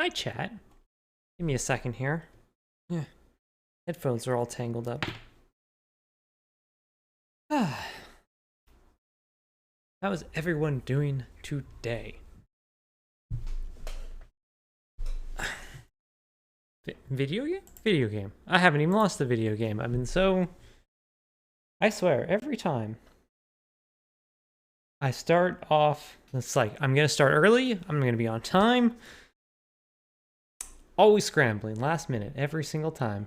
Hi, chat. Give me a second here. Yeah. Headphones are all tangled up. How is everyone doing today? Video game? Video game. I haven't even lost the video game. I mean, so... I swear, every time I start off, it's like, I'm gonna start early, I'm gonna be on time. Always scrambling, last minute, every single time.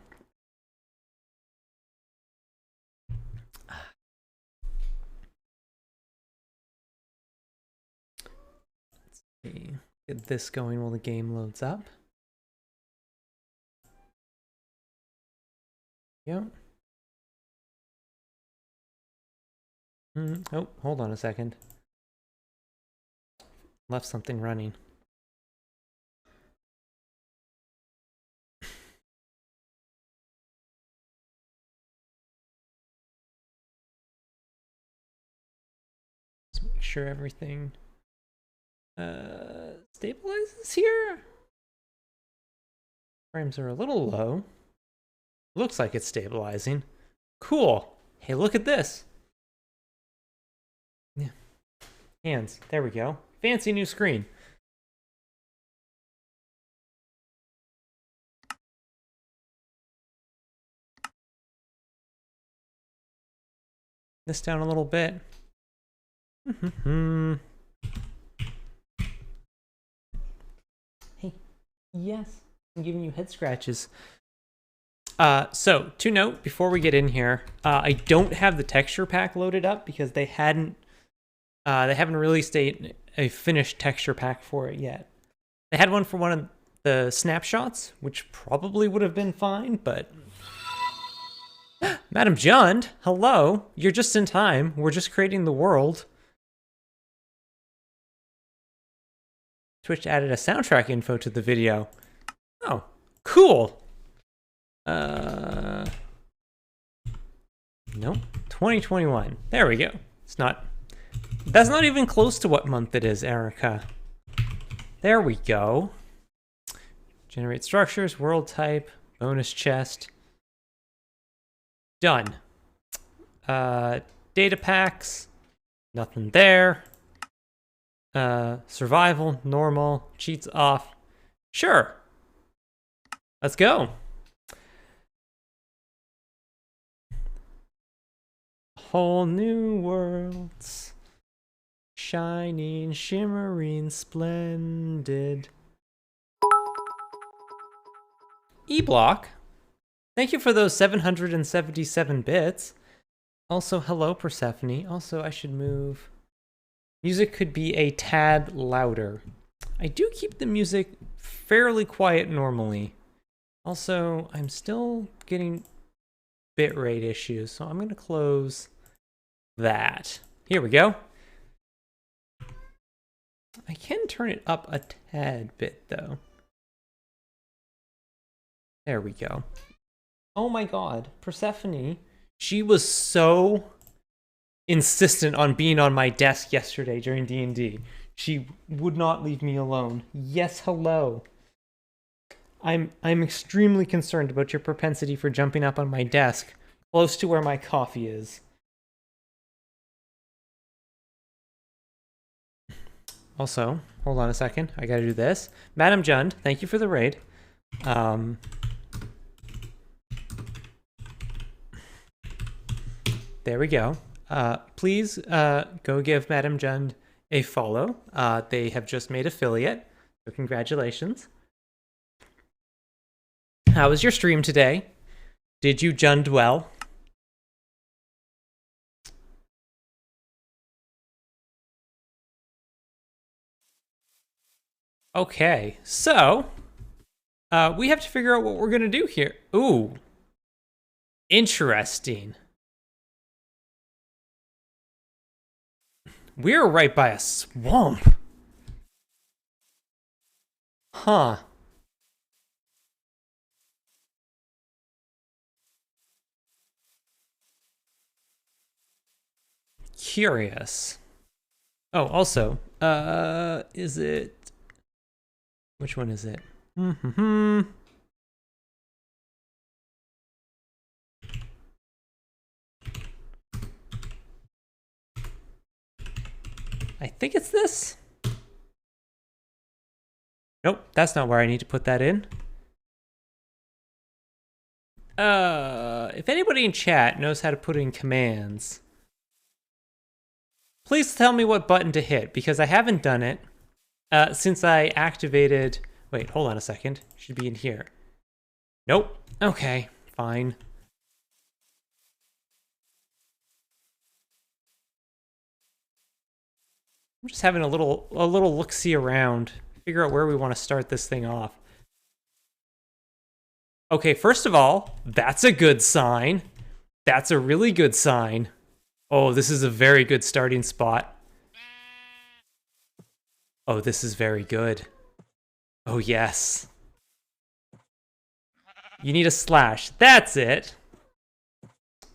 Let's see. Get this going while the game loads up. Yep. Oh, hold on a second. Left something running. Let's make sure everything stabilizes here. Frames are a little low. Looks like it's stabilizing. Cool. Hey, look at this. Yeah. Hands. There we go. Fancy new screen. This down a little bit. Hey, yes, I'm giving you head scratches. So to note, before we get in here, I don't have the texture pack loaded up because they haven't released a finished texture pack for it yet. They had one for one of the snapshots, which probably would have been fine, but Madam Jund, hello. You're just in time. We're just creating the world. Twitch added a soundtrack info to the video. Oh, cool. Nope. 2021. There we go. That's not even close to what month it is, Erica. There we go. Generate structures, world type, bonus chest. Done. Data packs. Nothing there. Survival, normal, cheats off. Sure. Let's go. Whole new worlds. Shining, shimmering, splendid. E-Block. Thank you for those 777 bits. Also, hello, Persephone. Also, I should move. Music could be a tad louder. I do keep the music fairly quiet normally. Also, I'm still getting bitrate issues, so I'm going to close that. Here we go. I can turn it up a tad bit, though. There we go. Oh my god, Persephone, she was so insistent on being on my desk yesterday during D&D. She would not leave me alone. Yes, hello. I'm extremely concerned about your propensity for jumping up on my desk close to where my coffee is. Also, hold on a second. I gotta do this. Madam Jund, thank you for the raid. There we go. Please go give Madam Jund a follow. They have just made affiliate, so congratulations. How was your stream today? Did you Jund well? Okay, so we have to figure out what we're gonna do here. Ooh, interesting. We're right by a swamp. Huh. Curious. Oh, also, is it... Which one is it? Mm-hmm. I think it's this. Nope, that's not where I need to put that in. If anybody in chat knows how to put in commands, please tell me what button to hit, because I haven't done it since I activated... Wait, hold on a second. Should be in here. Nope. Okay, fine. I'm just having a little look-see around, figure out where we want to start this thing off. Okay, first of all, that's a good sign. That's a really good sign. Oh, this is a very good starting spot. Oh, this is very good. Oh, yes. You need a slash. That's it.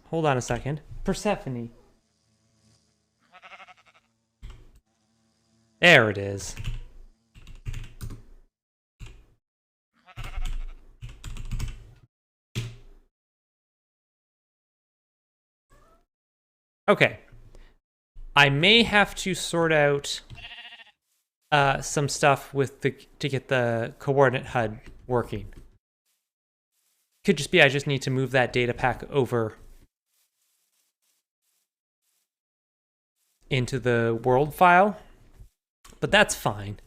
Hold on a second. Persephone. There it is. Okay. I may have to sort out some stuff with to get the coordinate HUD working. Could just be I just need to move that data pack over into the world file, but that's fine.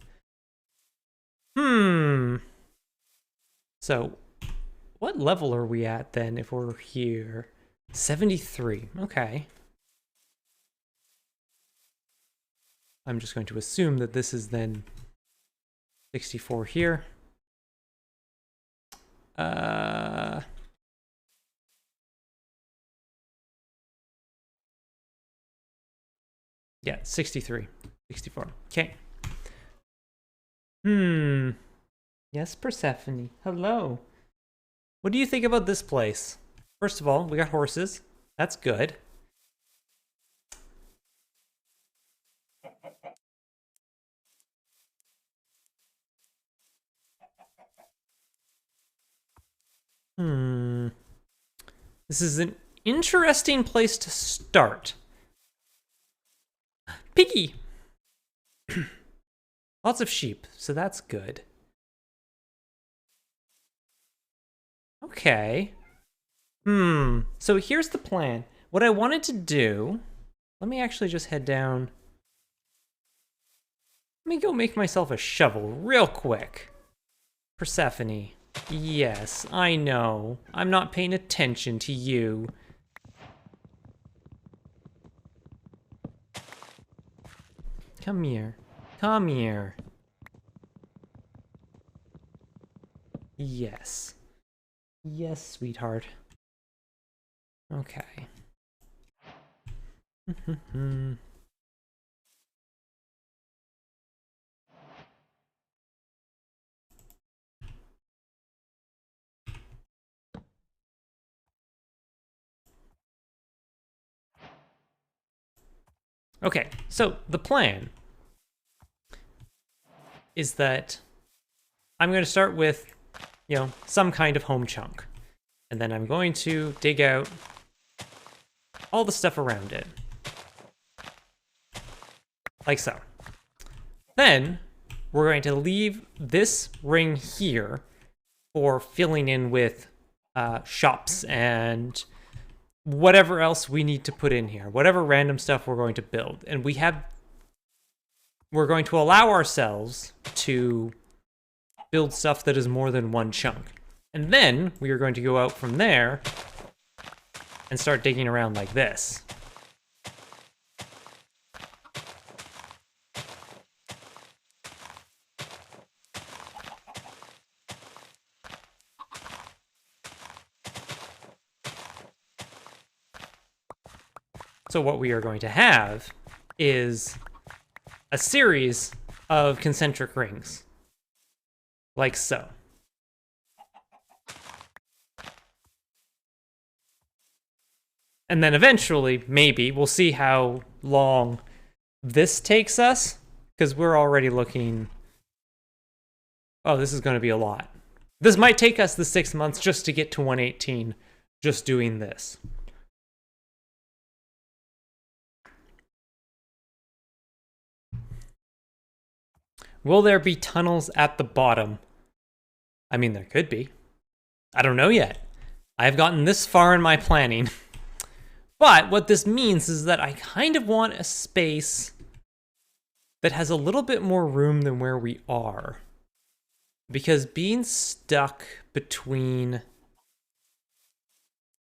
So what level are we at then if we're here? 73. Okay. I'm just going to assume that this is then 64 here. Yeah, 63, 64. Okay. Yes, Persephone. Hello. What do you think about this place? First of all, we got horses. That's good. This is an interesting place to start. Piggy! Lots of sheep, so that's good. Okay. So here's the plan. What I wanted to do... Let me actually just head down. Let me go make myself a shovel real quick. Persephone. Yes, I know. I'm not paying attention to you. Come here. Come here. Yes. Yes, sweetheart. Okay. Okay, so the plan is that I'm going to start with, you know, some kind of home chunk. And then I'm going to dig out all the stuff around it. Like so. Then we're going to leave this ring here for filling in with shops and whatever else we need to put in here, whatever random stuff we're going to build. And we're going to allow ourselves to build stuff that is more than one chunk. And then we are going to go out from there and start digging around like this. So what we are going to have is a series of concentric rings, like so. And then eventually, maybe, we'll see how long this takes us, because we're already looking Oh, this is going to be a lot. This might take us the 6 months just to get to 118, just doing this. Will there be tunnels at the bottom? I mean, there could be. I don't know yet. I've gotten this far in my planning. But what this means is that I kind of want a space that has a little bit more room than where we are. Because being stuck between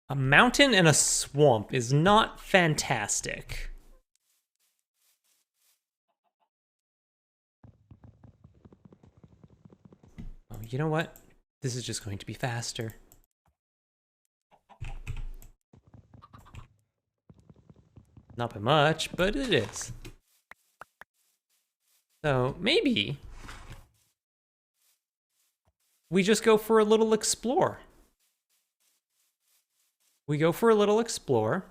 a mountain and a swamp is not fantastic. Oh, you know what? This is just going to be faster. Not by much, but it is. So maybe we just go for a little explore. We go for a little explore.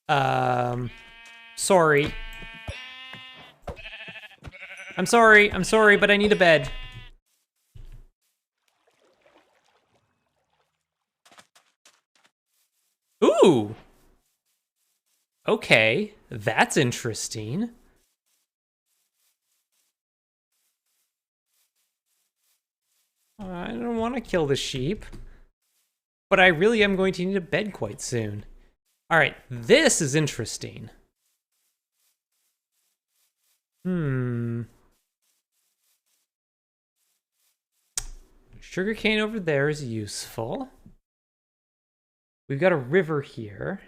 Sorry. I'm sorry, but I need a bed. Ooh! Okay, that's interesting. I don't want to kill the sheep, but I really am going to need a bed quite soon. All right, this is interesting. Sugarcane over there is useful. We've got a river here,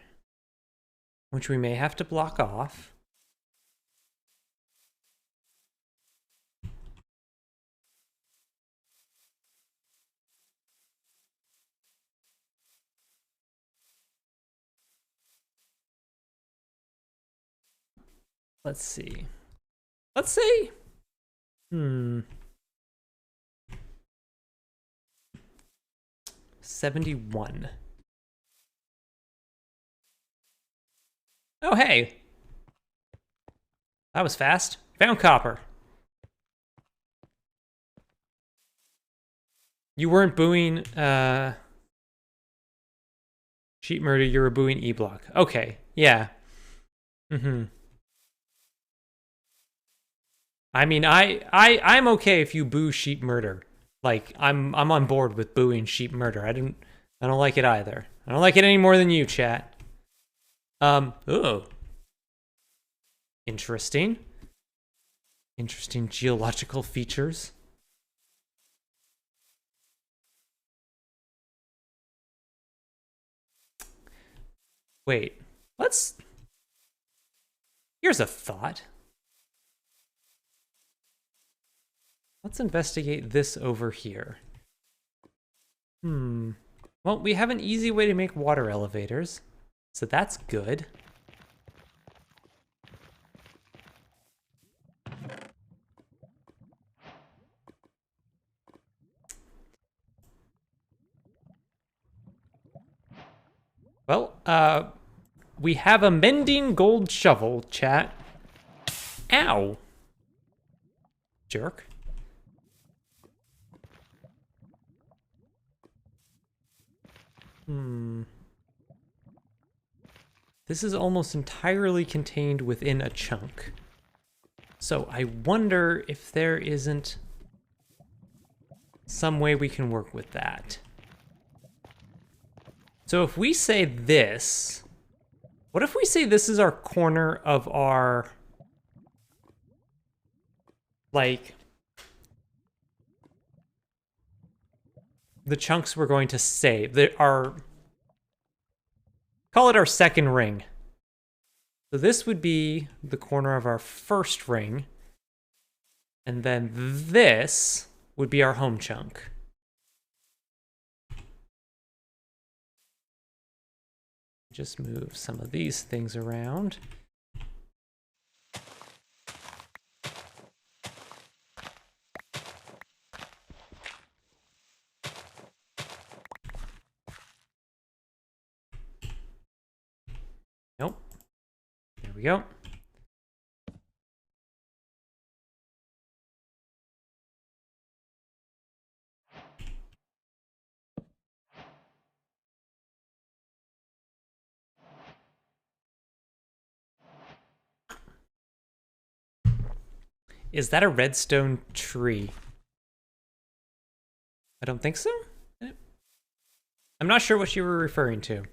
which we may have to block off. Let's see. 71. Oh, hey. That was fast. Found copper. You weren't booing, sheep murder, you were booing E-Block. Okay, yeah. I mean, I'm okay if you boo sheep murder. Like, I'm on board with booing sheep murder. I don't like it either. I don't like it any more than you, chat. Ooh. Interesting. Interesting geological features. Wait, here's a thought. Let's investigate this over here. Well, we have an easy way to make water elevators, so that's good. Well, we have a mending gold shovel, chat. Ow. Jerk. This is almost entirely contained within a chunk. So I wonder if there isn't some way we can work with that. So if we say this, what if we say this is our corner of our, like, the chunks we're going to save, call it our second ring. So this would be the corner of our first ring, and then this would be our home chunk. Just move some of these things around. Nope. There we go. Is that a redstone tree? I don't think so. I'm not sure what you were referring to.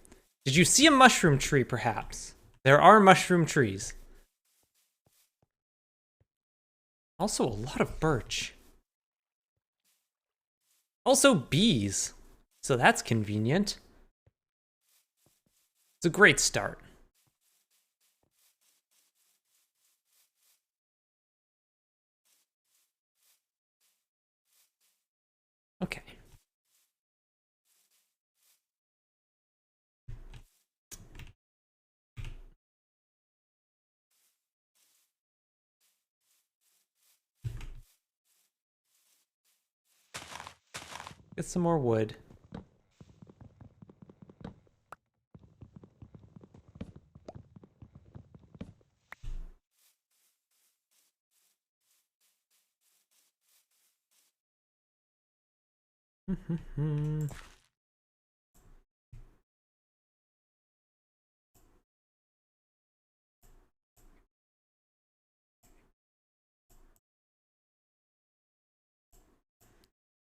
Did you see a mushroom tree, perhaps? There are mushroom trees. Also, a lot of birch. Also, bees. So that's convenient. It's a great start. Okay. Get some more wood.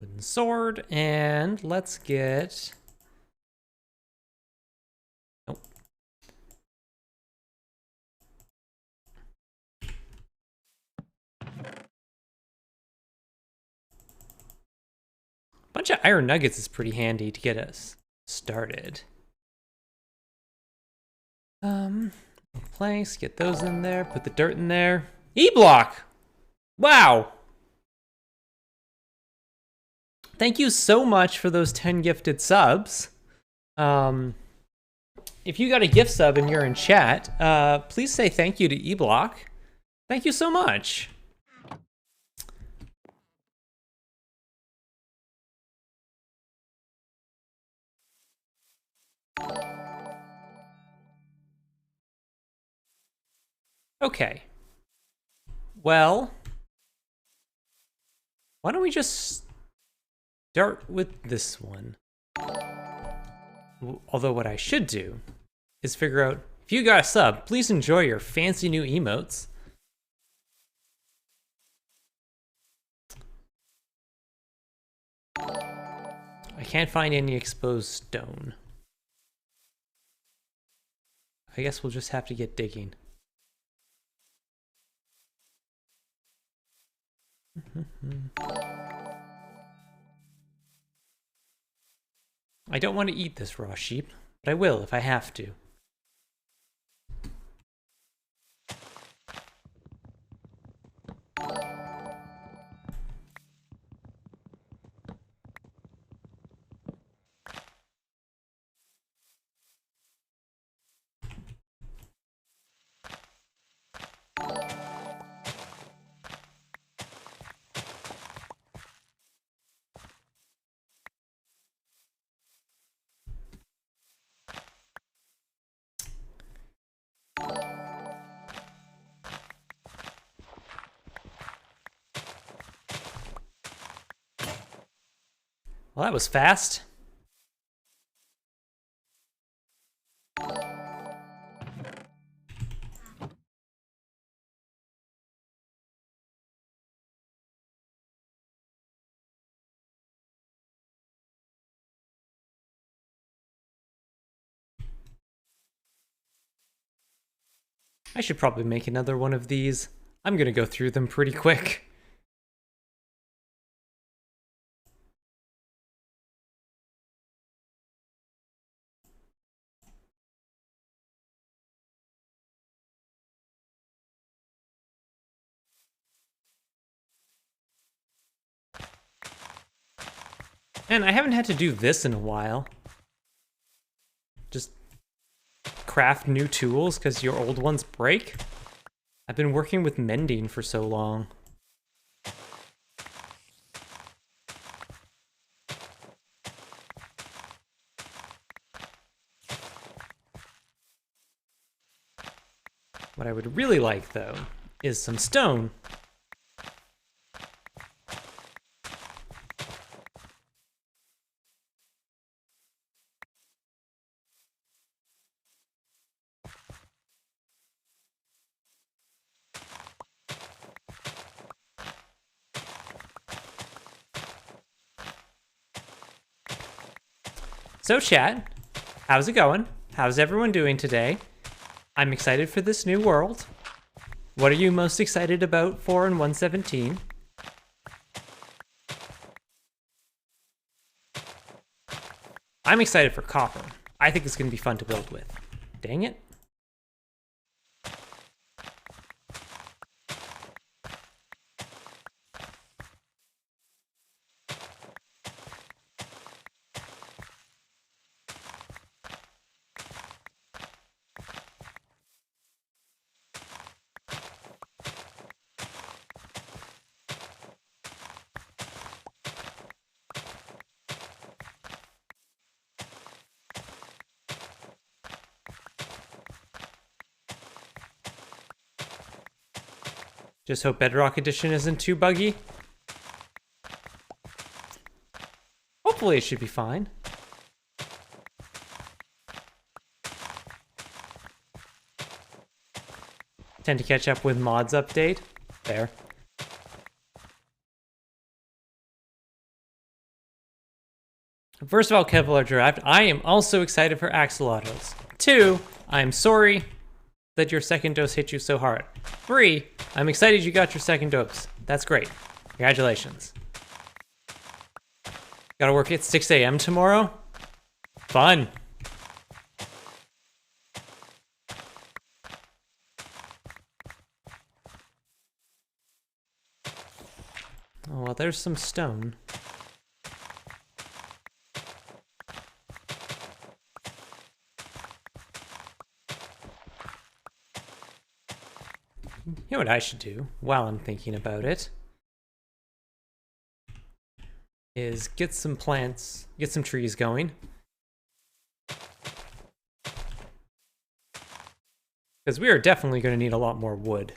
Wooden sword, and let's get... Nope. A bunch of iron nuggets is pretty handy to get us started. Planks, get those in there, put the dirt in there. E-block! Wow! Thank you so much for those 10 gifted subs. If you got a gift sub and you're in chat, please say thank you to E-block. Thank you so much. Okay. Well, why don't we just start with this one? Although what I should do is figure out, if you got a sub, please enjoy your fancy new emotes. I can't find any exposed stone. I guess we'll just have to get digging. I don't want to eat this raw sheep, but I will if I have to. Well, that was fast. I should probably make another one of these. I'm gonna go through them pretty quick. And I haven't had to do this in a while. Just craft new tools because your old ones break. I've been working with mending for so long. What I would really like, though, is some stone. So chat, how's it going? How's everyone doing today? I'm excited for this new world. What are you most excited about for in 117? I'm excited for copper. I think it's going to be fun to build with. Dang it. Just hope Bedrock Edition isn't too buggy. Hopefully it should be fine. Tend to catch up with mods update. There. First of all, Kevlar Draft, I am also excited for axolotls. 2, I'm sorry that your second dose hit you so hard. 3, I'm excited you got your second dose. That's great. Congratulations. Gotta work at 6 a.m. tomorrow? Fun. Oh, well, there's some stone. You know what I should do while I'm thinking about it is get some plants, get some trees going. Because we are definitely going to need a lot more wood.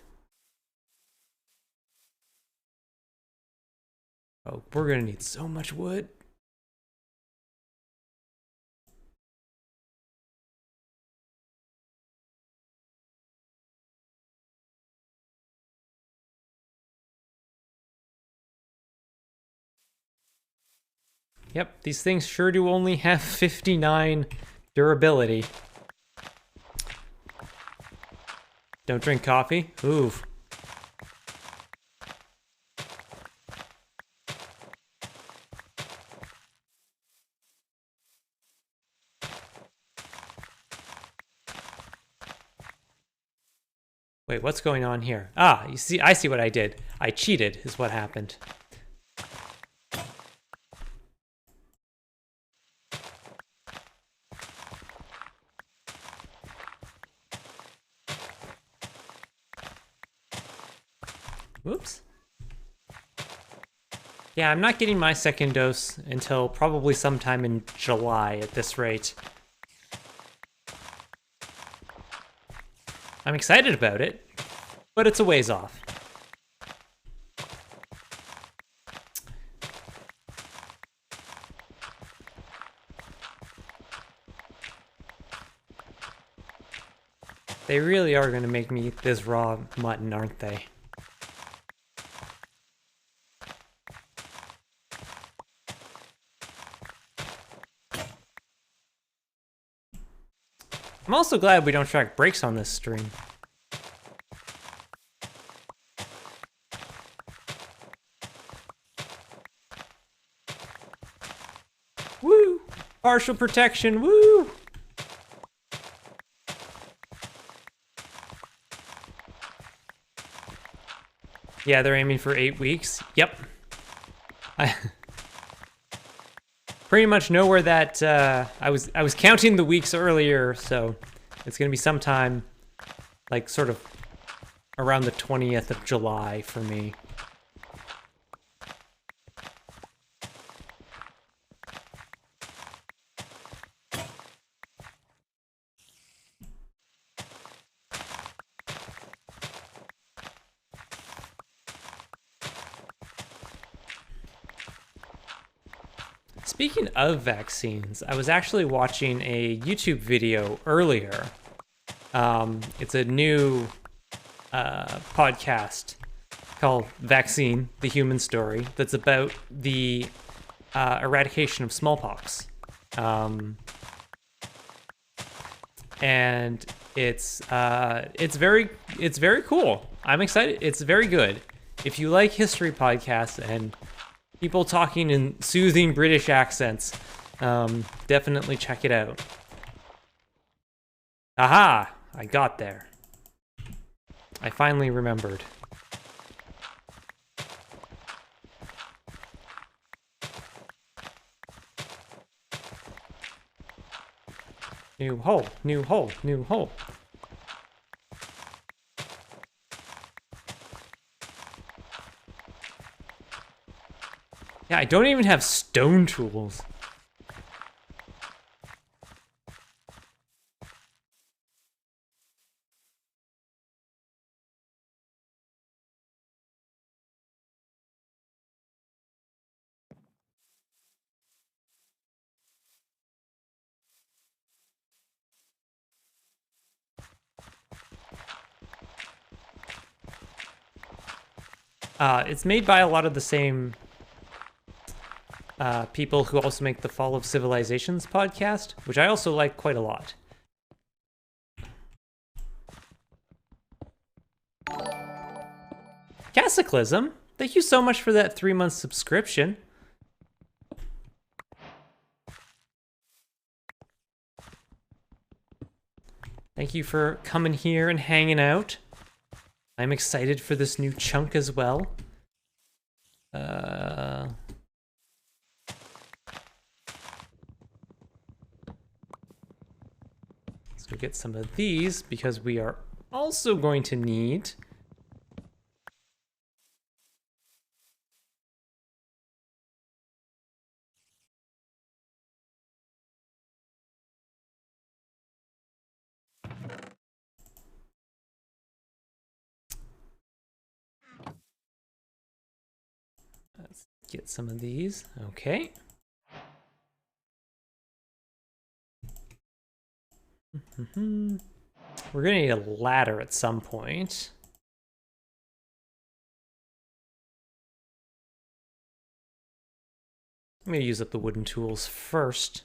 Oh, we're going to need so much wood. Yep, these things sure do only have 59 durability. Don't drink coffee? Oof. Wait, what's going on here? Ah, you see, I see what I did. I cheated is what happened. Whoops. Yeah, I'm not getting my second dose until probably sometime in July at this rate. I'm excited about it, but it's a ways off. They really are going to make me eat this raw mutton, aren't they? I'm also glad we don't track breaks on this stream. Woo! Partial protection, woo! Yeah, they're aiming for 8 weeks. Yep. I pretty much know where that, I was counting the weeks earlier, so it's gonna be sometime, like, sort of around the 20th of July for me. Speaking of vaccines, I was actually watching a YouTube video earlier. It's a new podcast called Vaccine, the Human Story, that's about the eradication of smallpox. And it's very cool. I'm excited. It's very good. If you like history podcasts and people talking in soothing British accents, definitely check it out. Aha! I got there. I finally remembered. New hole, new hole, new hole. Yeah, I don't even have stone tools. It's made by a lot of the same people who also make the Fall of Civilizations podcast, which I also like quite a lot. Cataclysm, thank you so much for that 3-month subscription. Thank you for coming here and hanging out. I'm excited for this new chunk as well. Let's go get some of these because we are also going to need let's get some of these. Okay. We're gonna need a ladder at some point. I'm gonna use up the wooden tools first.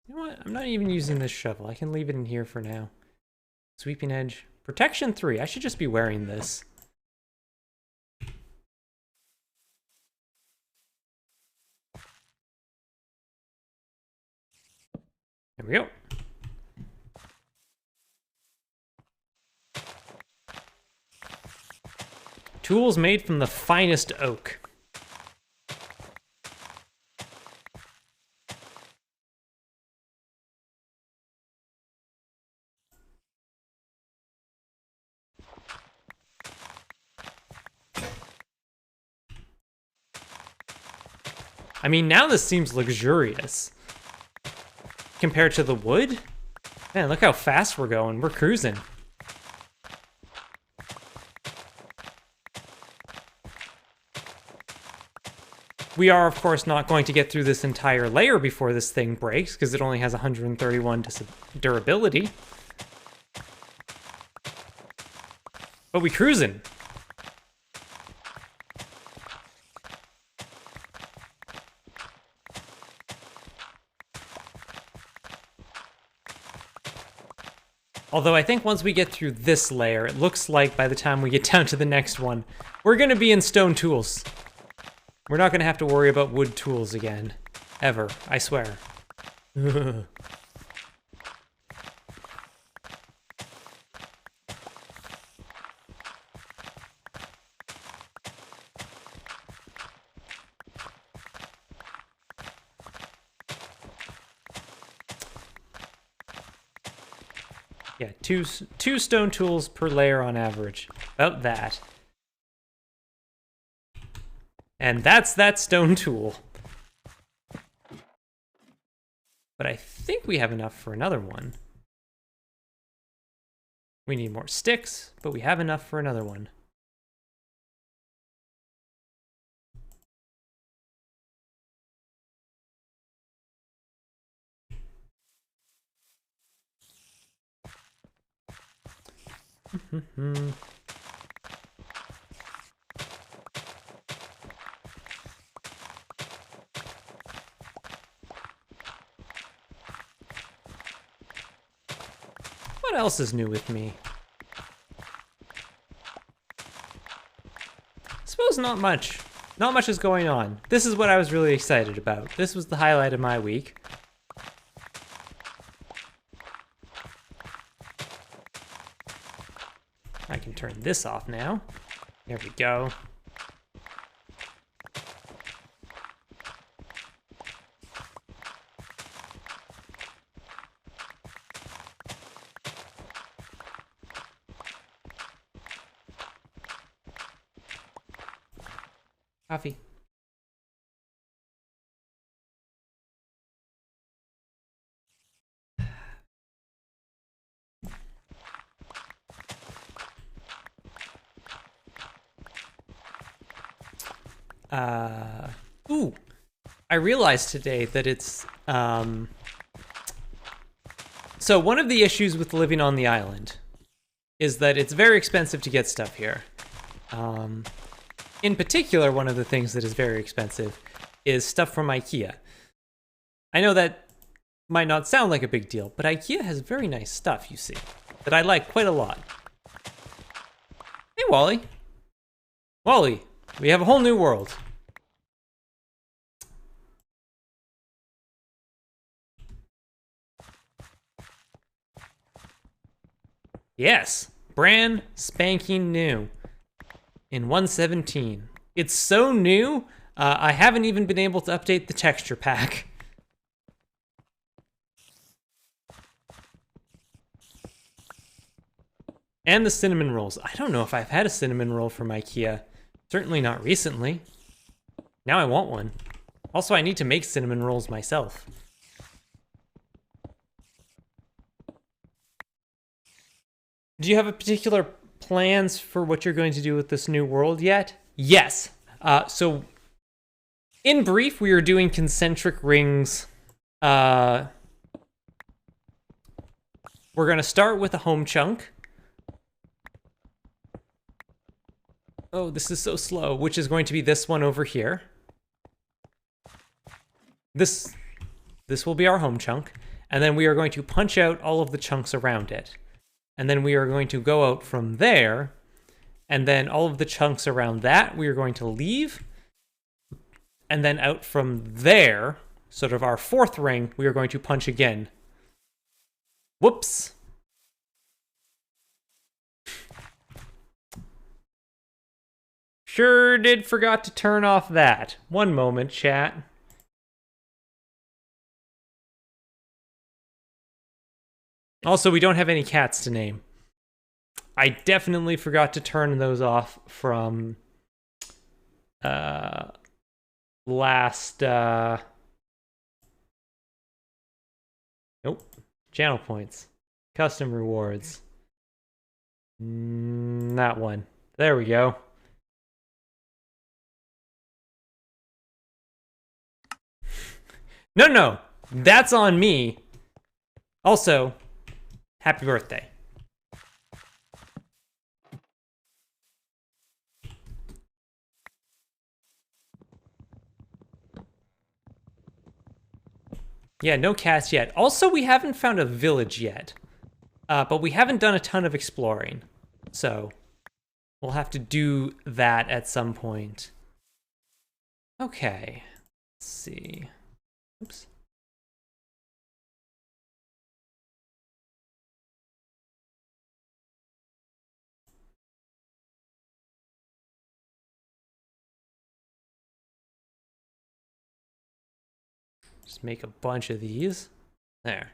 You know what? I'm not even using this shovel. I can leave it in here for now. Sweeping edge. Protection 3. I should just be wearing this. There we go. Tools made from the finest oak. I mean, now this seems luxurious. Compared to the wood? Man, look how fast we're going. We're cruising. We are, of course, not going to get through this entire layer before this thing breaks, because it only has 131 durability. But we cruising. Although I think once we get through this layer, it looks like by the time we get down to the next one, we're gonna be in stone tools. We're not gonna have to worry about wood tools again. Ever, I swear. Yeah, two stone tools per layer on average. About that. And that's that stone tool. but I think we have enough for another one. We need more sticks, but we have enough for another one. What else is new with me? I suppose not much. Not much is going on. This is what I was really excited about. This was the highlight of my week. I can turn this off now. There we go. Coffee. Ooh, I realized today that it's, so one of the issues with living on the island is that it's very expensive to get stuff here. In particular, one of the things that is very expensive is stuff from IKEA. I know that might not sound like a big deal, but IKEA has very nice stuff, you see, that I like quite a lot. Hey, Wally. Wally, we have a whole new world. Yes, brand spanking new in 1.17. It's so new, I haven't even been able to update the texture pack. And the cinnamon rolls. I don't know if I've had a cinnamon roll from IKEA. Certainly not recently. Now I want one. Also, I need to make cinnamon rolls myself. Do you have a particular plans for what you're going to do with this new world yet? Yes. So, in brief, we are doing concentric rings. We're going to start with a home chunk. Oh, this is so slow, which is going to be this one over here. This will be our home chunk. And then we are going to punch out all of the chunks around it. And then we are going to go out from there, and then all of the chunks around that we are going to leave. And then out from there, sort of our fourth ring, we are going to punch again. Whoops. Sure did forgot to turn off that. One moment, chat. Also, we don't have any cats to name. I definitely forgot to turn those off from last nope. Channel points. Custom rewards. That one. There we go. No. That's on me. Also, happy birthday. Yeah, no cats yet. Also, we haven't found a village yet. But we haven't done a ton of exploring. So, we'll have to do that at some point. Okay. Let's see. Oops. Just make a bunch of these. There.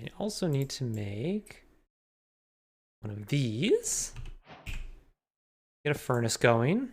I also need to make one of these. Get a furnace going.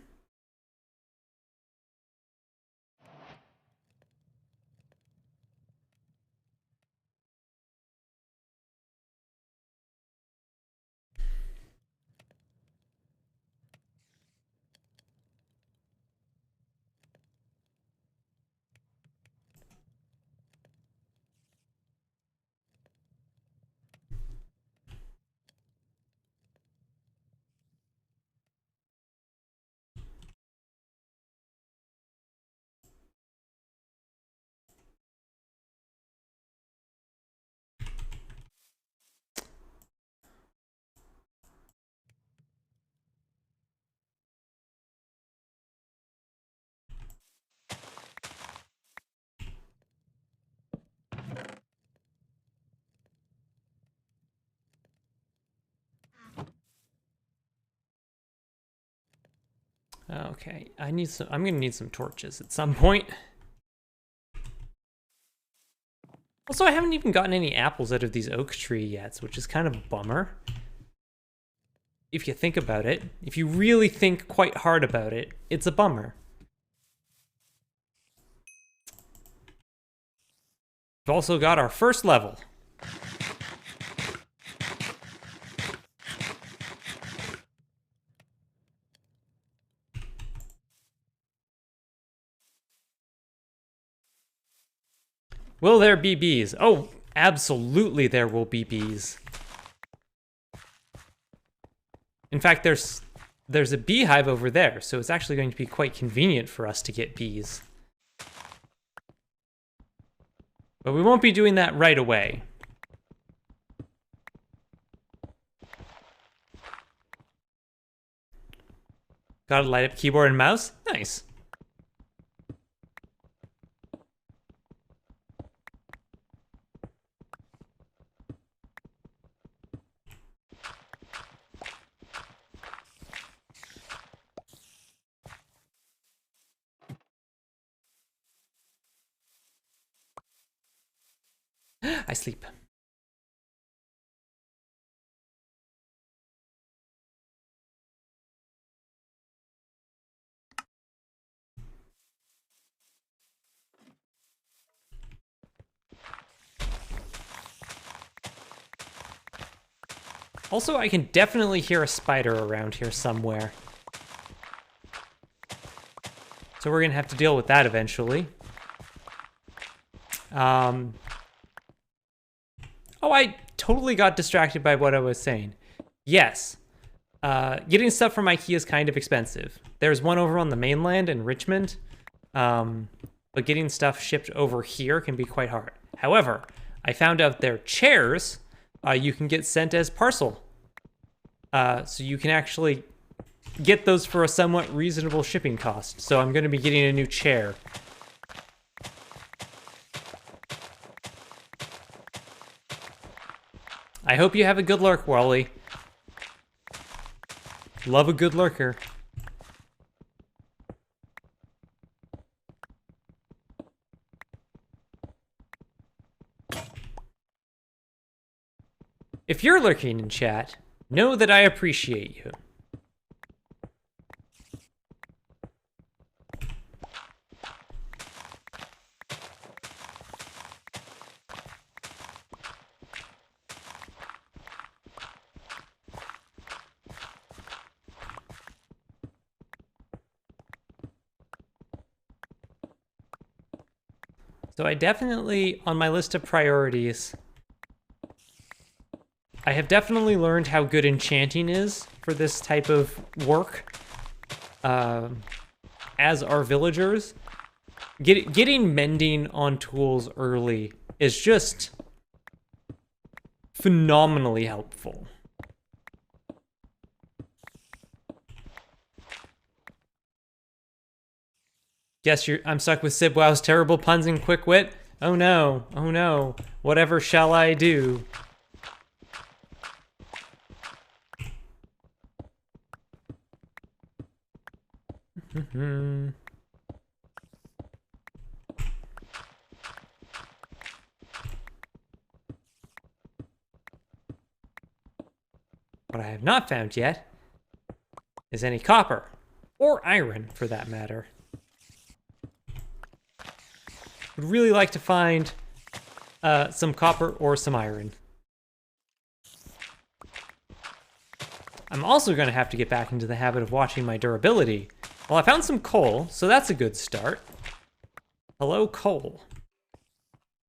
Okay, I'm gonna need some torches at some point. Also, I haven't even gotten any apples out of these oak tree yet, which is kind of a bummer. If you think about it, if you really think quite hard about it, it's a bummer. We've also got our first level. Will there be bees? Oh, absolutely there will be bees. In fact, there's a beehive over there, so it's actually going to be quite convenient for us to get bees. But we won't be doing that right away. Gotta light up keyboard and mouse? Nice. I sleep. Also, I can definitely hear a spider around here somewhere. So we're gonna have to deal with that eventually. Oh, I totally got distracted by what I was saying. Yes, getting stuff from IKEA is kind of expensive. There's one over on the mainland in Richmond, but getting stuff shipped over here can be quite hard. However, I found out their chairs you can get sent as parcel. So you can actually get those for a somewhat reasonable shipping cost. So I'm going to be getting a new chair. I hope you have a good lurk, Wally. Love a good lurker. If you're lurking in chat, know that I appreciate you. So I definitely, on my list of priorities, I have definitely learned how good enchanting is for this type of work. As our villagers, getting mending on tools early is just phenomenally helpful. Guess I'm stuck with Sibwow's terrible puns and quick wit. Oh no, oh no, whatever shall I do? What I have not found yet is any copper. Or iron, for that matter. Would really like to find some copper or some iron. I'm also going to have to get back into the habit of watching my durability. Well, I found some coal, so that's a good start. Hello, coal.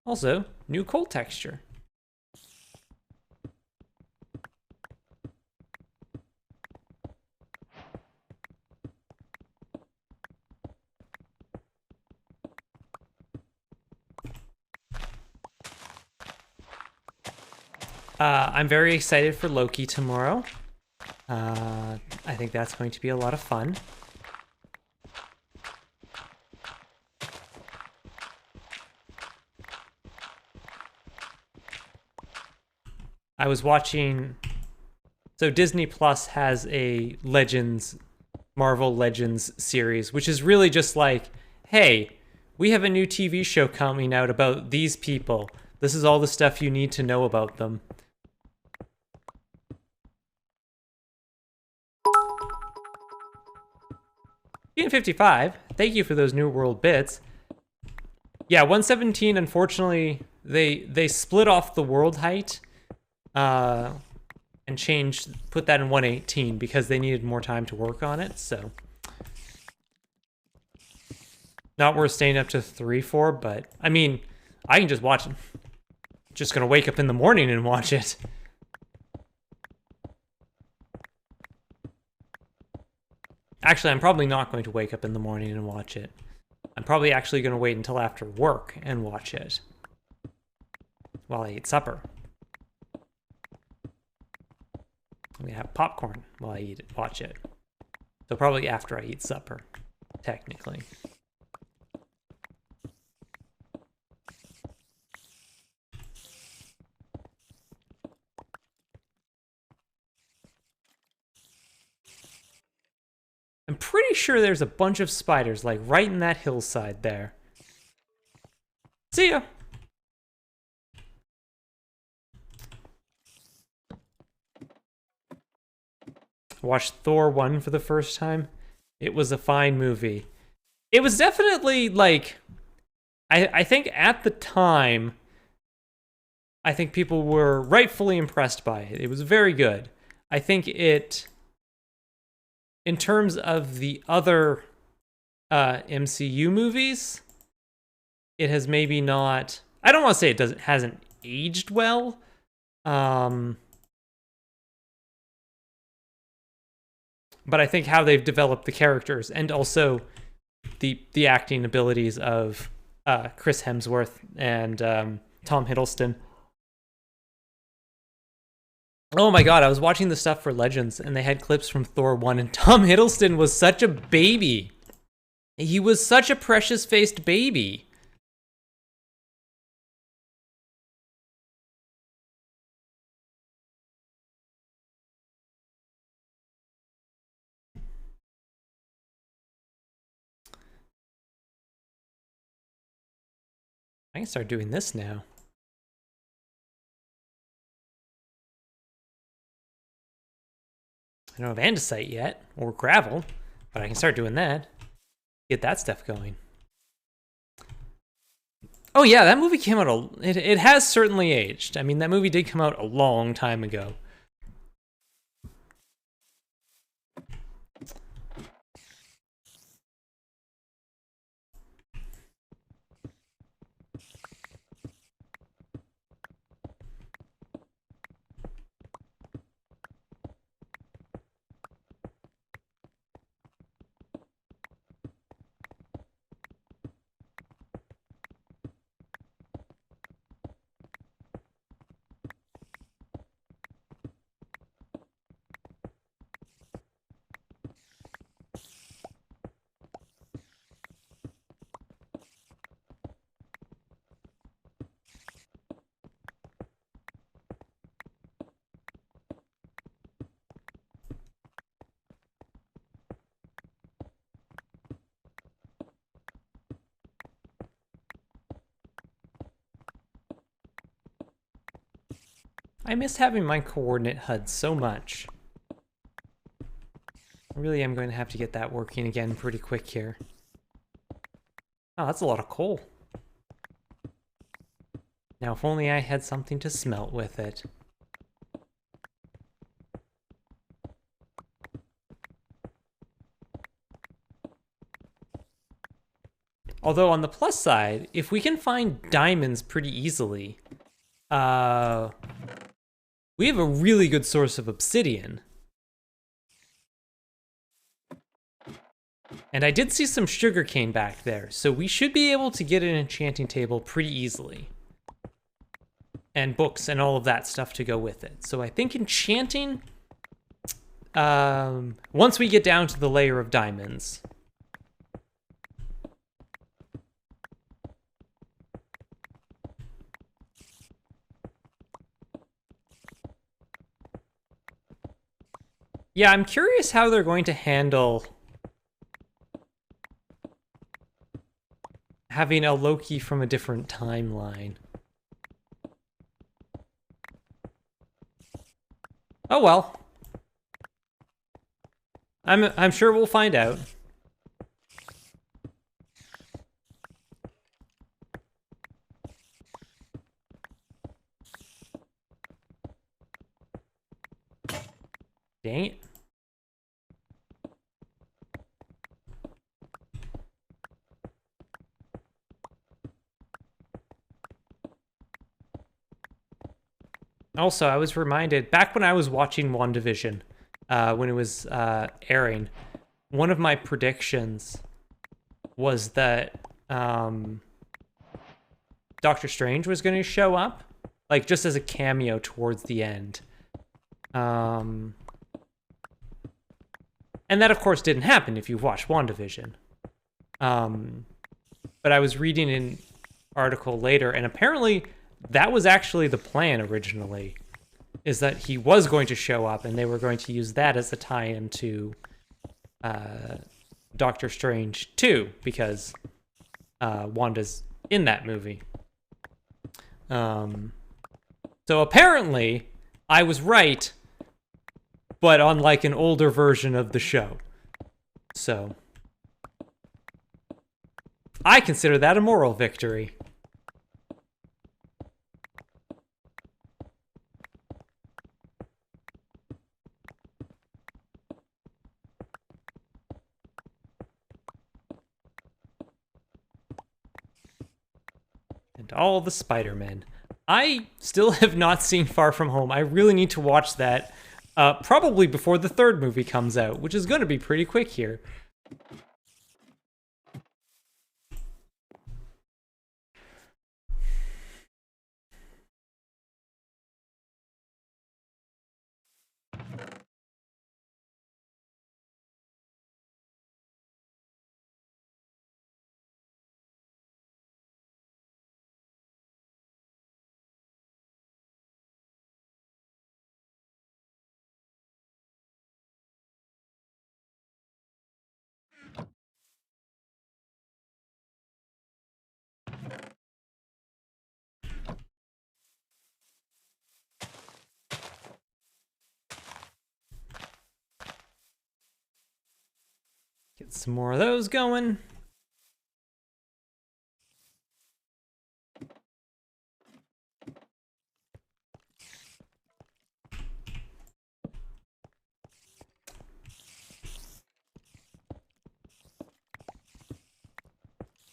Also, new coal texture. I'm very excited for Loki tomorrow. I think that's going to be a lot of fun. I was watching... So Disney Plus has a Marvel Legends series, which is really just like, hey, we have a new TV show coming out about these people. This is all the stuff you need to know about them. Ian55, thank you for those New World bits. Yeah, 117, unfortunately, they split off the world height and put that in 118 because they needed more time to work on it, so. Not worth staying up to 3 for, but I mean, I can just watch it. Just gonna wake up in the morning and watch it. Actually, I'm probably not going to wake up in the morning and watch it. I'm probably actually going to wait until after work and watch it while I eat supper. I'm going to have popcorn while I watch it. So probably after I eat supper, technically. I'm pretty sure there's a bunch of spiders, like, right in that hillside there. See ya! Watched Thor 1 for the first time. It was a fine movie. It was definitely, like... I think at the time, I think people were rightfully impressed by it. It was very good. I think it... In terms of the other MCU movies, it has maybe not... I don't want to say it hasn't aged well. But I think how they've developed the characters and also the acting abilities of Chris Hemsworth and Tom Hiddleston. Oh my god, I was watching the stuff for Legends, and they had clips from Thor 1, and Tom Hiddleston was such a baby. He was such a precious-faced baby. I can start doing this now. I don't have andesite yet, or gravel, but I can start doing that. Get that stuff going. Oh yeah, that movie came out, it has certainly aged. I mean, that movie did come out a long time ago. I miss having my coordinate HUD so much. I really am going to have to get that working again pretty quick here. Oh, that's a lot of coal. Now, if only I had something to smelt with it. Although, on the plus side, if we can find diamonds pretty easily, we have a really good source of obsidian. And I did see some sugarcane back there, so we should be able to get an enchanting table pretty easily. And books and all of that stuff to go with it. So I think enchanting, once we get down to the layer of diamonds. Yeah, I'm curious how they're going to handle having a Loki from a different timeline. Oh well. I'm sure we'll find out. Dang it. Also, I was reminded, back when I was watching WandaVision, when it was airing, one of my predictions was that Doctor Strange was going to show up, like just as a cameo towards the end. And that, of course, didn't happen if you've watched WandaVision. But I was reading an article later, and apparently that was actually the plan originally, is that he was going to show up and they were going to use that as a tie-in to Doctor Strange 2, because Wanda's in that movie. So apparently I was right, but on like an older version of the show. So I consider that a moral victory. And all the Spider-Men. I still have not seen Far From Home. I really need to watch that. Probably before the third movie comes out, which is going to be pretty quick here. Get some more of those going.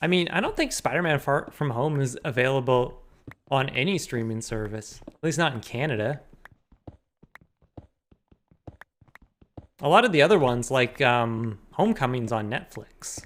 I mean, I don't think Spider-Man Far From Home is available on any streaming service, at least not in Canada. A lot of the other ones, like Homecoming's on Netflix.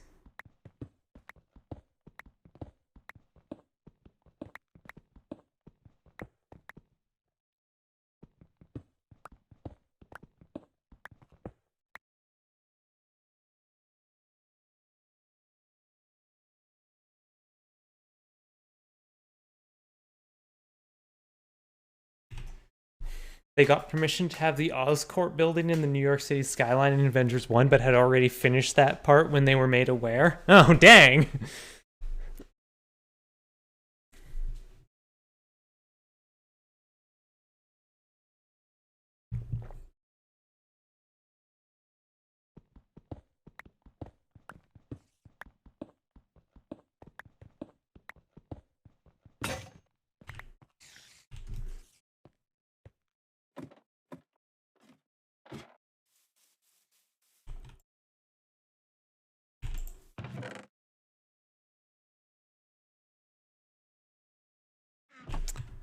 They got permission to have the Oscorp building in the New York City skyline in Avengers 1, but had already finished that part when they were made aware. Oh, dang!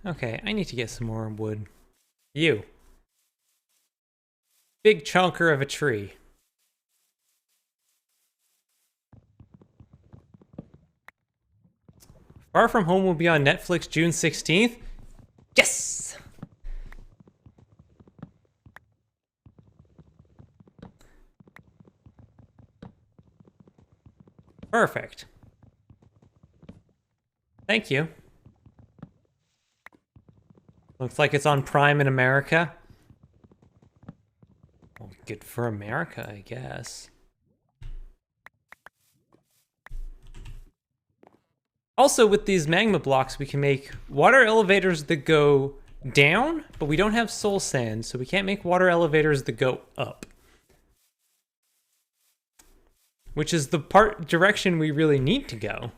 Okay, I need to get some more wood. You. Big chunker of a tree. Far From Home will be on Netflix June 16th. Yes! Perfect. Thank you. Looks like it's on Prime in America. Well, good for America, I guess. Also, with these magma blocks, we can make water elevators that go down, but we don't have soul sand, so we can't make water elevators that go up. Which is the direction we really need to go.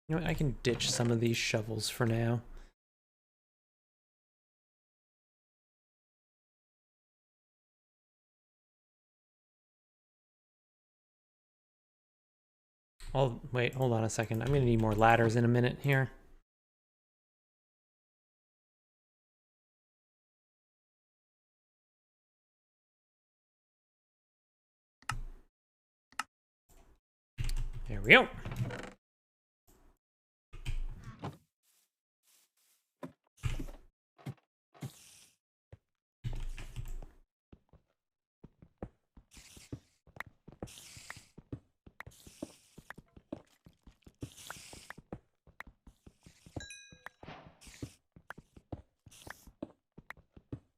You know what, I can ditch some of these shovels for now. Oh, wait, hold on a second. I'm gonna need more ladders in a minute here. There we go.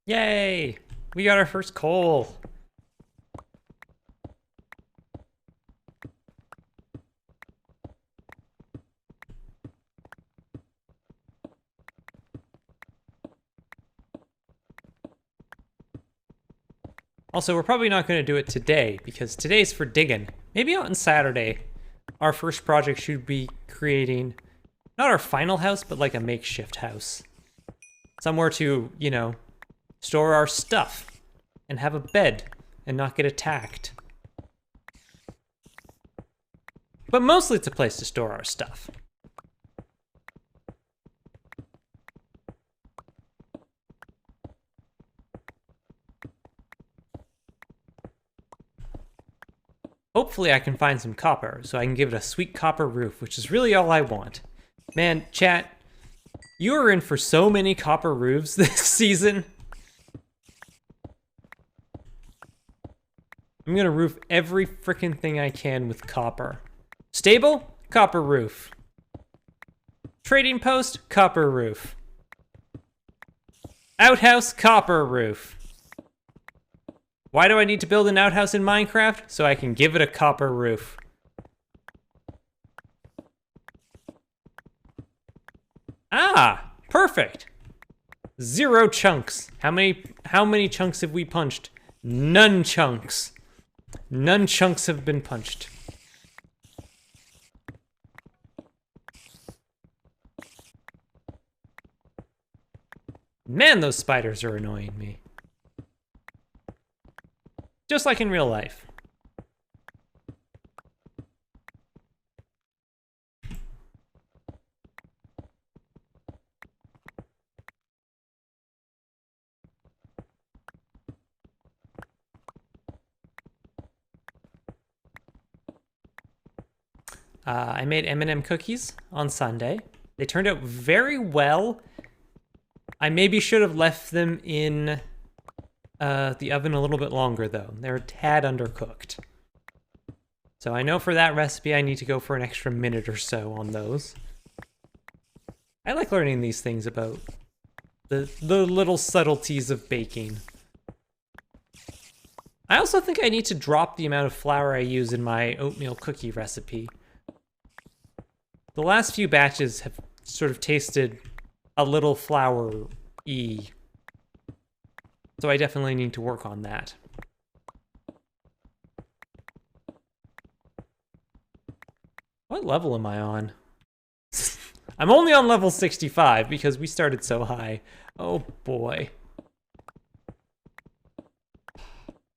Yay! We got our first coal. Also, we're probably not going to do it today because today's for digging. Maybe on Saturday, our first project should be creating not our final house, but like a makeshift house. Somewhere to, you know, store our stuff and have a bed and not get attacked. But mostly it's a place to store our stuff. Hopefully I can find some copper so I can give it a sweet copper roof, which is really all I want. Man, chat, you are in for so many copper roofs this season. I'm gonna roof every frickin' thing I can with copper. Stable? Copper roof. Trading post? Copper roof. Outhouse? Copper roof. Why do I need to build an outhouse in Minecraft? So I can give it a copper roof. Ah, perfect. 0 chunks. How many chunks have we punched? None chunks. None chunks have been punched. Man, those spiders are annoying me. Just like in real life. I made M&M cookies on Sunday. They turned out very well. I maybe should have left them in the oven a little bit longer, though. They're a tad undercooked. So I know for that recipe I need to go for an extra minute or so on those. I like learning these things about the little subtleties of baking. I also think I need to drop the amount of flour I use in my oatmeal cookie recipe. The last few batches have sort of tasted a little flour-y. So I definitely need to work on that. What level am I on? I'm only on level 65 because we started so high. Oh boy.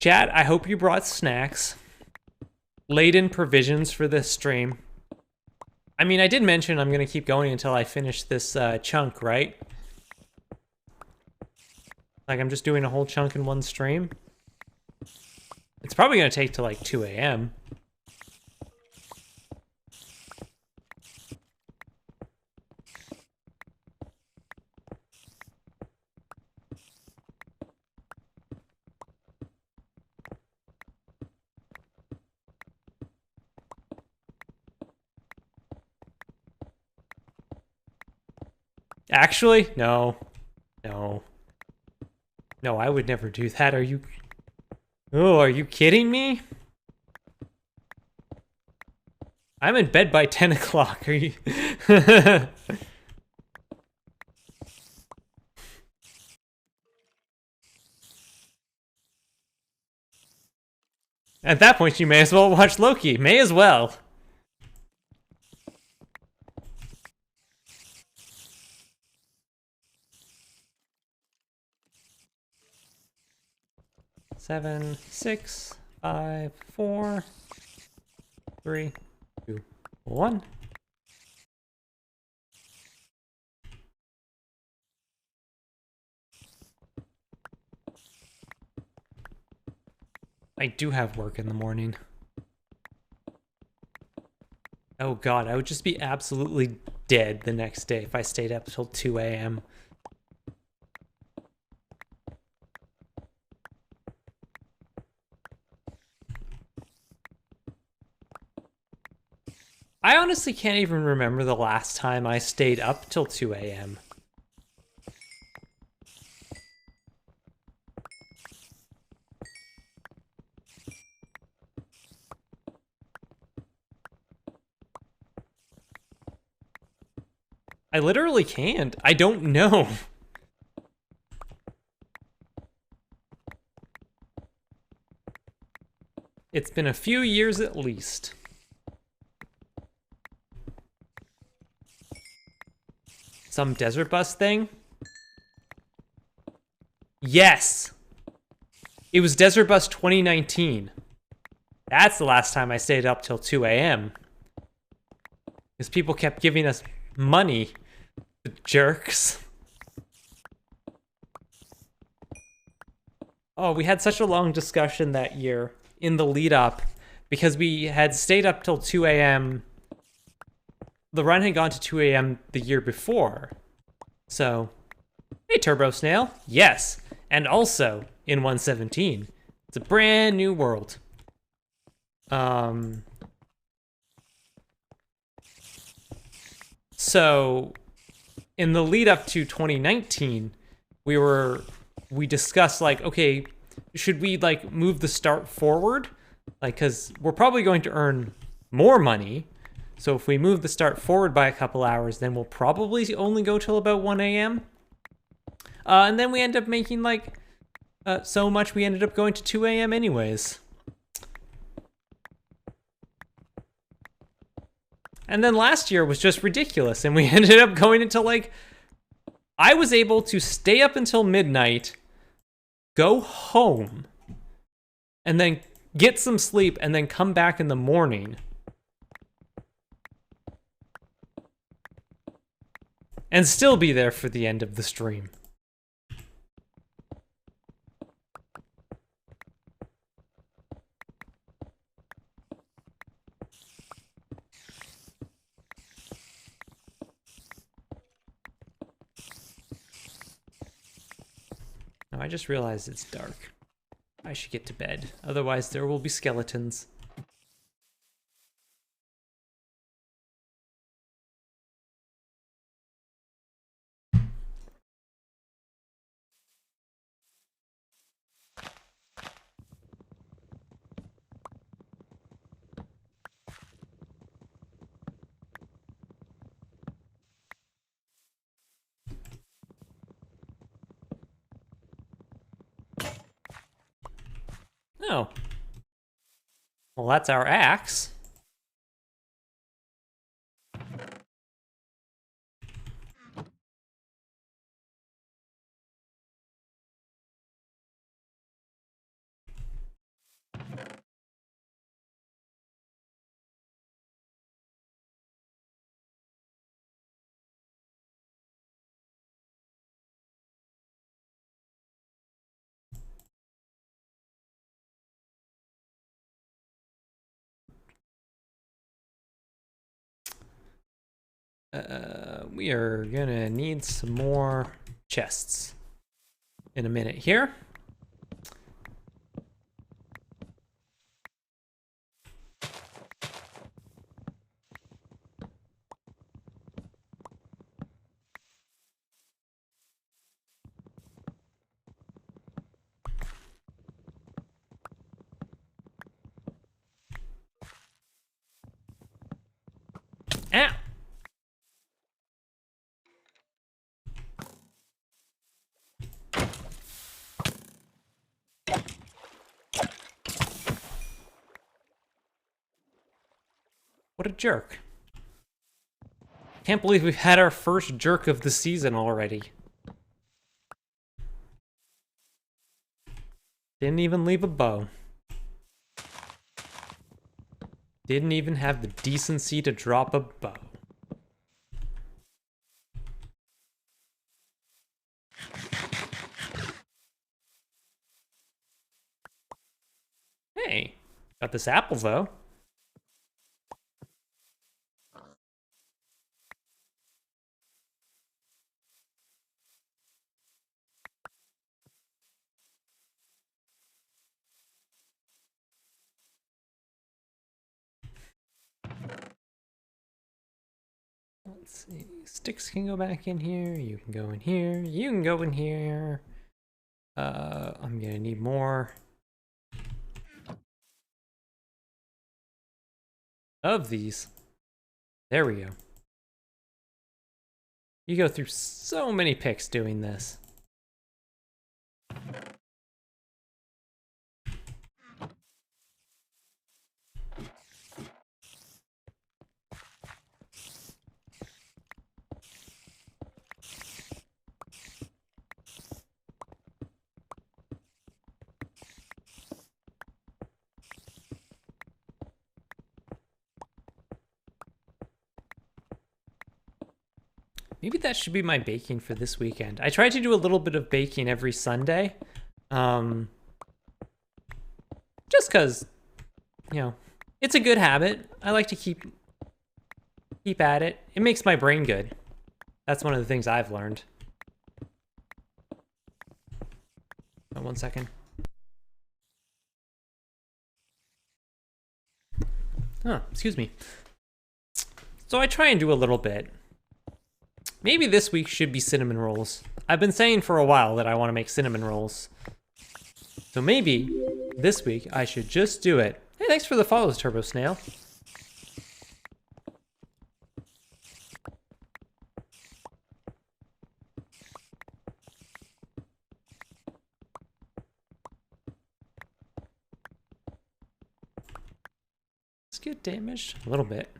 Chat, I hope you brought snacks. Laden provisions for this stream. I mean, I did mention I'm gonna keep going until I finish this chunk, right? Like, I'm just doing a whole chunk in one stream. It's probably gonna take till like 2 a.m. Actually, no. No. No, I would never do that. Are you... Oh, are you kidding me? I'm in bed by 10 o'clock. Are you... At that point, you may as well watch Loki. May as well. Seven, 6, 5, 4, 3, 2, 1. I do have work in the morning. Oh god, I would just be absolutely dead the next day if I stayed up till 2 a.m. I honestly can't even remember the last time I stayed up till 2 a.m. I literally can't. I don't know. It's been a few years at least. Some desert bus thing? Yes! It was Desert Bus 2019. That's the last time I stayed up till 2 a.m. Because people kept giving us money. The jerks. Oh, we had such a long discussion that year in the lead up because we had stayed up till 2 a.m. The run had gone to 2 a.m. the year before. So, hey, Turbo Snail. Yes. And also, in 117, it's a brand new world. So, in the lead up to 2019, we discussed like, okay, should we like move the start forward? Like, cause we're probably going to earn more money. So if we move the start forward by a couple hours, then we'll probably only go till about 1 a.m. And then we end up making like so much we ended up going to 2 a.m. anyways. And then last year was just ridiculous, and we ended up going until like, I was able to stay up until midnight, go home, and then get some sleep, and then come back in the morning. And still be there for the end of the stream. Now I just realized it's dark. I should get to bed, otherwise there will be skeletons. Oh. Well, that's our axe. We are gonna need some more chests in a minute here. Ow! What a jerk. Can't believe we've had our first jerk of the season already. Didn't even leave a bow. Didn't even have the decency to drop a bow. Hey, got this apple though. Let's see, sticks can go back in here, you can go in here, you can go in here. I'm gonna need more of these. There we go. You go through so many picks doing this. Maybe that should be my baking for this weekend. I try to do a little bit of baking every Sunday. Just because, you know, it's a good habit. I like to keep at it. It makes my brain good. That's one of the things I've learned. Oh, 1 second. Oh, excuse me. So I try and do a little bit. Maybe this week should be cinnamon rolls. I've been saying for a while that I want to make cinnamon rolls. So maybe this week I should just do it. Hey, thanks for the follows, Turbo Snail. Let's get damaged a little bit.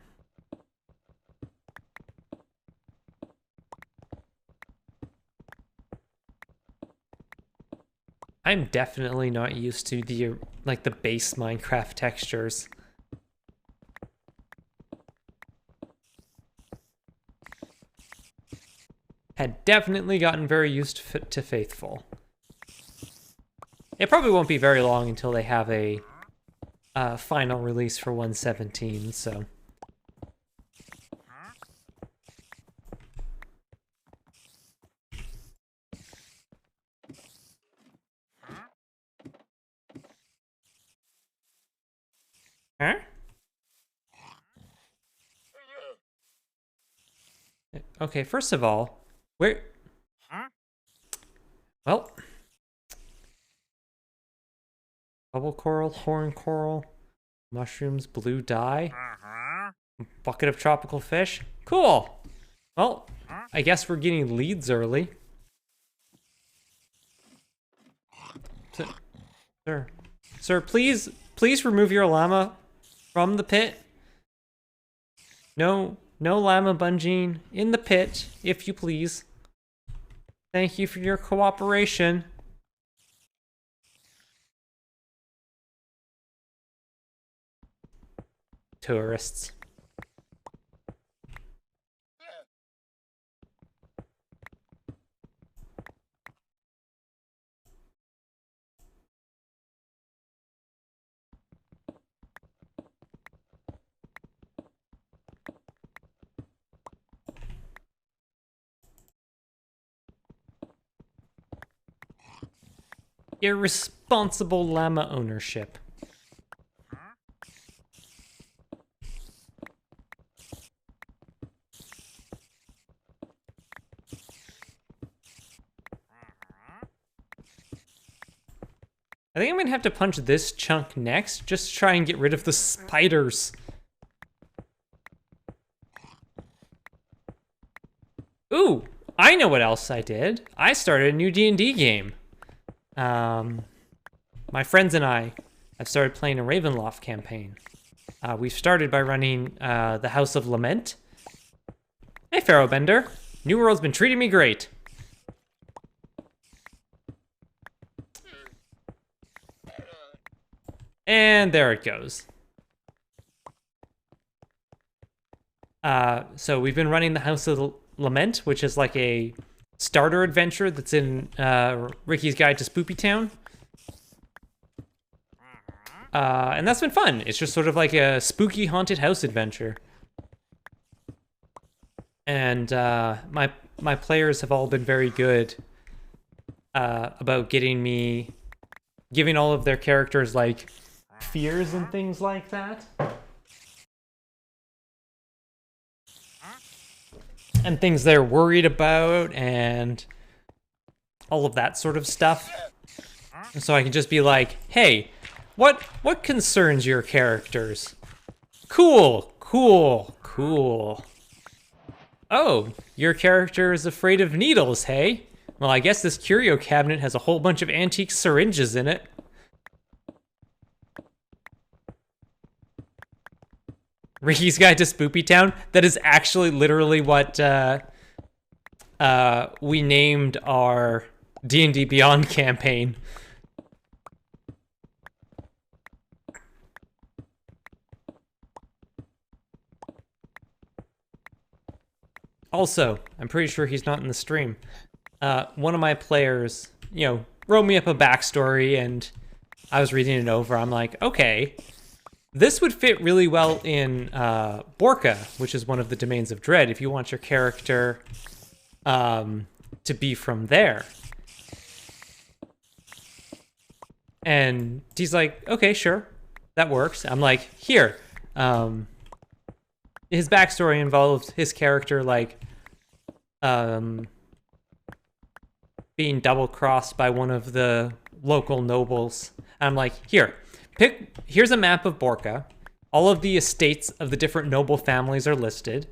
I'm definitely not used to the base Minecraft textures. Had definitely gotten very used to Faithful. It probably won't be very long until they have a final release for 1.17, so. Huh? Okay, first of all, where... Well... Bubble coral, horn coral, mushrooms, blue dye, bucket of tropical fish. Cool! Well, I guess we're getting leads early. Sure. Sir, please remove your llama from the pit. No llama bungeeing in the pit, if you please. Thank you for your cooperation. Tourists. Irresponsible llama ownership. I think I'm gonna have to punch this chunk next, just to try and get rid of the spiders. Ooh, I know what else I did. I started a new D&D game. My friends and I have started playing a Ravenloft campaign. We've started by running the House of Lament. Hey, Pharaohbender. New World's been treating me great. And there it goes. So we've been running the House of Lament, which is like a starter adventure that's in Ricky's Guide to Spoopy Town. And that's been fun. It's just sort of like a spooky haunted house adventure. And my players have all been very good about giving all of their characters like fears and things like that. And things they're worried about and all of that sort of stuff. And so I can just be like, hey, what concerns your characters? Cool. Oh, your character is afraid of needles, hey? Well, I guess this curio cabinet has a whole bunch of antique syringes in it. Ricky's Guide to Spoopy Town? That is actually literally what we named our D&D Beyond campaign. Also, I'm pretty sure he's not in the stream. One of my players, wrote me up a backstory and I was reading it over. I'm like, okay, this would fit really well in Borka, which is one of the domains of dread, if you want your character to be from there. And he's like, okay, sure, that works. I'm like, here. His backstory involves his character, like, being double-crossed by one of the local nobles. And I'm like, here's a map of Borka. All of the estates of the different noble families are listed.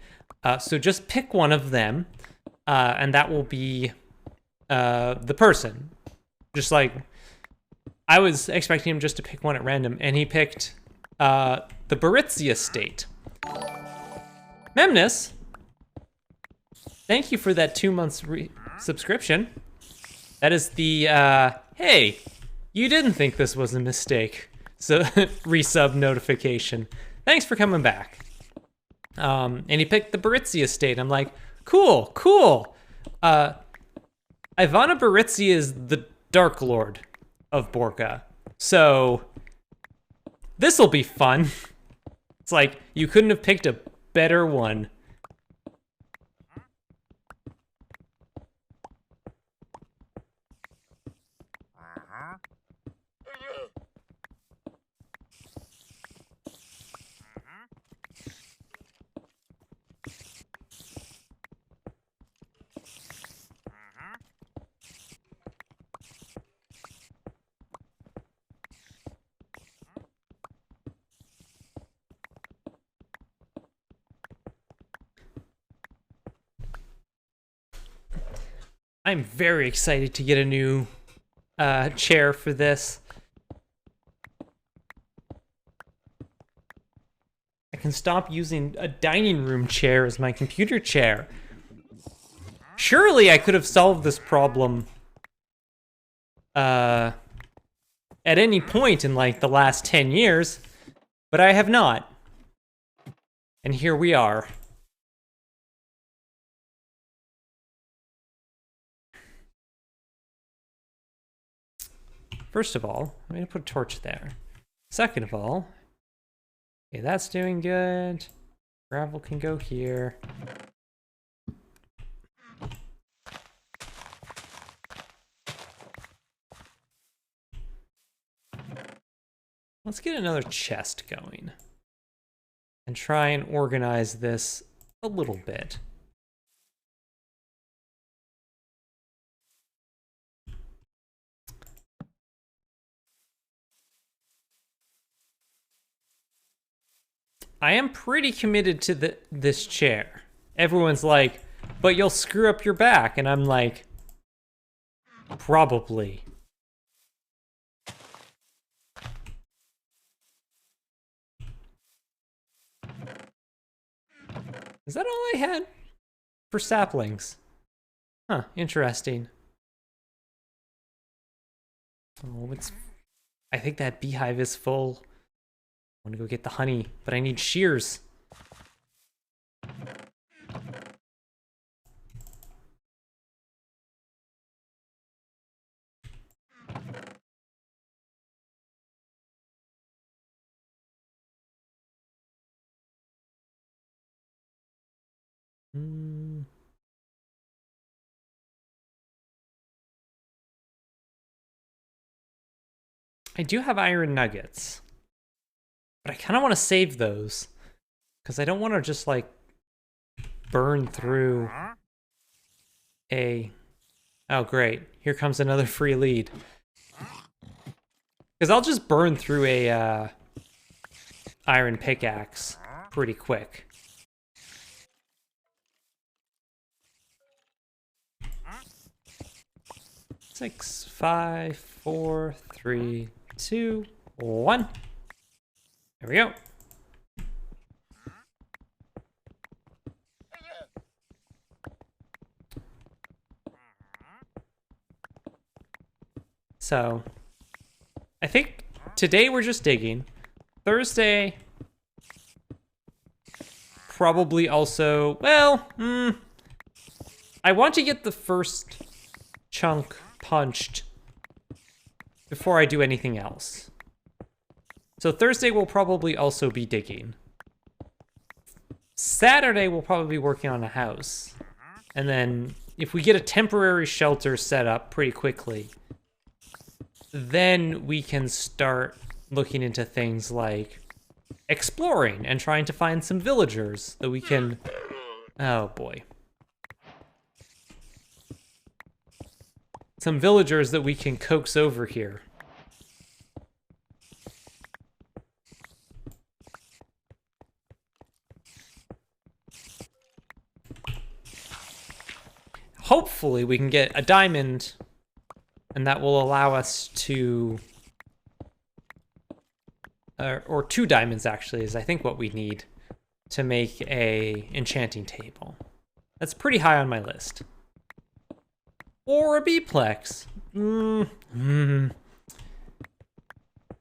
So just pick one of them, and that will be the person. Just like, I was expecting him just to pick one at random, and he picked the Baritzi estate. Memnus, thank you for that 2 months subscription. That is the, hey, you didn't think this was a mistake. So, resub notification. Thanks for coming back. And he picked the Baritzi estate. I'm like, cool. Ivana Baritzi is the Dark Lord of Borka. So, this'll be fun. It's like, you couldn't have picked a better one. I'm very excited to get a new chair for this. can stop using a dining room chair as my computer chair. Surely I could have solved this problem at any point in like the last 10 years, but I have not. And here we are. First of all, I'm gonna put a torch there. Second of all, okay, that's doing good. Gravel can go here. Let's get another chest going and try and organize this a little bit. I am pretty committed to this chair. Everyone's like, but you'll screw up your back. And I'm like, probably. Is that all I had for saplings? Huh, interesting. Oh, I think that beehive is full. I want to go get the honey, but I need shears. I do have iron nuggets, but I kind of want to save those because I don't want to just like burn through a... Oh, great. Here comes another free lead. Because I'll just burn through a iron pickaxe pretty quick. Six, 5, 4, 3, 2, 1. There we go. So, I think today we're just digging. Thursday, probably also, well, I want to get the first chunk punched before I do anything else. So Thursday will probably also be digging. Saturday we'll probably be working on a house. And then if we get a temporary shelter set up pretty quickly, then we can start looking into things like exploring and trying to find some villagers that we can... Oh boy. Some villagers that we can coax over here. Hopefully we can get a diamond, and that will allow us to... or 2 diamonds actually is I think what we need to make a enchanting table. That's pretty high on my list. Or a biplex.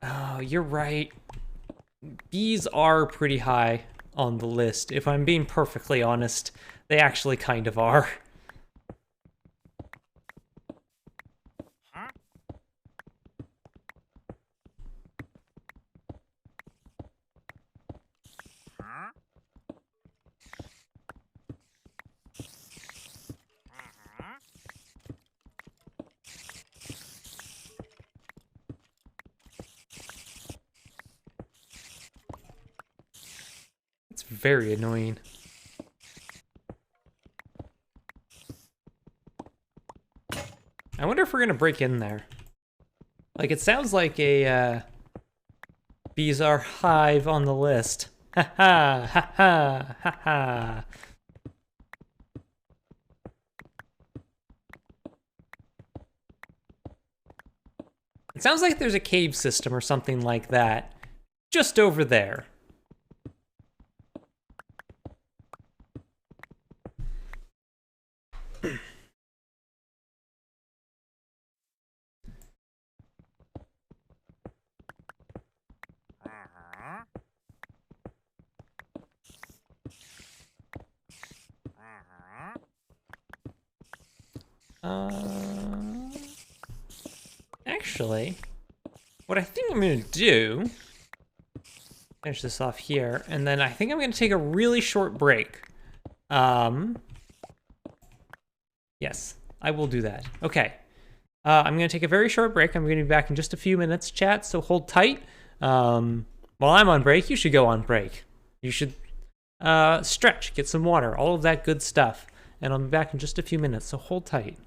Oh, you're right. Bees are pretty high on the list. If I'm being perfectly honest, they actually kind of are. It's very annoying. I wonder if we're gonna break in there. Like, it sounds like a bees are hive on the list. Ha ha ha ha ha ha. It sounds like there's a cave system or something like that just over there. Actually, what I think I'm gonna do, finish this off here, and then I think I'm gonna take a really short break. Yes, I will do that. Okay. I'm gonna take a very short break. I'm gonna be back in just a few minutes, chat, so hold tight. While I'm on break, you should go on break. You should stretch, get some water, all of that good stuff. And I'll be back in just a few minutes, so hold tight.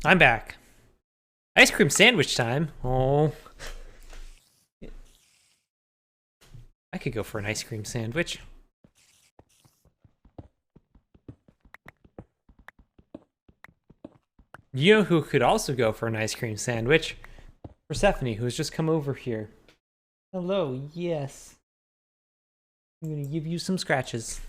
I'm back. Ice cream sandwich time. Oh. I could go for an ice cream sandwich. You know who could also go for an ice cream sandwich? Persephone, who has just come over here. Hello, yes. I'm gonna give you some scratches.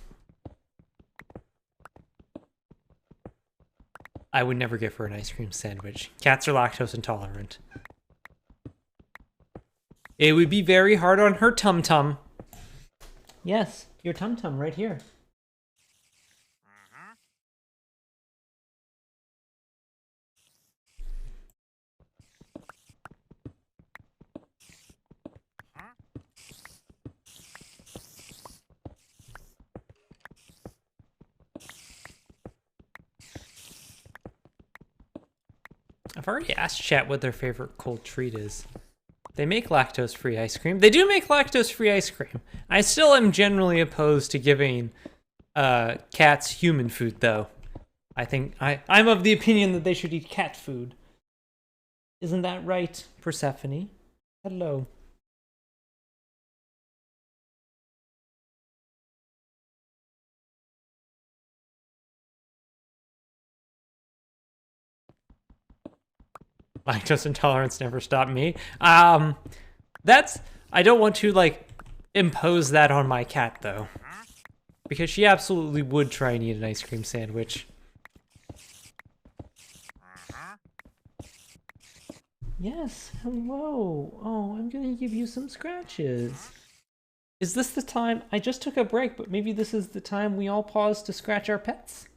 I would never give her an ice cream sandwich. Cats are lactose intolerant. It would be very hard on her tum-tum. Yes, your tum-tum right here. I've already asked chat what their favorite cold treat is. They make lactose-free ice cream. They do make lactose-free ice cream. I still am generally opposed to giving cats human food, though. I think I'm of the opinion that they should eat cat food. Isn't that right, Persephone? Hello. Lactose intolerance never stopped me. That's I don't want to like impose that on my cat though, because she absolutely would try and eat an ice cream sandwich. Yes, hello. Oh, I'm gonna give you some scratches. Is this the time? I just took a break, but maybe this is the time we all pause to scratch our pets?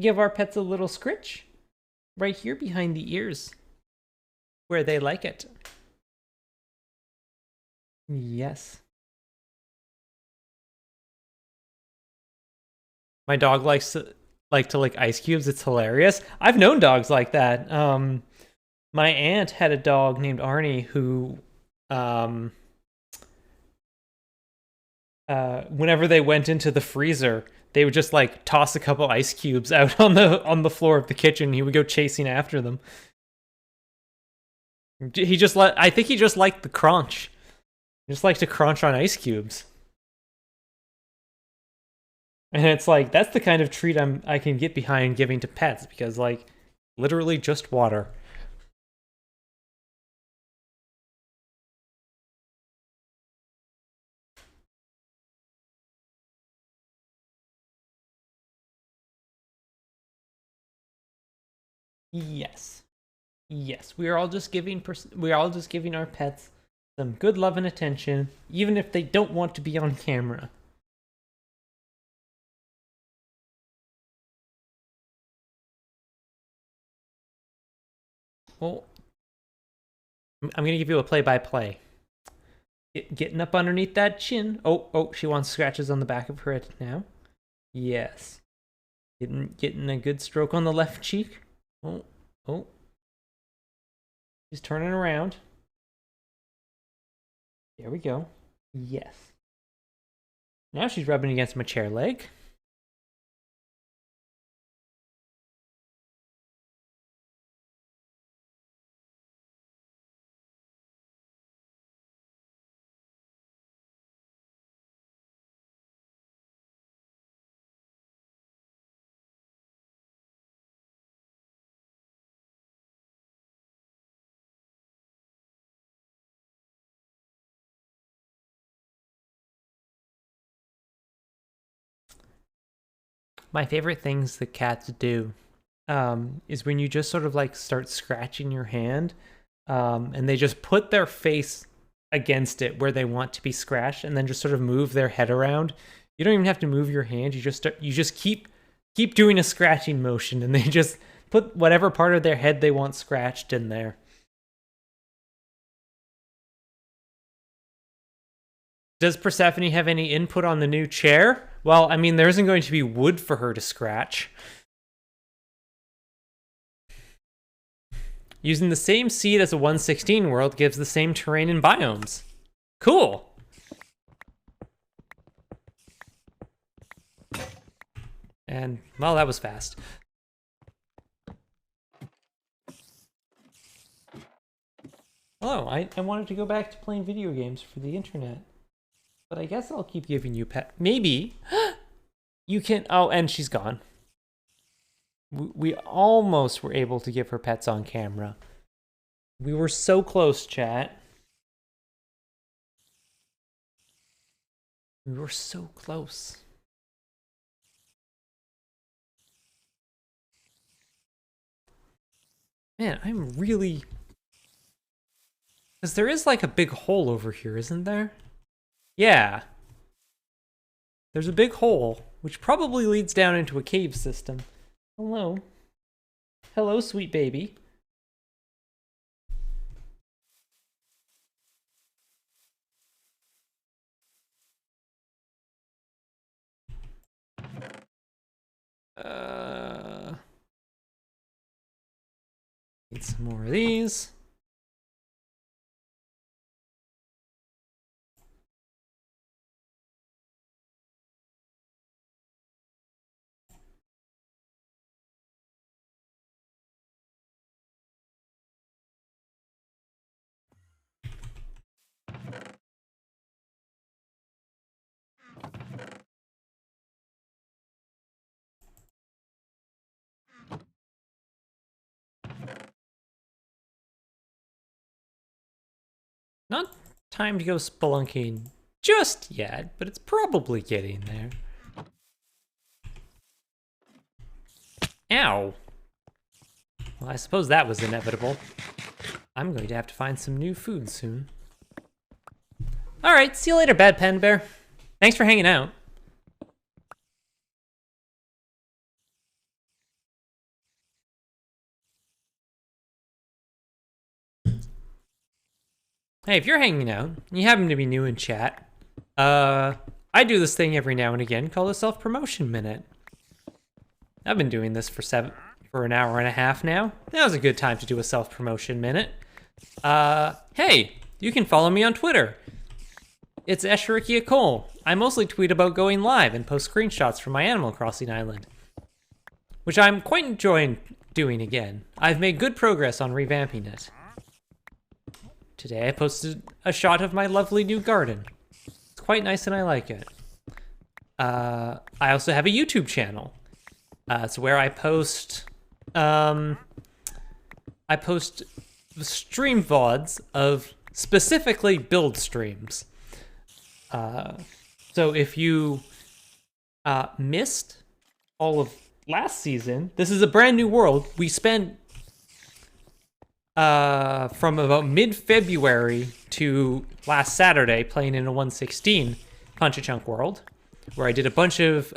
Give our pets a little scritch? Right here behind the ears. Where they like it. Yes. My dog likes to lick ice cubes. It's hilarious. I've known dogs like that. My aunt had a dog named Arnie who, whenever they went into the freezer, they would just like toss a couple ice cubes out on the floor of the kitchen. He would go chasing after them. I think he just liked the crunch. He just liked to crunch on ice cubes. And it's like, that's the kind of treat I can get behind giving to pets, because like, literally just water. Yes. Yes, we are all just giving our pets some good love and attention, even if they don't want to be on camera. Well, I'm gonna give you a play-by-play. Getting up underneath that chin. Oh, she wants scratches on the back of her head now. Yes. Getting a good stroke on the left cheek. Oh. She's turning around. There we go. Yes. Now she's rubbing against my chair leg. My favorite things that cats do is when you just sort of like start scratching your hand, and they just put their face against it where they want to be scratched, and then just sort of move their head around. You don't even have to move your hand. You just keep doing a scratching motion, and they just put whatever part of their head they want scratched in there. Does Persephone have any input on the new chair? Well, I mean, there isn't going to be wood for her to scratch. Using the same seed as a 116 world gives the same terrain and biomes. Cool. And, well, that was fast. Hello, I wanted to go back to playing video games for the internet. But I guess I'll keep giving you pet. Maybe you can. Oh, and she's gone. We almost were able to give her pets on camera. We were so close, chat. We were so close. Man, I'm really... Because there is like a big hole over here, isn't there? Yeah. There's a big hole, which probably leads down into a cave system. Hello. Hello, sweet baby. Need some more of these. Not time to go spelunking just yet, but it's probably getting there. Ow. Well, I suppose that was inevitable. I'm going to have to find some new food soon. Alright, see you later, Bad Pen Bear. Thanks for hanging out. Hey, if you're hanging out, and you happen to be new in chat, I do this thing every now and again called a self-promotion minute. I've been doing this for an hour and a half now. That was a good time to do a self-promotion minute. Hey, you can follow me on Twitter. It's Esherikia Cole. I mostly tweet about going live and post screenshots from my Animal Crossing island, which I'm quite enjoying doing again. I've made good progress on revamping it. Today I posted a shot of my lovely new garden. It's quite nice and I like it. I also have a YouTube channel. It's where I post stream VODs of specifically build streams. So if you missed all of last season, this is a brand new world. We spent from about mid-February to last Saturday playing in a 1.16 Punch-a-Chunk world, where I did a bunch of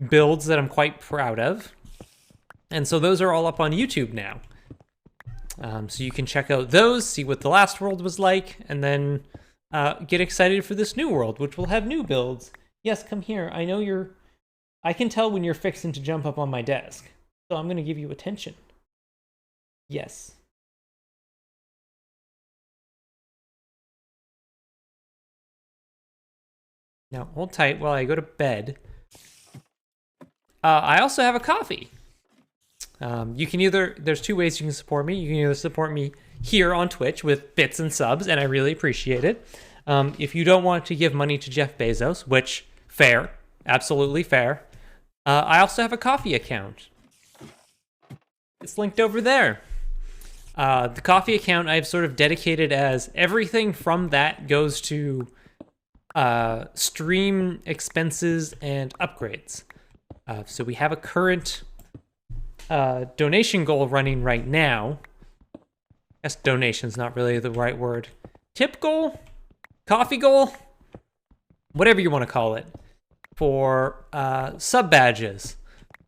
builds that I'm quite proud of. And so those are all up on YouTube now. So you can check out those, see what the last world was like, and then get excited for this new world, which will have new builds. Yes, come here. I know you're... I can tell when you're fixing to jump up on my desk. So I'm going to give you attention. Yes. Now, hold tight while I go to bed. I also have a coffee. You can either... There's two ways you can support me. You can either support me here on Twitch with bits and subs, and I really appreciate it. If you don't want to give money to Jeff Bezos, which, fair, absolutely fair, I also have a coffee account. It's linked over there. The coffee account I've sort of dedicated as everything from that goes to stream expenses and upgrades. So we have a current donation goal running right now. I guess donation's not really the right word. Tip goal? Coffee goal? Whatever you want to call it. For sub badges.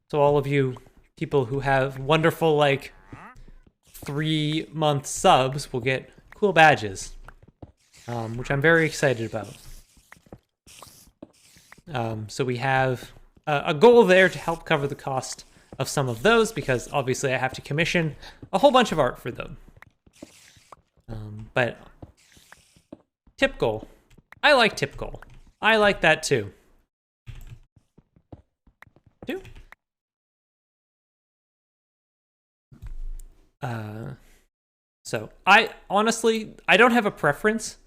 So all of you people who have wonderful, like, 3-month subs will get cool badges. Which I'm very excited about. So we have a goal there to help cover the cost of some of those, because obviously I have to commission a whole bunch of art for them. But tip goal. I like tip goal. I like that too. So I honestly, I don't have a preference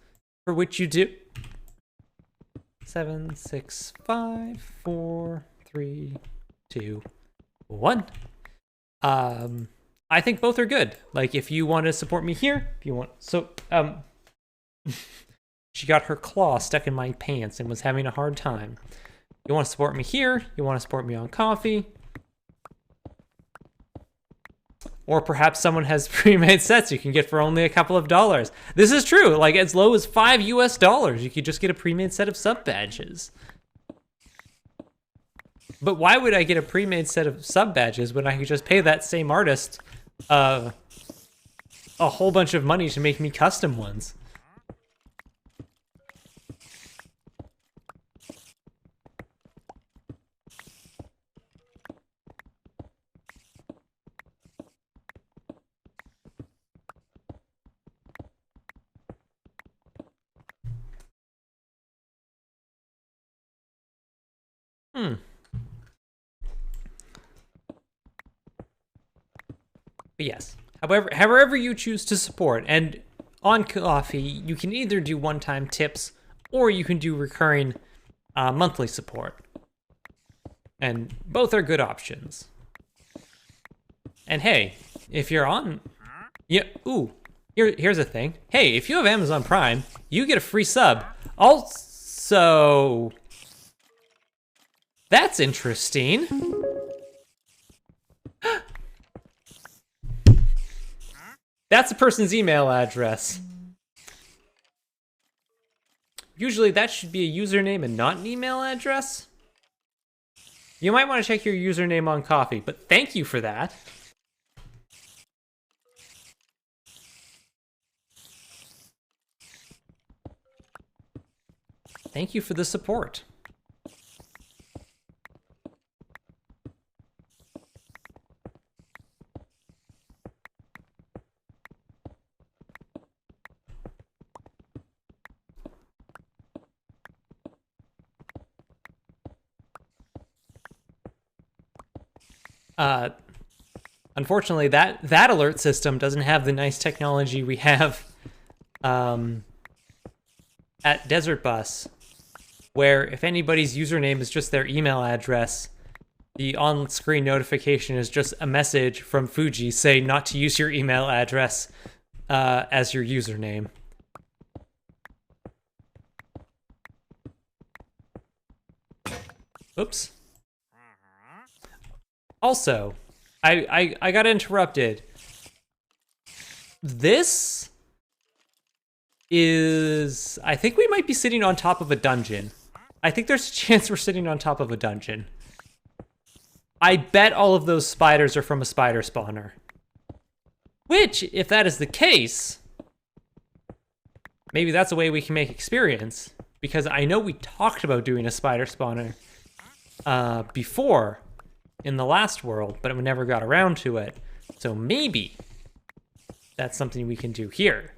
for which you do. 7, 6, 5, 4, 3, 2, 1. I think both are good. Like if you want to support me here, if you want, so she got her claw stuck in my pants and was having a hard time. You want to support me here, you want to support me on coffee. Or perhaps someone has pre-made sets you can get for only a couple of dollars. This is true, like as low as $5 US, you could just get a pre-made set of sub badges. But why would I get a pre-made set of sub badges when I could just pay that same artist a whole bunch of money to make me custom ones? But yes, however you choose to support, and on coffee, you can either do one-time tips or you can do recurring monthly support. And both are good options. And hey, if you're on, yeah, ooh, here's a thing. Hey, if you have Amazon Prime, you get a free sub. Also, that's interesting. That's a person's email address. Usually that should be a username and not an email address. You might want to check your username on coffee, but thank you for that. Thank you for the support. Unfortunately, that alert system doesn't have the nice technology we have at Desert Bus, where if anybody's username is just their email address, the on-screen notification is just a message from Fuji saying not to use your email address as your username. Oops. Also, I got interrupted. This is... I think we might be sitting on top of a dungeon. I think there's a chance we're sitting on top of a dungeon. I bet all of those spiders are from a spider spawner. Which, if that is the case, maybe that's a way we can make experience. Because I know we talked about doing a spider spawner before in the last world, but we never got around to it. So maybe that's something we can do here.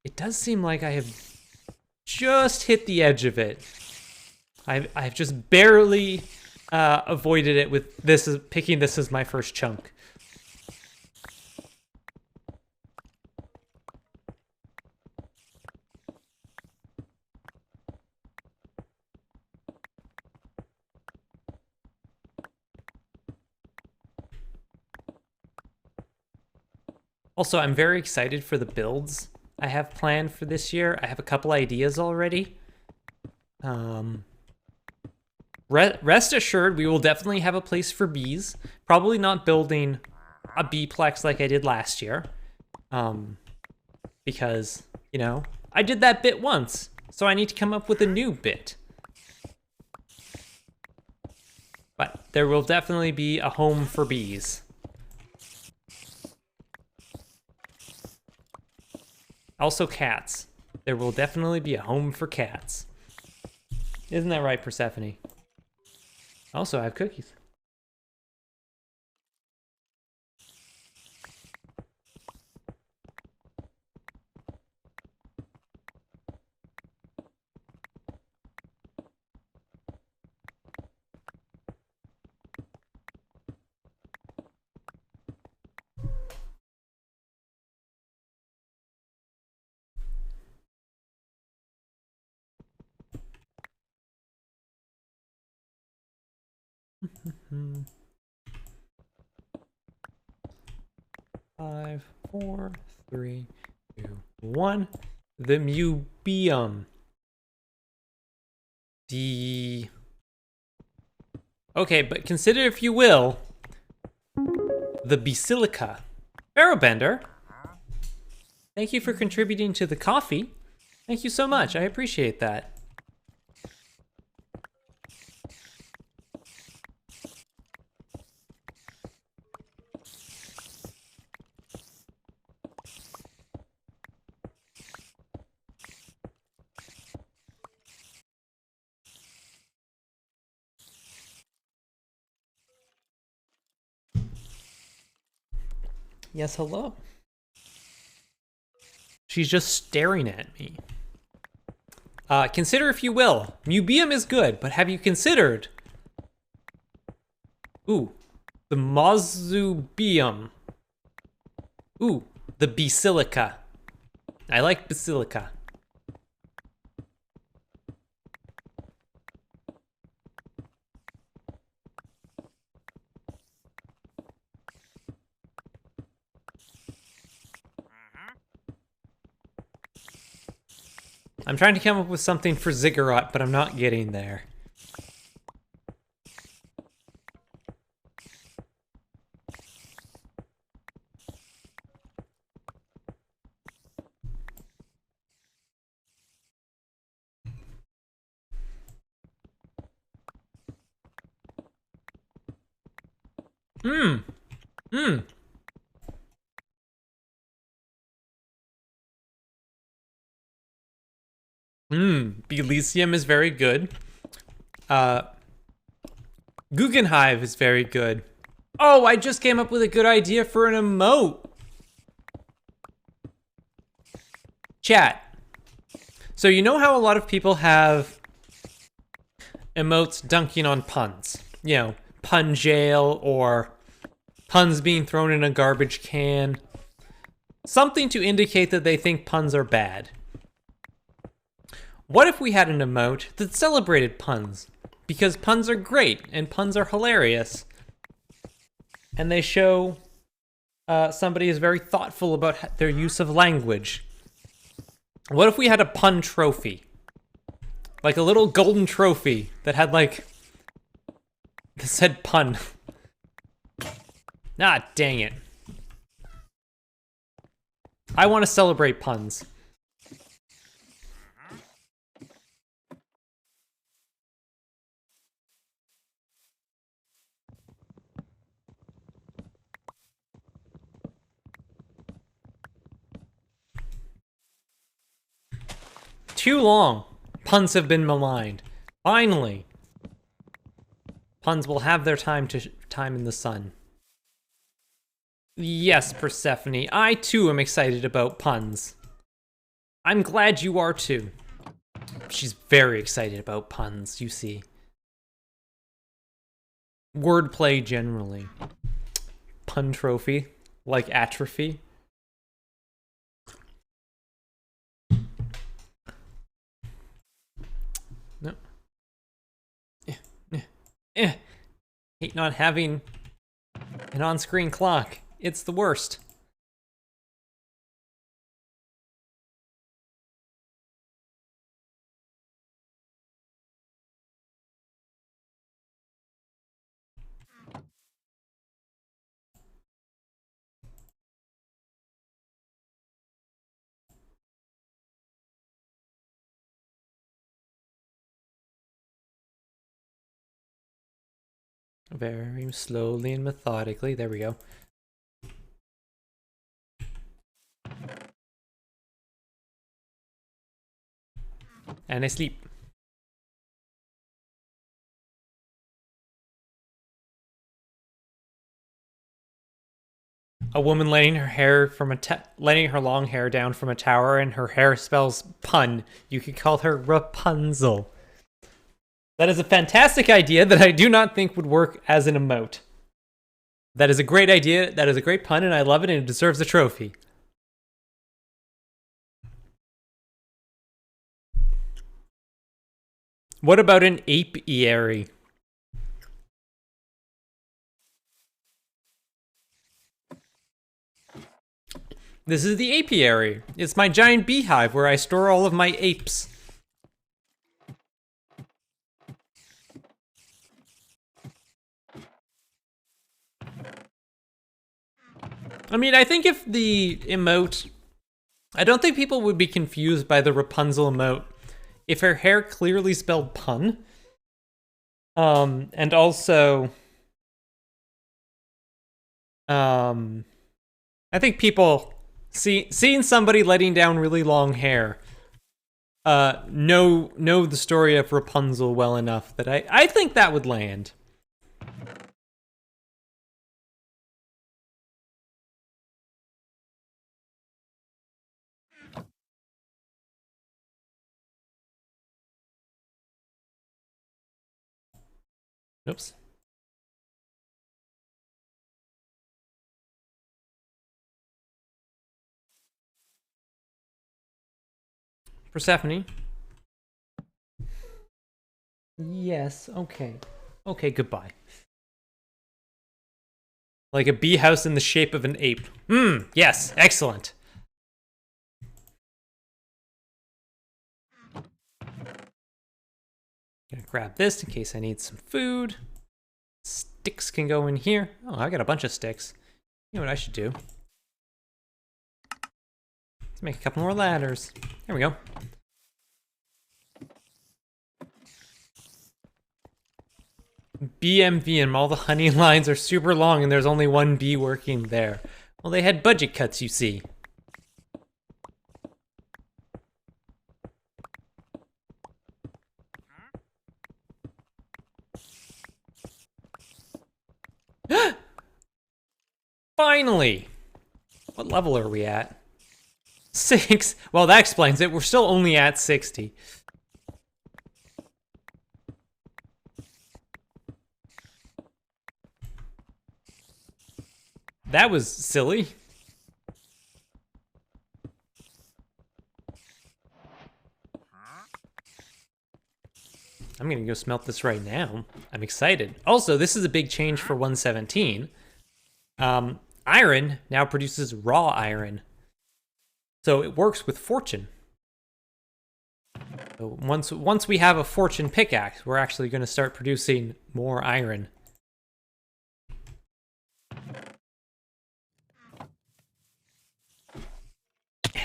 It does seem like I have just hit the edge of it. I've just barely avoided it with picking this as my first chunk. Also, I'm very excited for the builds I have planned for this year. I have a couple ideas already. Rest assured, we will definitely have a place for bees. Probably not building a beeplex like I did last year. Because, you know, I did that bit once, so I need to come up with a new bit. But there will definitely be a home for bees. Also cats. There will definitely be a home for cats. Isn't that right, Persephone? Also, I have cookies. Five, four, three, two, one. The Mubium. Okay, but consider, if you will, the Basilica. Barrowbender, thank you for contributing to the coffee. Thank you so much. I appreciate that. Yes, hello. She's just staring at me. Consider, if you will, Mubium is good, but have you considered... Ooh, the Mausoleum. Ooh, the Basilica. I like Basilica. I'm trying to come up with something for Ziggurat, but I'm not getting there. Belisium is very good. Guggenhive is very good. Oh, I just came up with a good idea for an emote. Chat. So you know how a lot of people have emotes dunking on puns? You know, pun jail or puns being thrown in a garbage can. Something to indicate that they think puns are bad. What if we had an emote that celebrated puns? Because puns are great and puns are hilarious. And they show somebody is very thoughtful about their use of language. What if we had a pun trophy? Like a little golden trophy that had like... that said pun. Ah, dang it. I want to celebrate puns. Too long. Puns have been maligned. Finally. Puns will have their time in the sun. Yes, Persephone. I too am excited about puns. I'm glad you are too. She's very excited about puns, you see. Wordplay generally. Pun trophy. Like atrophy. No. Hate not having an on-screen clock. It's the worst. Very slowly and methodically. There we go. And I sleep. A woman letting her long hair down from a tower, and her hair spells pun. You could call her Rapunzel. That is a fantastic idea that I do not think would work as an emote. That is a great idea. That is a great pun, and I love it, and it deserves a trophy. What about an apiary? This is the apiary. It's my giant beehive where I store all of my apes. I mean, I think if the emote... I don't think people would be confused by the Rapunzel emote if her hair clearly spelled pun. And also... I think people seeing somebody letting down really long hair know the story of Rapunzel well enough that I think that would land. Oops. Persephone. Yes, okay. Okay, goodbye. Like a bee house in the shape of an ape. Yes, excellent. Gonna grab this in case I need some food. Sticks can go in here. Oh, I got a bunch of sticks. You know what I should do? Let's make a couple more ladders. There we go. BMVM, all the honey lines are super long and there's only one bee working there. Well, they had budget cuts, you see. Finally! What level are we at? 6. Well, that explains it. We're still only at 60. That was silly. I'm gonna go smelt this right now. I'm excited. Also, this is a big change for 117. Iron now produces raw iron. So it works with fortune. So once we have a fortune pickaxe, we're actually gonna start producing more iron.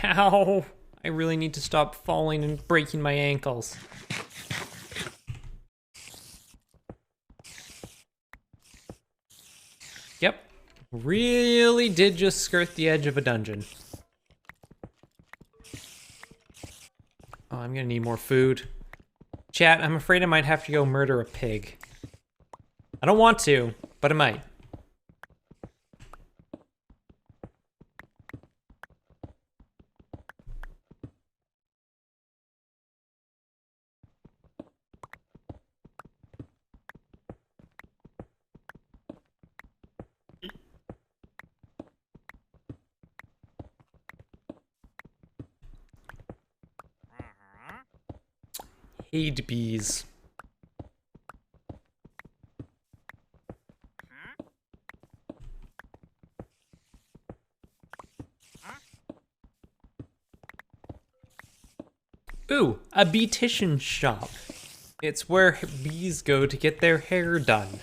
Ow! I really need to stop falling and breaking my ankles. Yep. Really did just skirt the edge of a dungeon. Oh, I'm gonna need more food. Chat, I'm afraid I might have to go murder a pig. I don't want to, but I might. Hate bees. Ooh, a beautician shop. It's where bees go to get their hair done.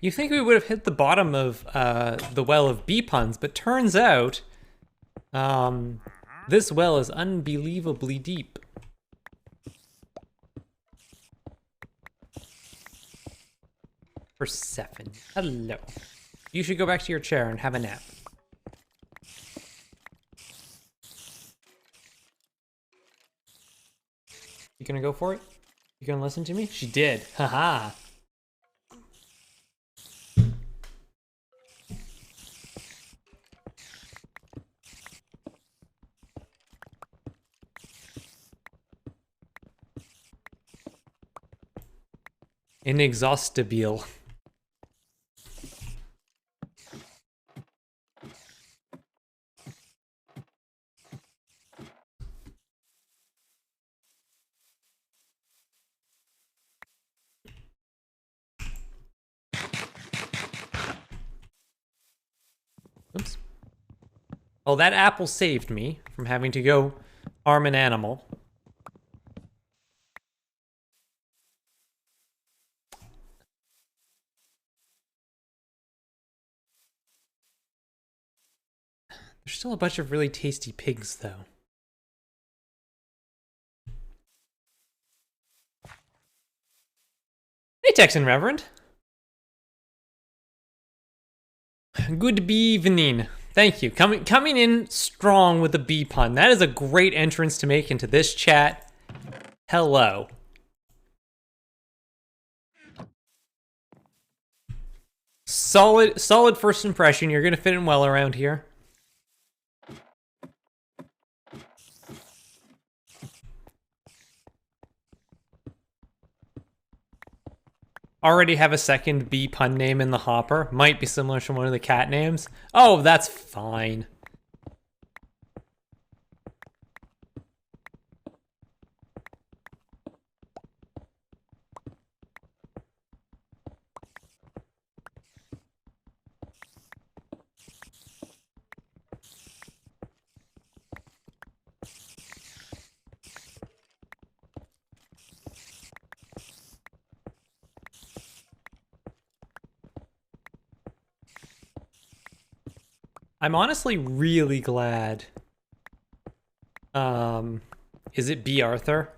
You think we would have hit the bottom of the well of bee puns, but turns out this well is unbelievably deep. Persephone, hello. You should go back to your chair and have a nap. You gonna go for it? You gonna listen to me? She did, haha. Inexhaustible. Oops. Oh, that apple saved me from having to go arm an animal. There's still a bunch of really tasty pigs, though. Hey, Texan Reverend. Good evening. Thank you. Coming in strong with a B pun. That is a great entrance to make into this chat. Hello. Solid first impression. You're gonna fit in well around here. Already have a second B pun name in the hopper. Might be similar to one of the cat names. Oh, that's fine. I'm honestly really glad. Is it B. Arthur?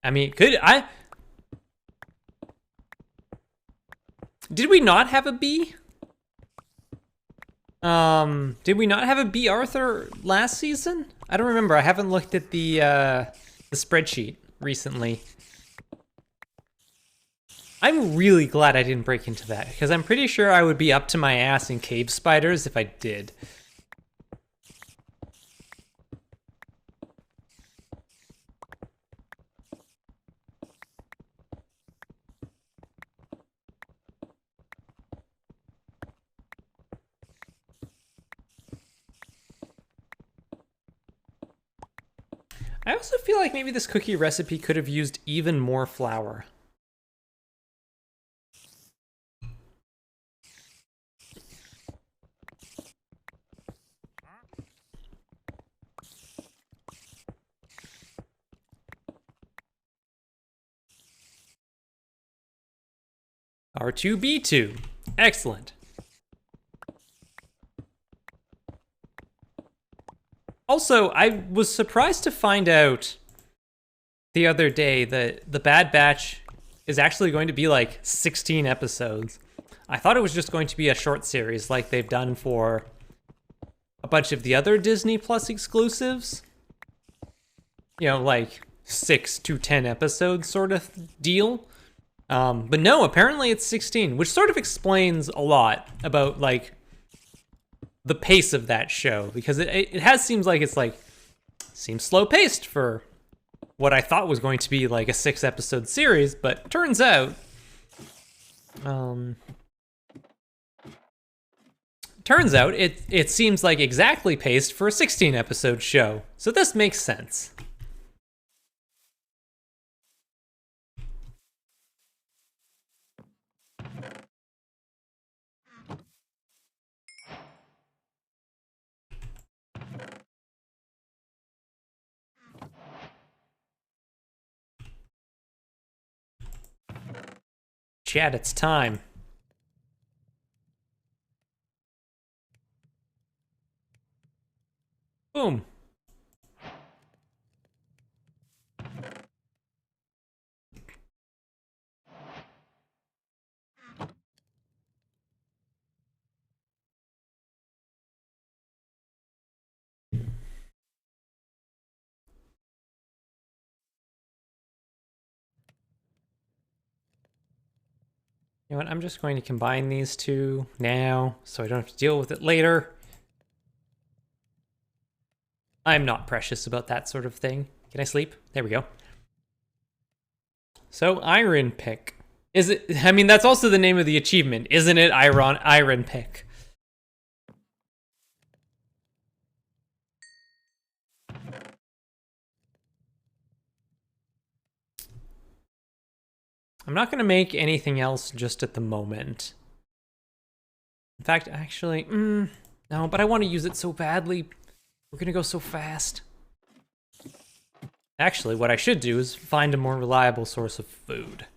I mean, did we not have a B? Did we not have a B. Arthur last season? I don't remember. I haven't looked at the spreadsheet recently. I'm really glad I didn't break into that, because I'm pretty sure I would be up to my ass in cave spiders if I did. I also feel like maybe this cookie recipe could have used even more flour. R2B2. Excellent. Also, I was surprised to find out the other day that the Bad Batch is actually going to be like 16 episodes. I thought it was just going to be a short series like they've done for a bunch of the other Disney Plus exclusives. You know, like 6 to 10 episodes sort of deal. But no, apparently it's 16, which sort of explains a lot about like the pace of that show, because it seems like it's like seems slow paced for what I thought was going to be like a 6-episode series, but turns out it seems like exactly paced for a 16-episode show. So this makes sense. Chat, it's time. Boom. You know what, I'm just going to combine these two now so I don't have to deal with it later. I'm not precious about that sort of thing. Can I sleep? There we go. So, iron pick. Is it? I mean, that's also the name of the achievement, isn't it? Iron pick. I'm not going to make anything else just at the moment. In fact, actually, no, but I want to use it so badly. We're going to go so fast. Actually, what I should do is find a more reliable source of food.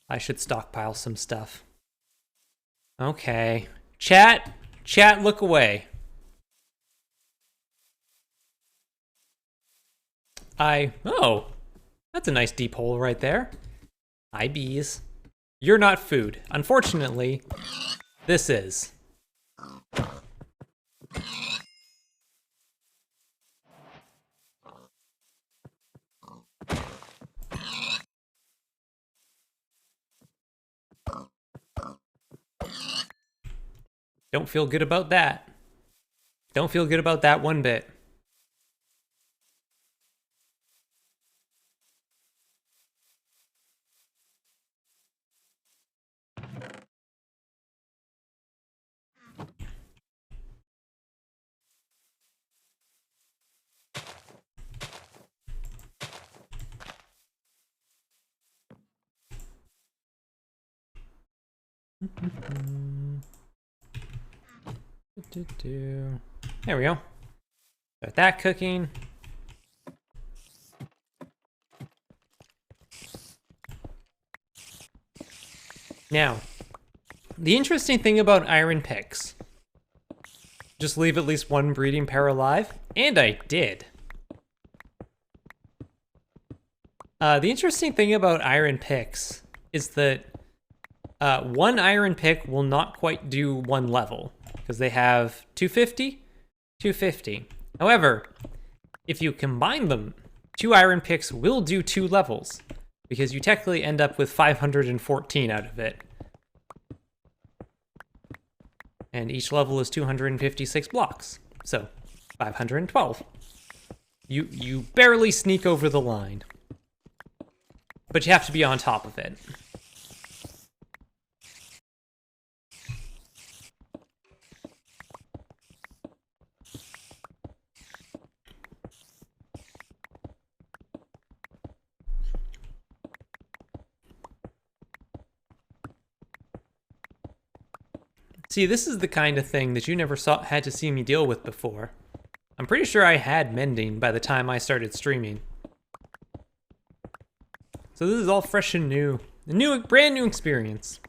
I should stockpile some stuff. Okay. Chat, look away. Oh, that's a nice deep hole right there. Hi, bees. You're not food. Unfortunately, this is. Don't feel good about that. Don't feel good about that one bit. There we go. Got that cooking. Now, the interesting thing about iron picks, just leave at least one breeding pair alive, and I did. The interesting thing about iron picks is that one iron pick will not quite do one level, because they have 250, 250. However, if you combine them, 2 iron picks will do 2 levels, because you technically end up with 514 out of it. And each level is 256 blocks, so 512. You barely sneak over the line, but you have to be on top of it. See, this is the kind of thing that you never had to see me deal with before. I'm pretty sure I had mending by the time I started streaming. So this is all fresh and new. A brand new experience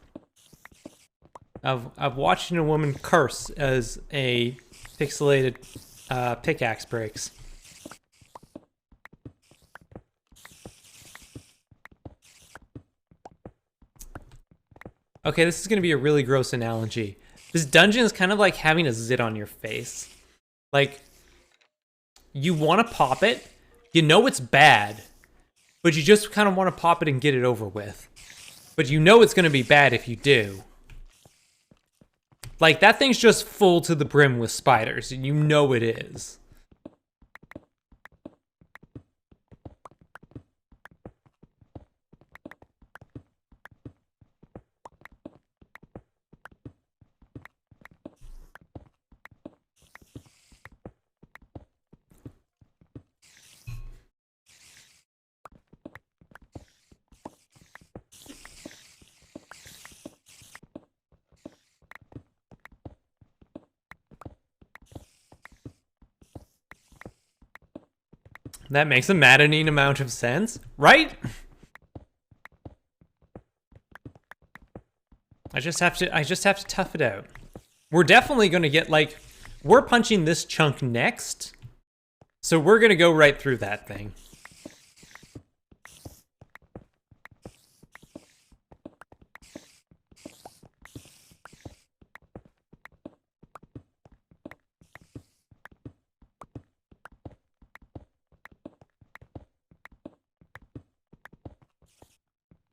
of watching a woman curse as a pixelated pickaxe breaks. Okay, this is gonna be a really gross analogy. This dungeon is kind of like having a zit on your face. Like, you want to pop it, you know it's bad, but you just kind of want to pop it and get it over with. But you know it's going to be bad if you do. Like, that thing's just full to the brim with spiders, and you know it is. That makes a maddening amount of sense, right? I just have to tough it out. We're definitely going to get, like, we're punching this chunk next, so we're going to go right through that thing.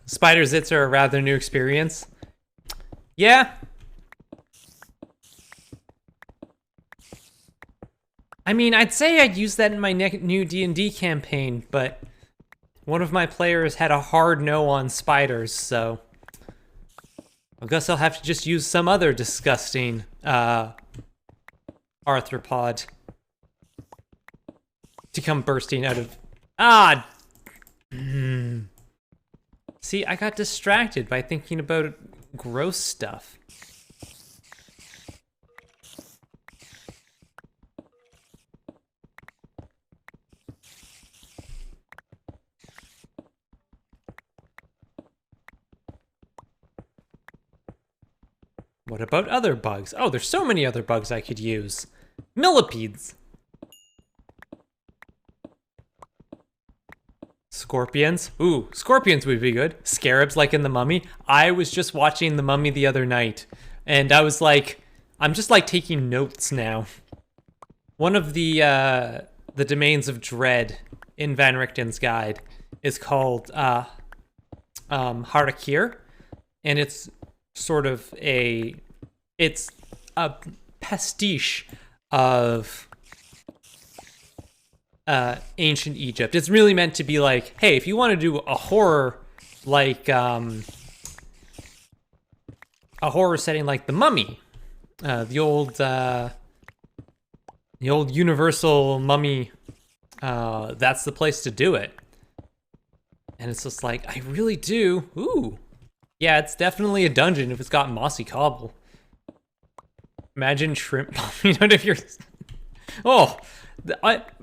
Spider zits are a rather new experience. Yeah. I mean, I'd say I'd use that in my new D&D campaign, but one of my players had a hard no on spiders, so I guess I'll have to just use some other disgusting arthropod to come bursting out of... Ah! See, I got distracted by thinking about gross stuff. What about other bugs? Oh, there's so many other bugs I could use. Millipedes. Scorpions. Ooh, scorpions would be good. Scarabs like in The Mummy. I was just watching The Mummy the other night, and I was like, I'm just like taking notes now. One of the domains of dread in Van Richten's guide is called Harakir, and it's sort of it's a pastiche of ancient Egypt. It's really meant to be like, hey, if you want to do a horror like a horror setting like The Mummy, the old Universal Mummy, that's the place to do it. And it's just like, I really do. Ooh. Yeah, it's definitely a dungeon if it's got mossy cobble. Imagine shrimp popping out of your... Oh,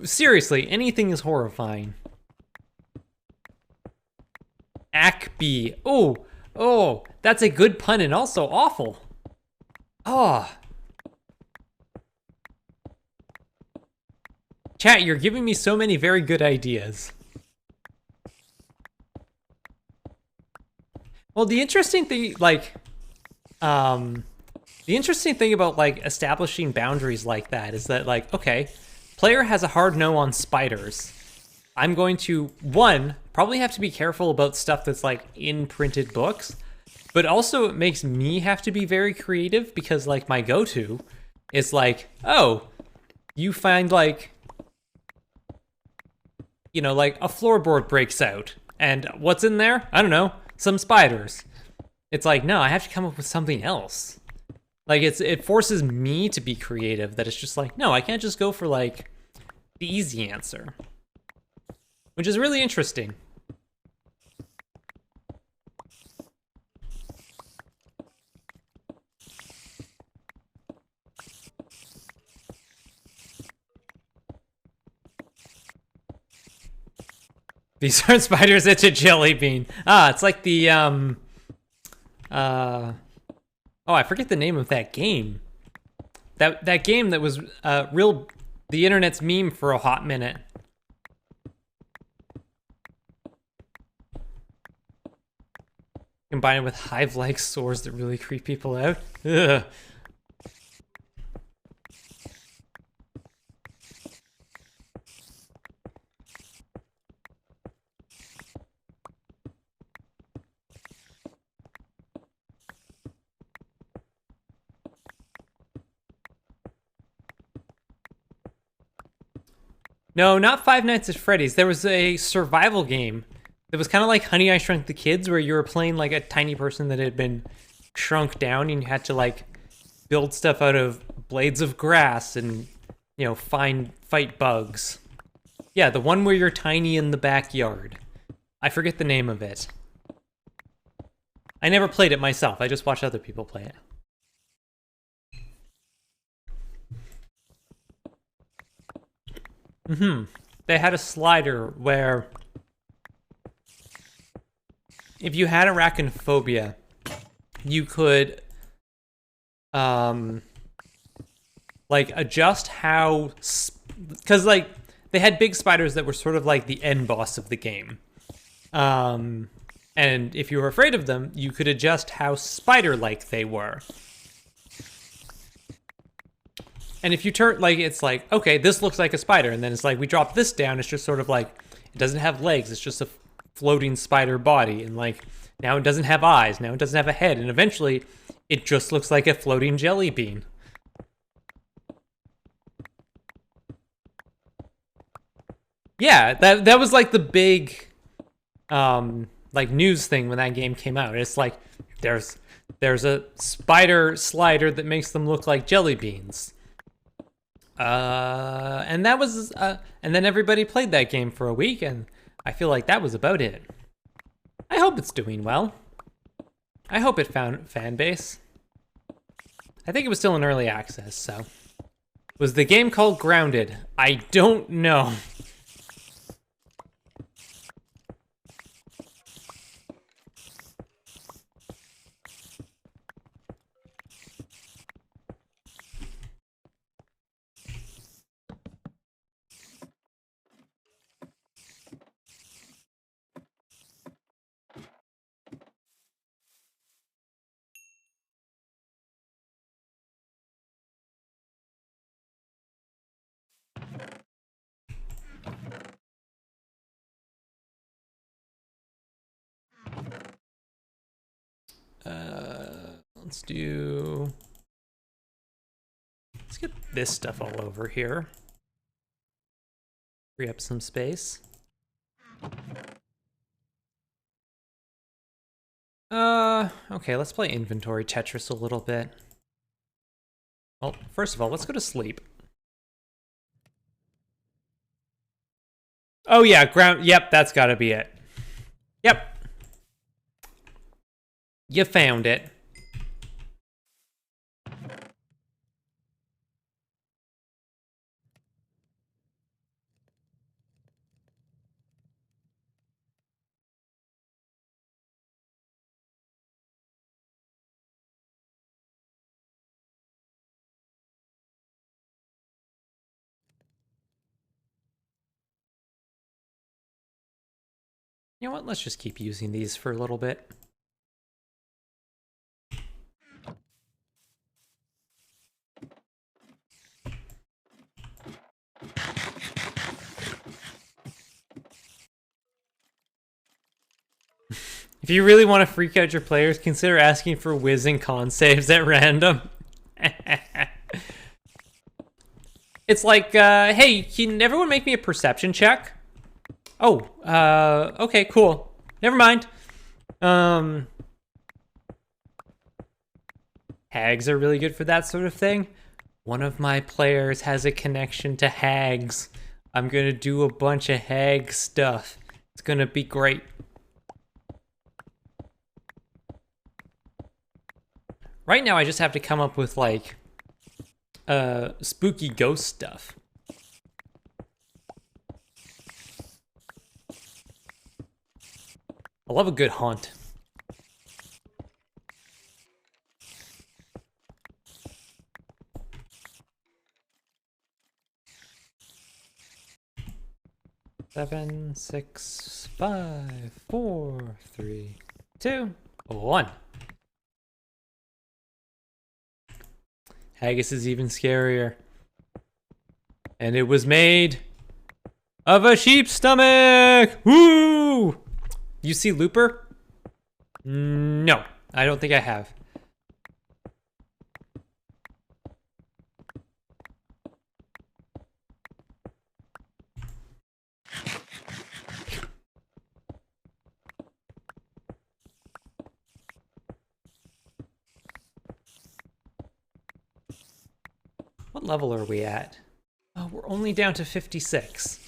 seriously, anything is horrifying. Acme. Oh, that's a good pun and also awful. Oh. Chat, you're giving me so many very good ideas. Well, the interesting thing, like, the interesting thing about, like, establishing boundaries like that is that, like, okay, player has a hard no on spiders. I'm going to, one, probably have to be careful about stuff that's, like, in printed books, but also it makes me have to be very creative because, like, my go-to is, like, oh, you find, like, you know, like, a floorboard breaks out, and what's in there? I don't know. Some spiders. It's like, no, I have to come up with something else. Like, it forces me to be creative, that it's just like, no, I can't just go for, like, the easy answer. Which is really interesting. These aren't spiders, it's a jelly bean. Ah, it's like the, oh, I forget the name of that game. That game that was the internet's meme for a hot minute. Combined with hive-like sores that really creep people out. Ugh. No, not Five Nights at Freddy's. There was a survival game that was kind of like Honey, I Shrunk the Kids, where you were playing like a tiny person that had been shrunk down and you had to like build stuff out of blades of grass and, you know, fight bugs. Yeah, the one where you're tiny in the backyard. I forget the name of it. I never played it myself. I just watched other people play it. They had a slider where if you had arachnophobia, you could like adjust how, because like they had big spiders that were sort of like the end boss of the game. And if you were afraid of them, you could adjust how spider-like they were. And if you turn, like, it's like, okay, this looks like a spider. And then it's like, we drop this down. It's just sort of like, it doesn't have legs. It's just a floating spider body. And like, now it doesn't have eyes. Now it doesn't have a head. And eventually, it just looks like a floating jelly bean. Yeah, that was like the big, like, news thing when that game came out. It's like, there's a spider slider that makes them look like jelly beans. And that was and then everybody played that game for a week, and I feel like that was about it. I hope it's doing well. I hope it found fan base. I think it was still in early access, so. Was the game called Grounded? I don't know. Let's get this stuff all over here. Free up some space. Okay, let's play inventory Tetris a little bit. Well, first of all, let's go to sleep. Oh yeah, yep, that's gotta be it. Yep. You found it. You know what? Let's just keep using these for a little bit. If you really want to freak out your players, consider asking for whiz and con saves at random. It's like, hey, can everyone make me a perception check? Oh, okay, cool. Never mind. Hags are really good for that sort of thing. One of my players has a connection to hags. I'm gonna do a bunch of hag stuff. It's gonna be great. Right now, I just have to come up with, like, spooky ghost stuff. I love a good haunt. Seven, 6, 5, 4, 3, 2, 1. Haggis is even scarier. And it was made of a sheep's stomach! Woo! You see Looper? No, I don't think I have. What level are we at? Oh, we're only down to 56.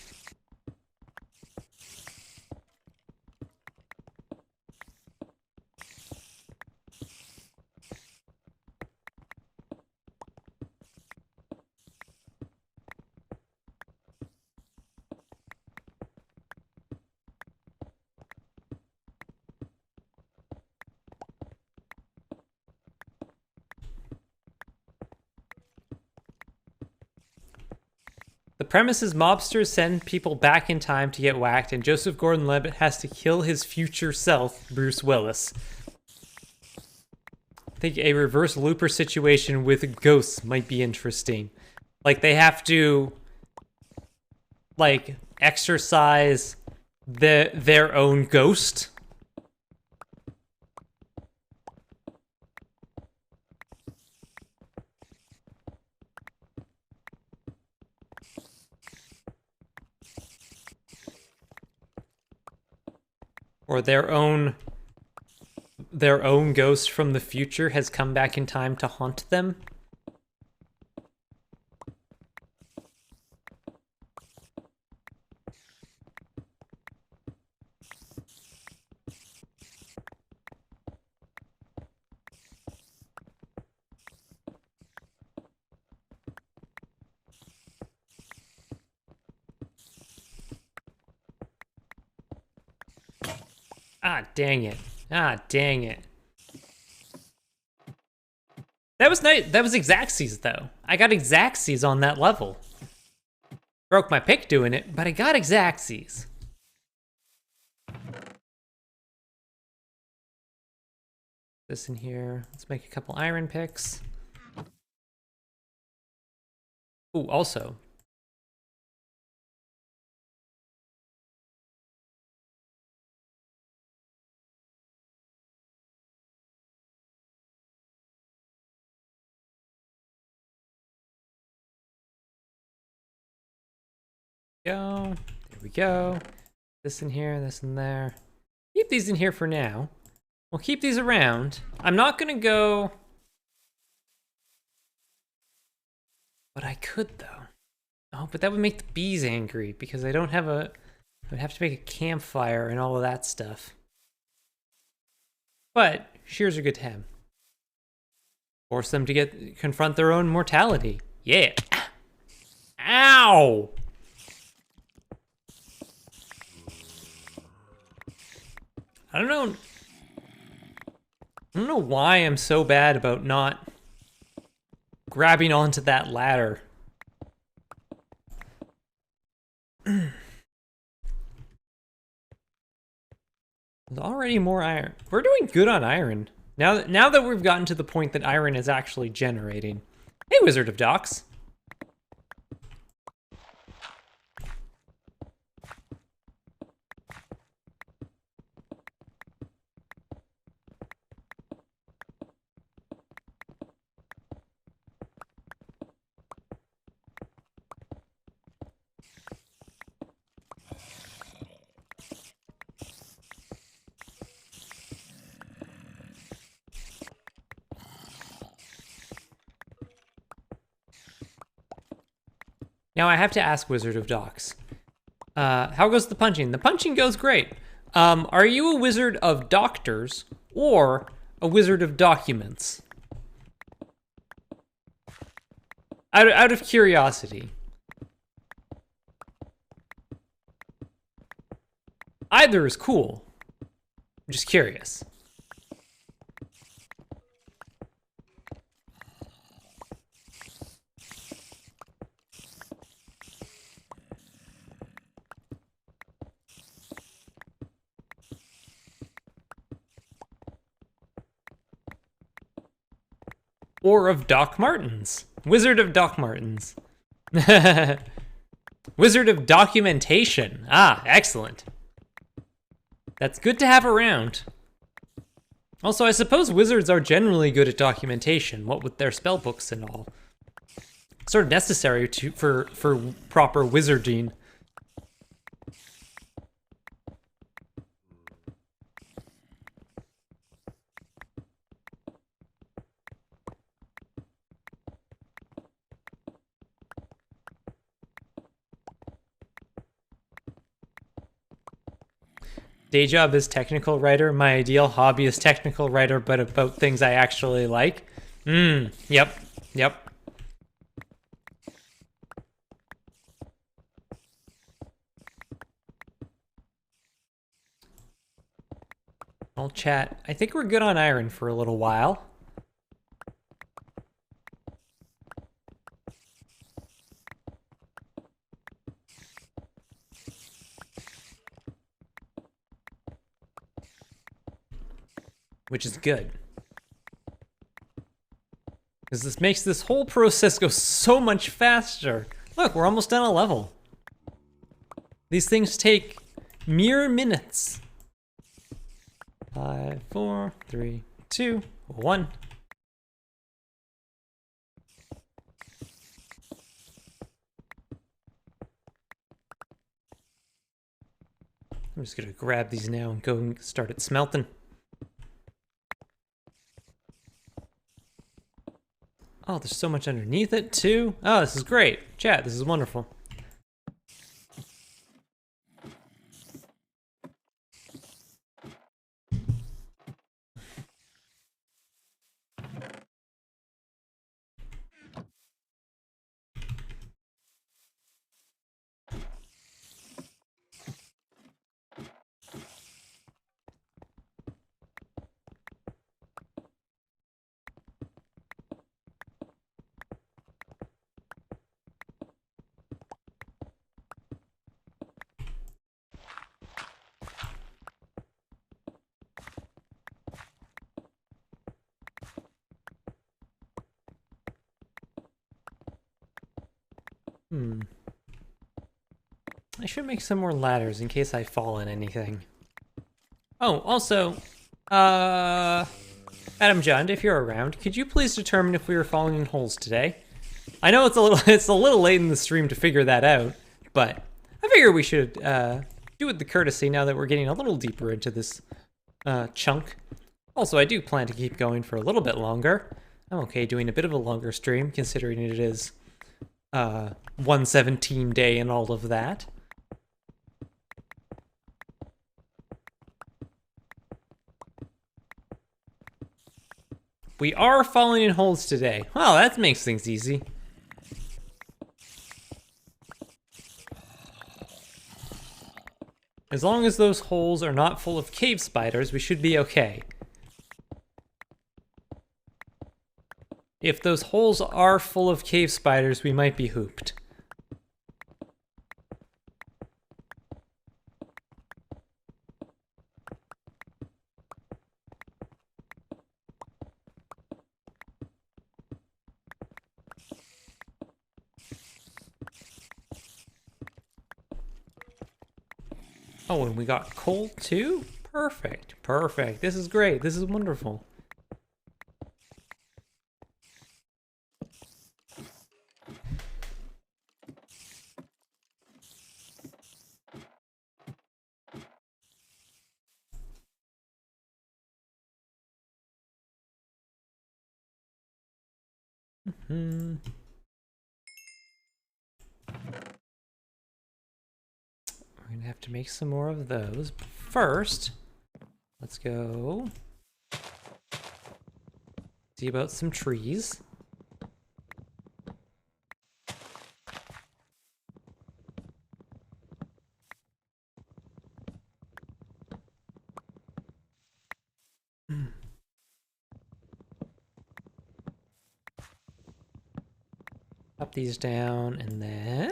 The premise is mobsters send people back in time to get whacked, and Joseph Gordon-Levitt has to kill his future self, Bruce Willis. I think a reverse Looper situation with ghosts might be interesting. Like, they have to, like, exorcise their own ghost. Or their their own ghost from the future has come back in time to haunt them. Ah, dang it. Ah, dang it. That was nice. That was Exacxies, though. I got Exacxies on that level. Broke my pick doing it, but I got Exacxies. This in here. Let's make a couple iron picks. Ooh, also. Go. There we go. This in here, this in there. Keep these in here for now. We'll keep these around. I'm not gonna go... But I could, though. Oh, but that would make the bees angry, because I don't have a... I would have to make a campfire and all of that stuff. But shears are good to have. Force them to confront their own mortality. Yeah. Ow! I don't know why I'm so bad about not grabbing onto that ladder. There's already more iron. We're doing good on iron. Now that we've gotten to the point that iron is actually generating. Hey, Wizard of Docks. Now I have to ask Wizard of Docks. How goes the punching? The punching goes great. Are you a wizard of doctors or a wizard of documents? Out of curiosity. Either is cool. I'm just curious. Or of Doc Martens. Wizard of Doc Martens. Wizard of Documentation. Ah, excellent. That's good to have around. Also, I suppose wizards are generally good at documentation, what with their spell books and all. Sort of necessary for proper wizarding. Day job is technical writer. My ideal hobby is technical writer, but about things I actually like. Yep. I'll chat. I think we're good on iron for a little while. Which is good. Because this makes this whole process go so much faster. Look, we're almost done a level. These things take mere minutes. 5, 4, 3, 2, 1. I'm just gonna grab these now and go and start it smelting. Oh, there's so much underneath it too. Oh, this is great. Chat, this is wonderful. I should make some more ladders in case I fall in anything. Oh, also, Adam Jund, if you're around, could you please determine if we were falling in holes today? I know it's a little late in the stream to figure that out, but I figure we should do it the courtesy now that we're getting a little deeper into this chunk. Also, I do plan to keep going for a little bit longer. I'm okay doing a bit of a longer stream, considering it is 117 day and all of that. We are falling in holes today. Well, that makes things easy. As long as those holes are not full of cave spiders, we should be okay. If those holes are full of cave spiders, we might be hooped. Oh, and we got coal too? Perfect, perfect. This is great. This is wonderful. We're gonna have to make some more of those. But first, let's go see about some trees. Pop these down and then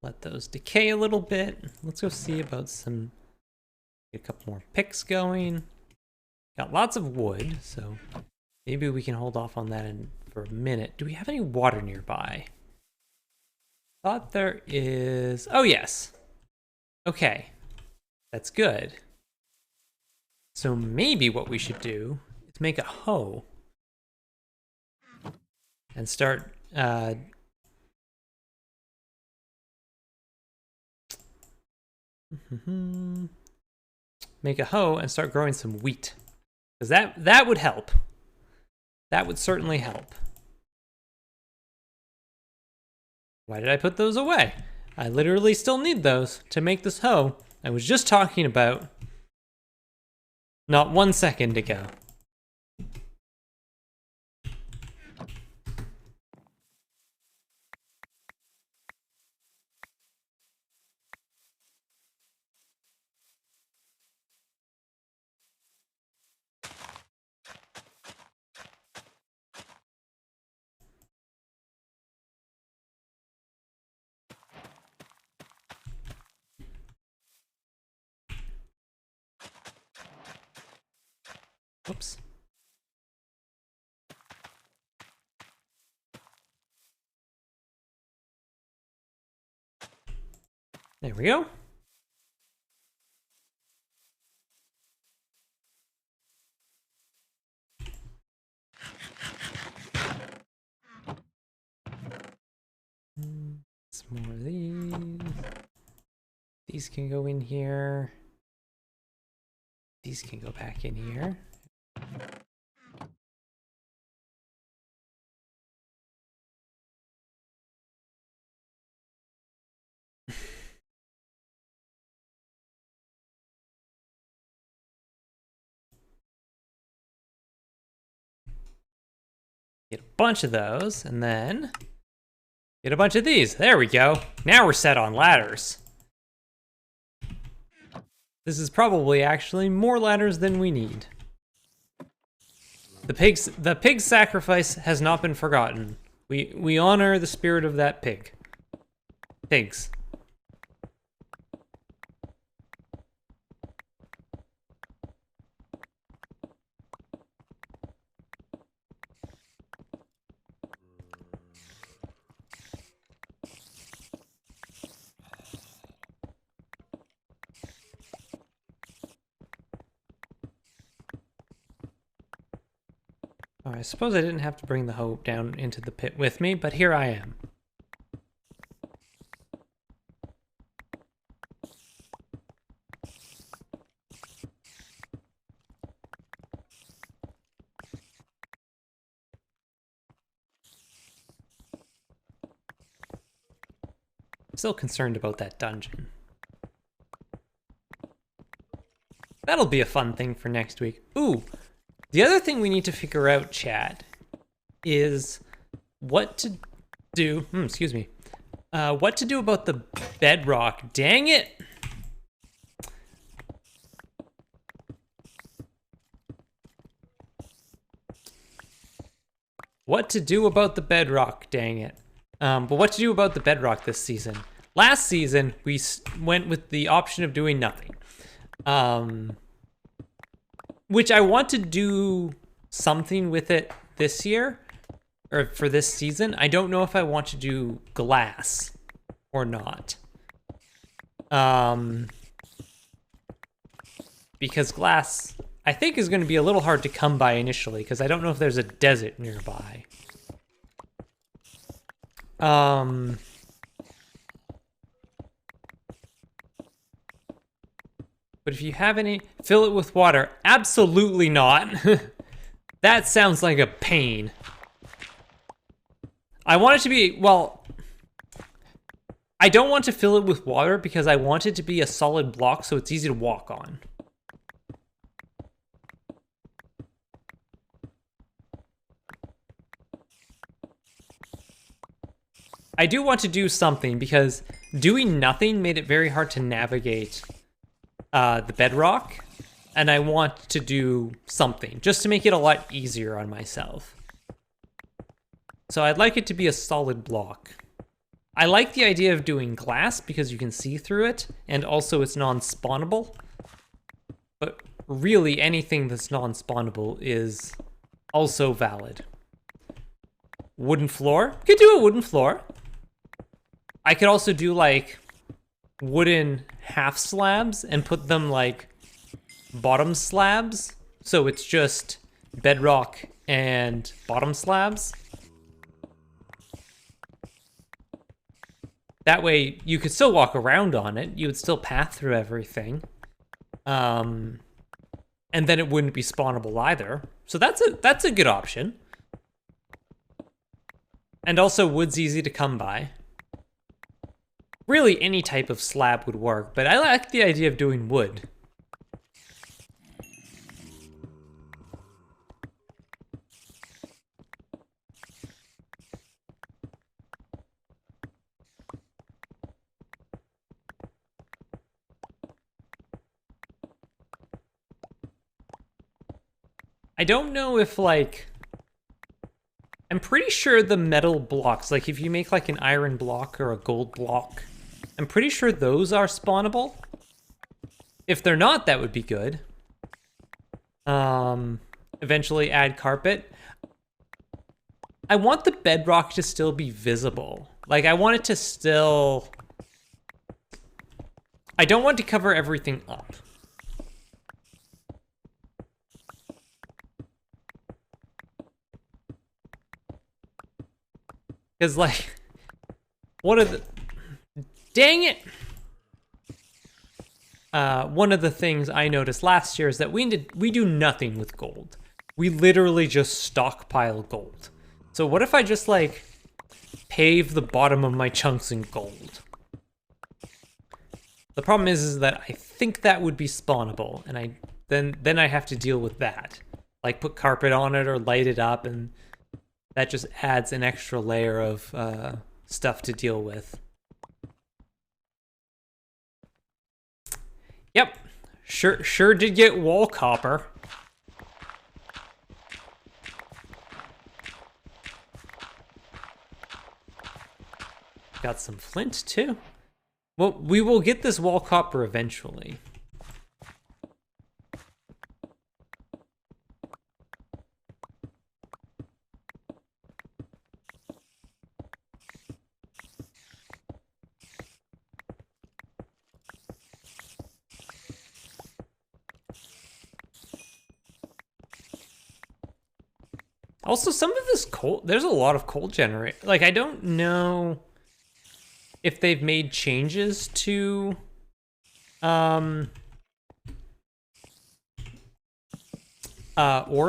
let those decay a little bit. Let's go see about some, get a couple more picks going. Got lots of wood, so maybe we can hold off on that for a minute. Do we have any water nearby? Thought there is, oh yes. Okay, that's good. So maybe what we should do is make a hoe and start make a hoe and start growing some wheat, because that would help. That would certainly help. Why did I put those away? I literally still need those to make this hoe I was just talking about not 1 second ago. Oops. There we go. Some more of these. These can go in here. These can go back in here. Get a bunch of those, and then get a bunch of these. There we go. Now we're set on ladders. This is probably actually more ladders than we need. The pig's sacrifice has not been forgotten. We honor the spirit of that pig. Pigs. Oh, I suppose I didn't have to bring the hoe down into the pit with me, but here I am. Still concerned about that dungeon. That'll be a fun thing for next week. Ooh, the other thing we need to figure out, chat, is what to do. Excuse me. What to do about the bedrock. Dang it! What to do about the bedrock, dang it. But what to do about the bedrock this season? Last season, we went with the option of doing nothing. Which I want to do something with it this year, or for this season. I don't know if I want to do glass or not. Because glass, I think, is going to be a little hard to come by initially, because I don't know if there's a desert nearby. But if you have any, fill it with water. Absolutely not. That sounds like a pain. I want it to be, well, I don't want to fill it with water because I want it to be a solid block so it's easy to walk on. I do want to do something because doing nothing made it very hard to navigate the bedrock, and I want to do something just to make it a lot easier on myself. So I'd like it to be a solid block. I like the idea of doing glass because you can see through it, and also it's non-spawnable. But really anything that's non-spawnable is also valid. Wooden floor? Could do a wooden floor. I could also do like wooden half slabs and put them like bottom slabs. So it's just bedrock and bottom slabs. That way you could still walk around on it. You would still path through everything. And then it wouldn't be spawnable either. So that's a good option. And also wood's easy to come by. Really any type of slab would work, but I like the idea of doing wood. I don't know if, like, I'm pretty sure the metal blocks, like if you make like an iron block or a gold block, I'm pretty sure those are spawnable. If they're not, that would be good. Eventually add carpet. I want the bedrock to still be visible. Like I want it to still, I don't want to cover everything up. Because, like, what are the... Dang it! one of the things I noticed last year is that we do nothing with gold. We literally just stockpile gold. So what if I just like pave the bottom of my chunks in gold? The problem is that I think that would be spawnable, and then I have to deal with that. Like put carpet on it or light it up, and that just adds an extra layer of stuff to deal with. Yep, sure did get wall copper. Got some flint too. Well, we will get this wall copper eventually. Also, some of this coal, there's a lot of coal generate. Like, I don't know if they've made changes to ore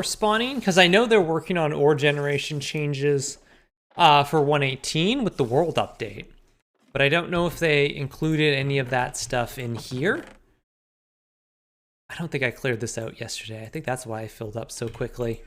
spawning, because I know they're working on ore generation changes for 118 with the world update, but I don't know if they included any of that stuff in here. I don't think I cleared this out yesterday. I think that's why I filled up so quickly.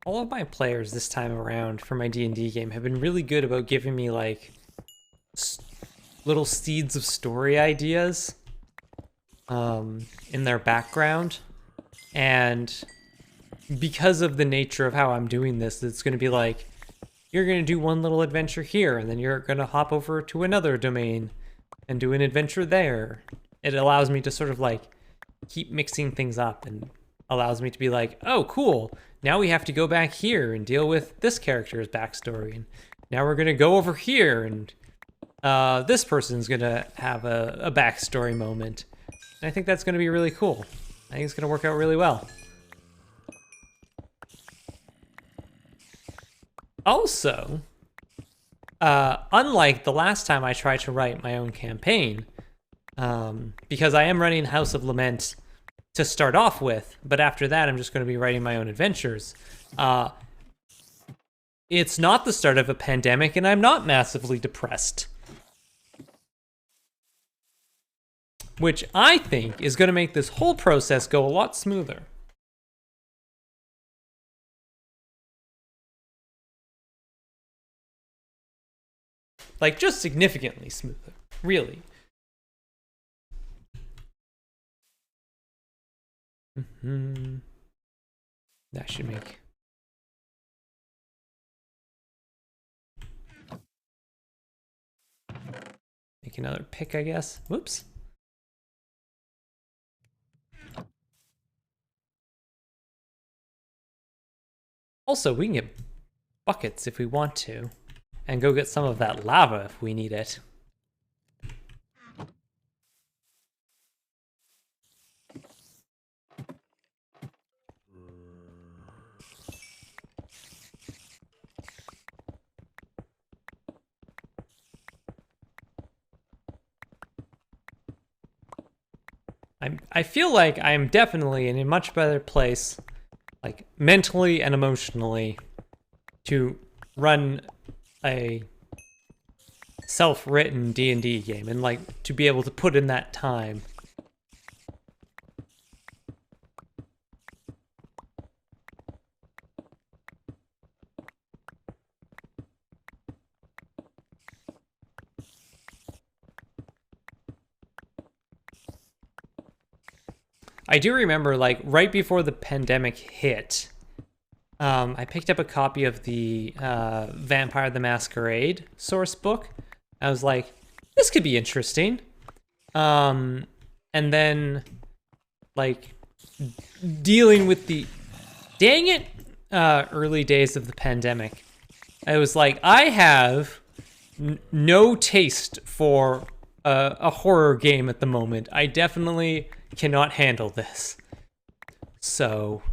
All of my players this time around for my D&D game have been really good about giving me like little seeds of story ideas in their background. And because of the nature of how I'm doing this, it's going to be like, you're going to do one little adventure here, and then you're going to hop over to another domain and do an adventure there. It allows me to sort of like keep mixing things up and allows me to be like, oh, cool. Now we have to go back here and deal with this character's backstory. And now we're going to go over here and this person's going to have a backstory moment. And I think that's going to be really cool. I think it's going to work out really well. Also, unlike the last time I tried to write my own campaign, because I am running House of Lament to start off with, but after that I'm just going to be writing my own adventures. It's not the start of a pandemic, and I'm not massively depressed. Which I think is going to make this whole process go a lot smoother. Like, just significantly smoother, really. That should make another pick, I guess. Whoops. Also, we can get buckets if we want to, and go get some of that lava if we need it. I feel like I'm definitely in a much better place, like mentally and emotionally, to run a self-written D&D game and like to be able to put in that time. I do remember, like, right before the pandemic hit, I picked up a copy of the Vampire the Masquerade source book. I was like, this could be interesting. And then, like, dealing with the, dang it, early days of the pandemic, I was like, I have no taste for a horror game at the moment. I definitely cannot handle this. So,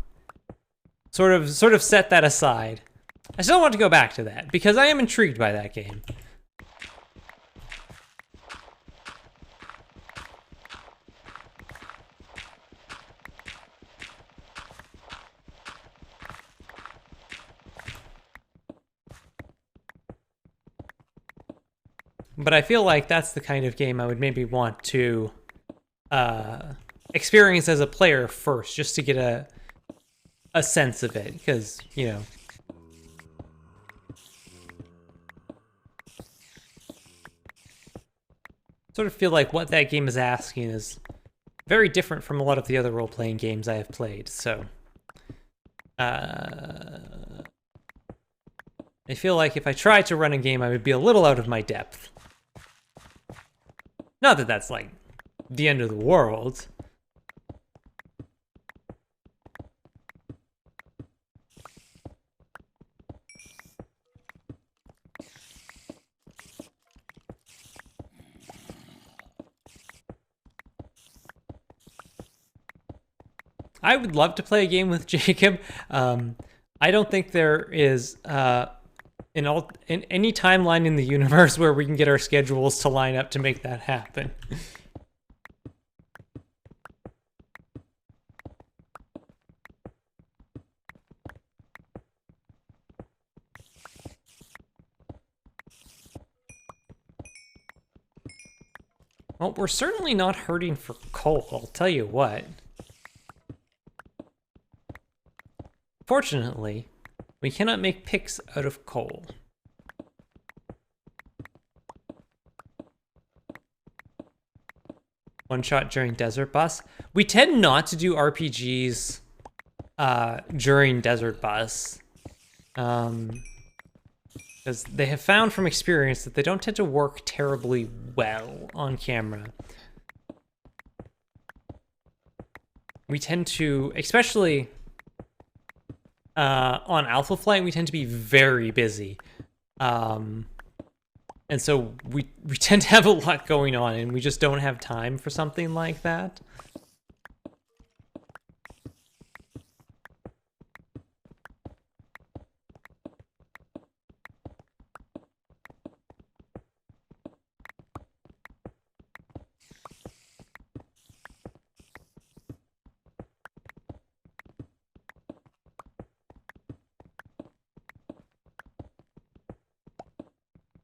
sort of set that aside. I still want to go back to that because I am intrigued by that game. But I feel like that's the kind of game I would maybe want to experience as a player first, just to get a sense of it, because, you know. Sort of feel like what that game is asking is very different from a lot of the other role-playing games I have played, so. I feel like if I tried to run a game, I would be a little out of my depth. Not that that's, like, the end of the world. I would love to play a game with Jacob. I don't think there is in any timeline in the universe where we can get our schedules to line up to make that happen. Well, we're certainly not hurting for coal, I'll tell you what. Fortunately, we cannot make picks out of coal. One shot during Desert Bus. We tend not to do RPGs during Desert Bus. Because they have found from experience that they don't tend to work terribly well on camera. We tend to, especially on Alpha Flight, we tend to be very busy. And so we tend to have a lot going on, and we just don't have time for something like that.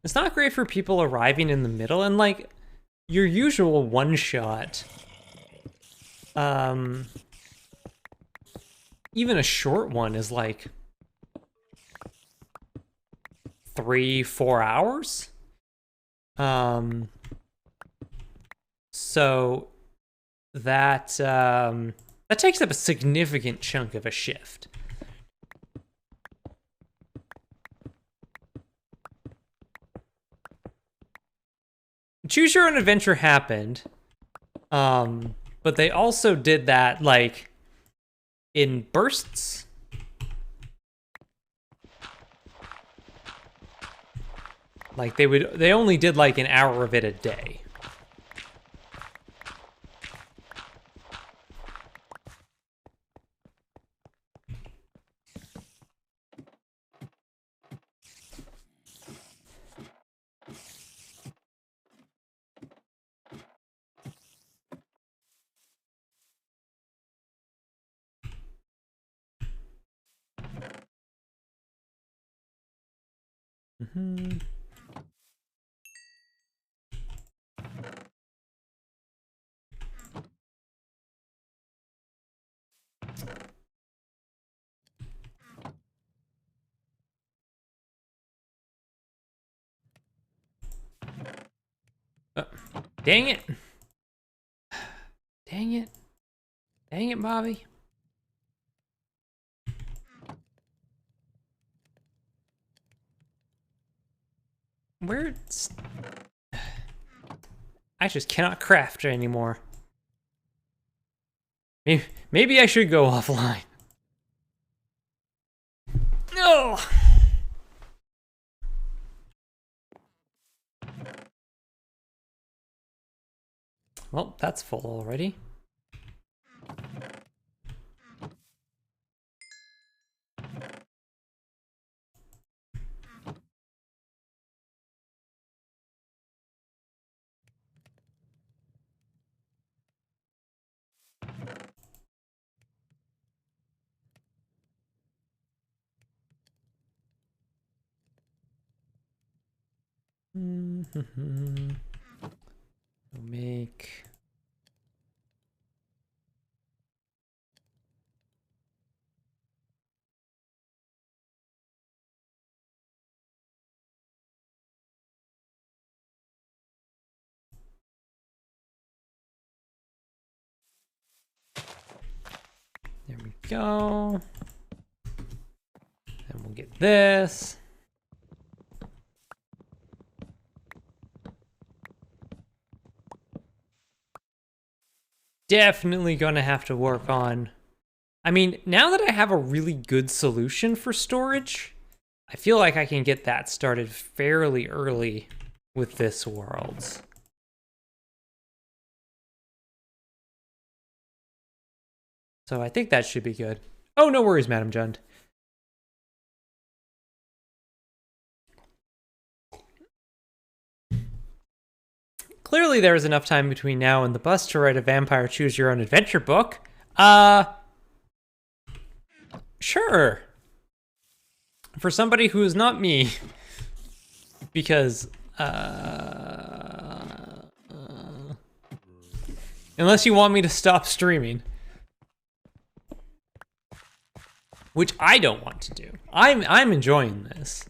It's not great for people arriving in the middle, and like your usual one shot, even a short one is like 3-4 hours. So that that takes up a significant chunk of a shift. Choose Your Own Adventure happened, but they also did that like in bursts. Like they only did like an hour of it a day. Mm-hmm. Dang it. Dang it. Dang it, Bobby. Where's... I just cannot craft anymore. Maybe I should go offline. No! Well, that's full already. We'll make... There we go. And we'll get this. Definitely gonna have to work on... I mean, now that I have a really good solution for storage, I feel like I can get that started fairly early with this Worlds. So I think that should be good. Oh, no worries, Madam Jund. Clearly there is enough time between now and the bus to write a vampire choose your own adventure book. Sure. For somebody who is not me. Because, unless you want me to stop streaming. Which I don't want to do. I'm enjoying this.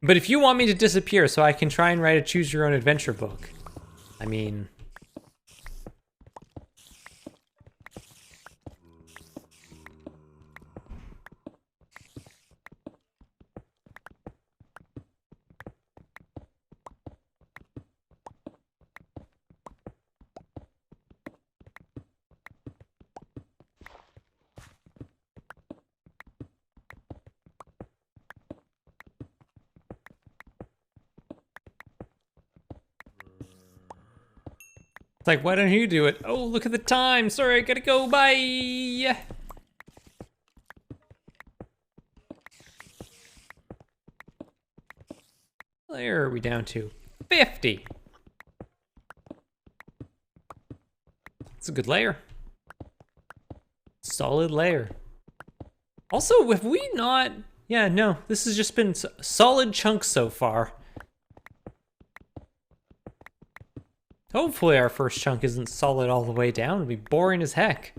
But if you want me to disappear so I can try and write a choose your own adventure book, I mean... It's like, why don't you do it? Oh, look at the time. Sorry, I gotta go. Bye. Where are we down to? 50. It's a good layer. Solid layer. Also, have we not... Yeah, no, this has just been solid chunks so far. Hopefully our first chunk isn't solid all the way down. It'd be boring as heck.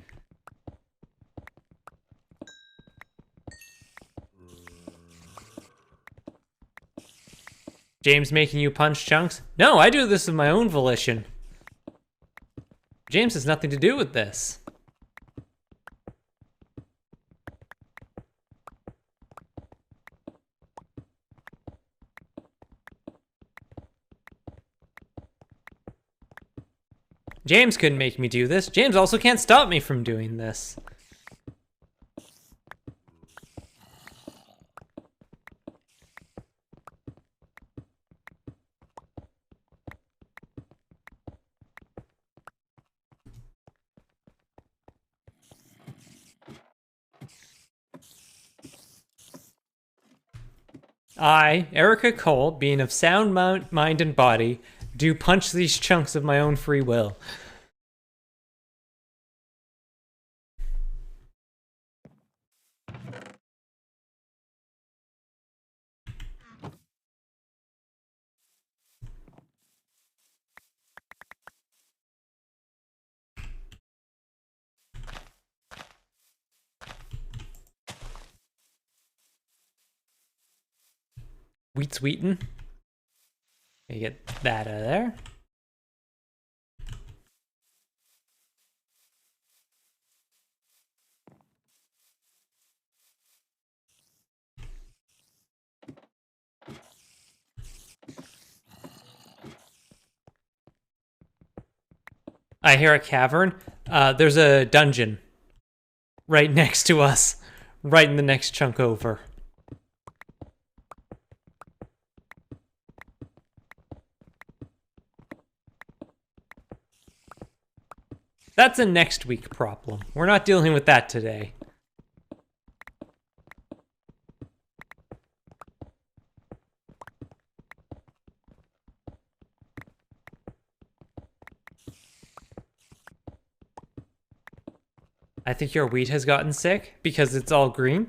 James making you punch chunks? No, I do this of my own volition. James has nothing to do with this. James couldn't make me do this. James also can't stop me from doing this. I, Erica Cole, being of sound mind and body, do punch these chunks of my own free will. Wheat's wheatin'. You get that out of there. I hear a cavern. There's a dungeon right next to us, right in the next chunk over. That's a next week problem. We're not dealing with that today. I think your wheat has gotten sick because it's all green.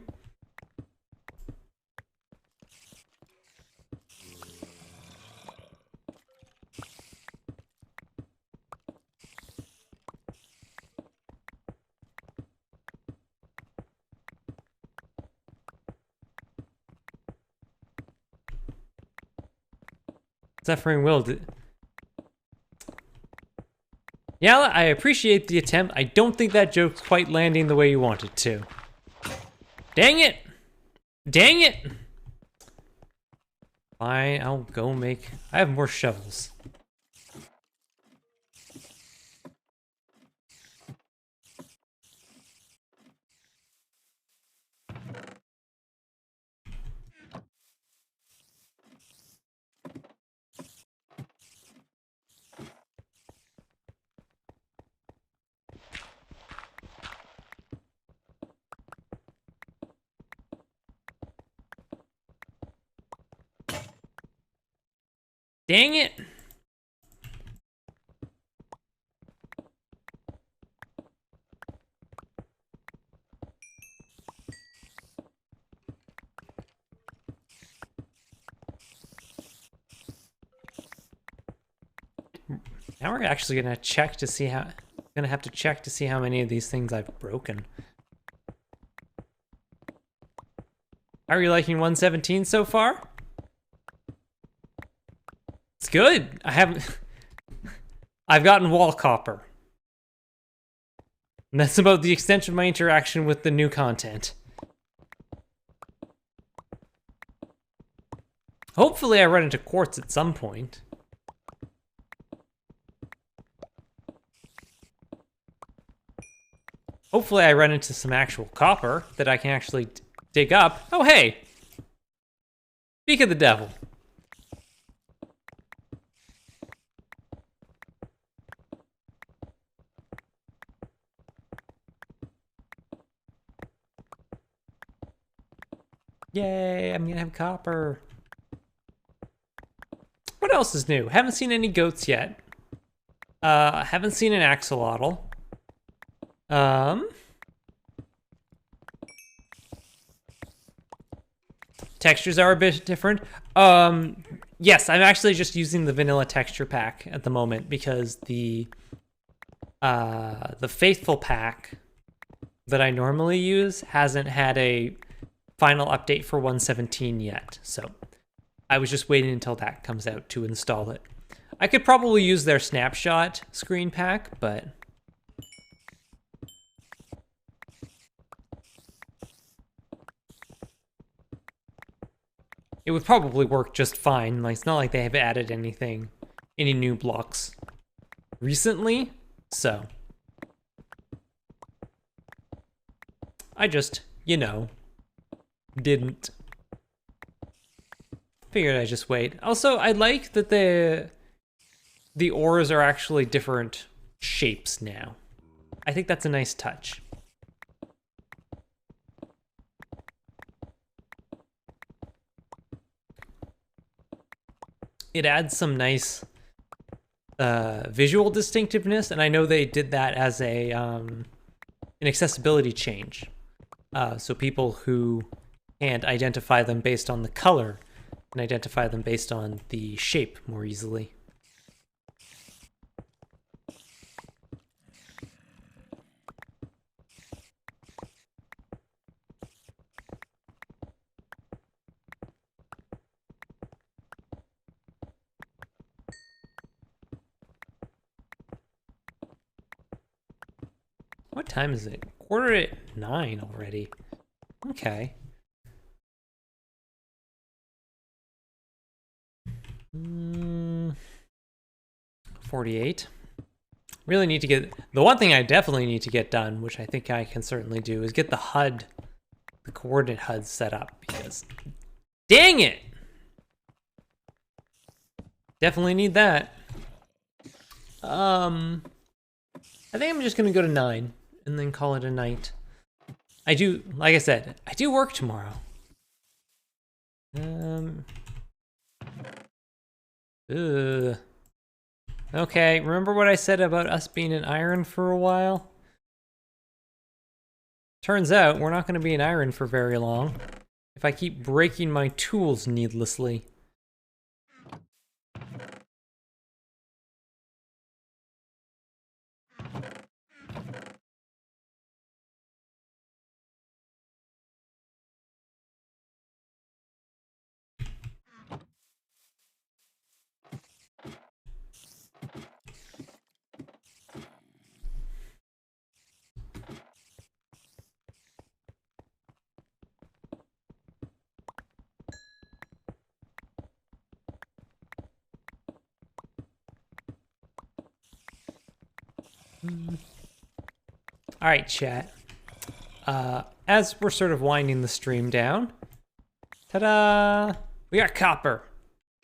Suffering will. Yeah, I appreciate the attempt. I don't think that joke's quite landing the way you want it to. Dang it! Dang it! Fine, I'll go make... I have more shovels. Dang it! Now we're actually gonna check to see how... Gonna have to check to see how many of these things I've broken. How are you liking 117 so far? It's good. I haven't... I've gotten wall copper. And that's about the extent of my interaction with the new content. Hopefully I run into quartz at some point. Hopefully I run into some actual copper that I can actually dig up. Oh, hey! Speak of the devil. Yay, I'm gonna have copper. What else is new? Haven't seen any goats yet. Haven't seen an axolotl. Textures are a bit different. Yes, I'm actually just using the vanilla texture pack at the moment because the faithful pack that I normally use hasn't had a final update for 117 yet. So I was just waiting until that comes out to install it. I could probably use their snapshot screen pack, but it would probably work just fine. Like, it's not like they have added any new blocks recently, so I just, you know, didn't. Figured I'd just wait. Also, I like that the ores are actually different shapes now. I think that's a nice touch. It adds some nice visual distinctiveness, and I know they did that as a an accessibility change. So people who can't identify them based on the color can identify them based on the shape more easily. What time is it? 8:45 already. Okay. 48. Really need to get... The one thing I definitely need to get done, which I think I can certainly do, is get the HUD, the coordinate HUD set up, because... Dang it! Definitely need that. I think I'm just gonna go to 9 and then call it a night. I do, like I said, I do work tomorrow. Okay, remember what I said about us being in iron for a while? Turns out we're not gonna be in iron for very long if I keep breaking my tools needlessly. All right, chat. As we're sort of winding the stream down, ta-da! We got copper.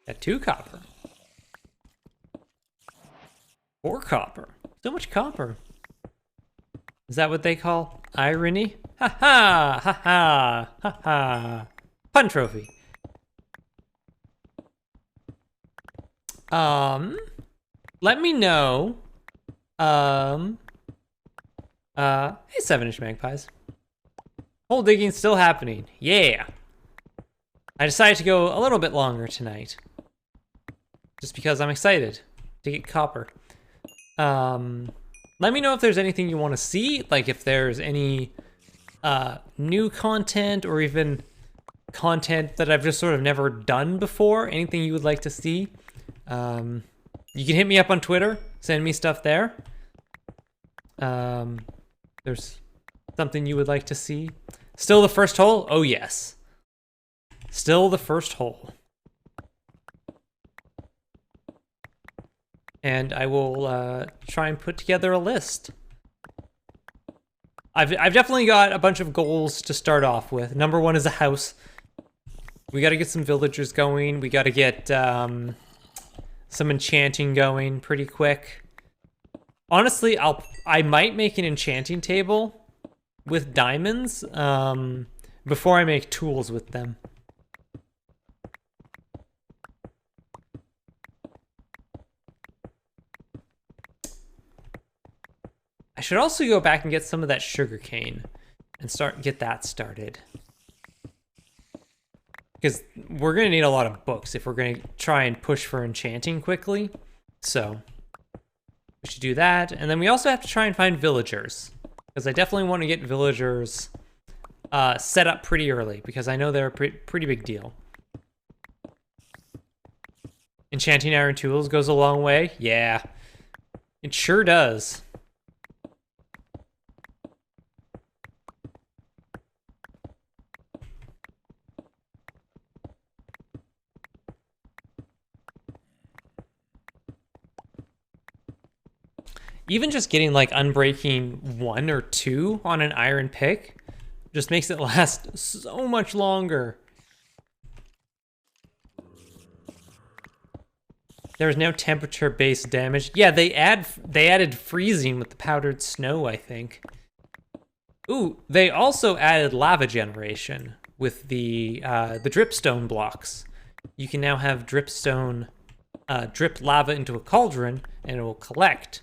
Got 2 copper. 4 copper. So much copper. Is that what they call irony? Ha ha! Ha ha! Ha ha! Fun trophy. Let me know. Hey, 7-inch magpies. Hole digging's still happening. Yeah. I decided to go a little bit longer tonight. Just because I'm excited to get copper. Let me know if there's anything you want to see, like if there's any new content or even content that I've just sort of never done before, anything you would like to see. You can hit me up on Twitter, send me stuff there. There's something you would like to see. Still the first hole? Oh yes. Still the first hole. And I will try and put together a list. I've definitely got a bunch of goals to start off with. Number 1 is a house. We got to get some villagers going. We got to get some enchanting going pretty quick. Honestly, I might make an enchanting table with diamonds before I make tools with them. I should also go back and get some of that sugarcane and get that started. Because we're going to need a lot of books if we're going to try and push for enchanting quickly. So we should do that. And then we also have to try and find villagers. Because I definitely want to get villagers set up pretty early. Because I know they're a pretty big deal. Enchanting iron tools goes a long way. Yeah, it sure does. Even just getting like unbreaking 1 or 2 on an iron pick just makes it last so much longer. There's no temperature-based damage. Yeah, they added freezing with the powdered snow, I think. Ooh, they also added lava generation with the dripstone blocks. You can now have dripstone drip lava into a cauldron and it will collect.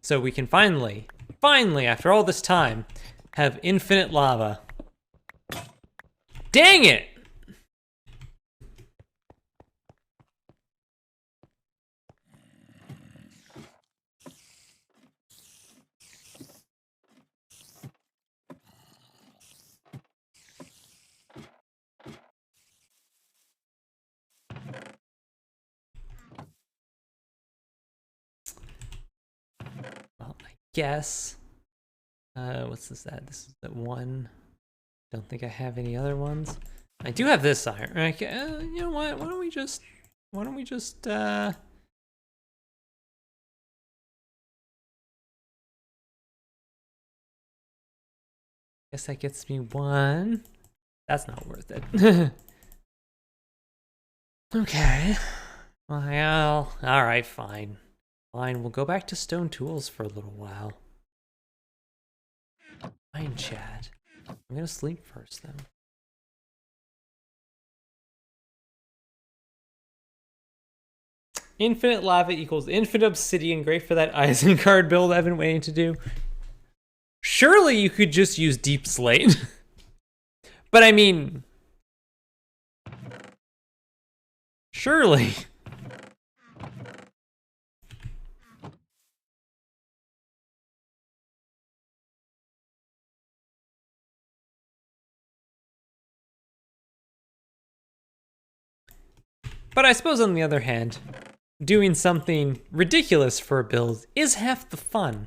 So we can finally, after all this time, have infinite lava. Dang it! Well, I guess What's this at? This is the one. Don't think I have any other ones. I do have this iron. Okay, you know what? Why don't we just guess that gets me one. That's not worth it. Okay. Well, all right, fine. Fine, we'll go back to stone tools for a little while. Fine, chat. I'm gonna sleep first, then. Infinite lava equals infinite obsidian. Great for that Isengard build I've been waiting to do. Surely you could just use deep slate. But I mean... surely. But I suppose on the other hand, doing something ridiculous for a build is half the fun.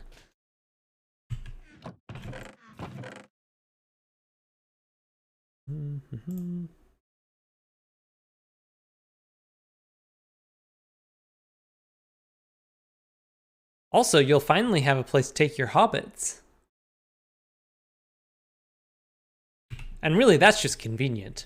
Also, you'll finally have a place to take your hobbits. And really, that's just convenient.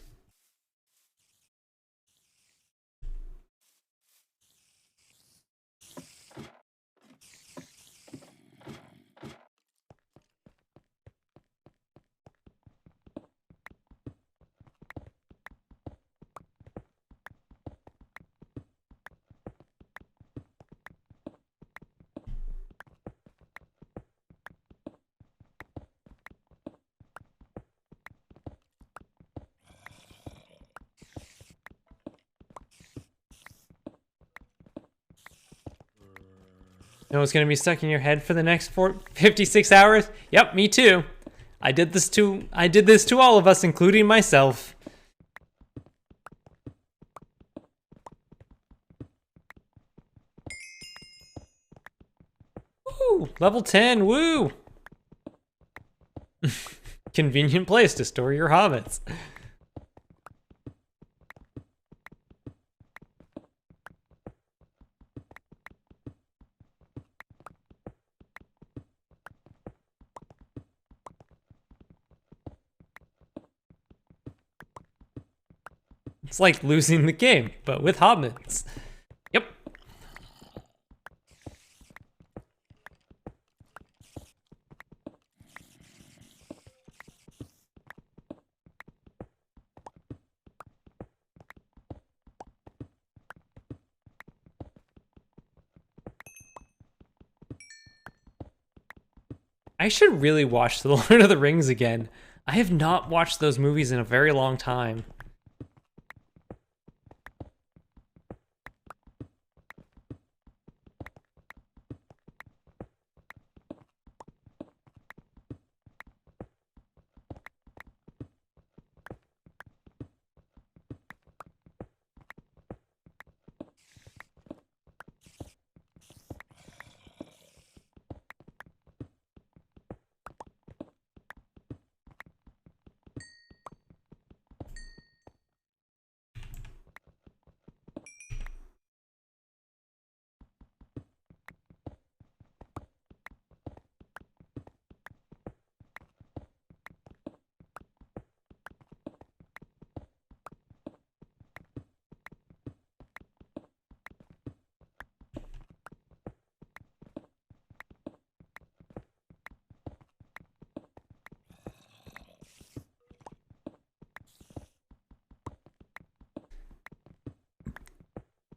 You know what's gonna be stuck in your head for the next 56 hours? Yep, me too. I did this to all of us, including myself. Woo! Level 10, woo! Convenient place to store your hobbits. It's like losing the game, but with hobbits. Yep. I should really watch The Lord of the Rings again. I have not watched those movies in a very long time.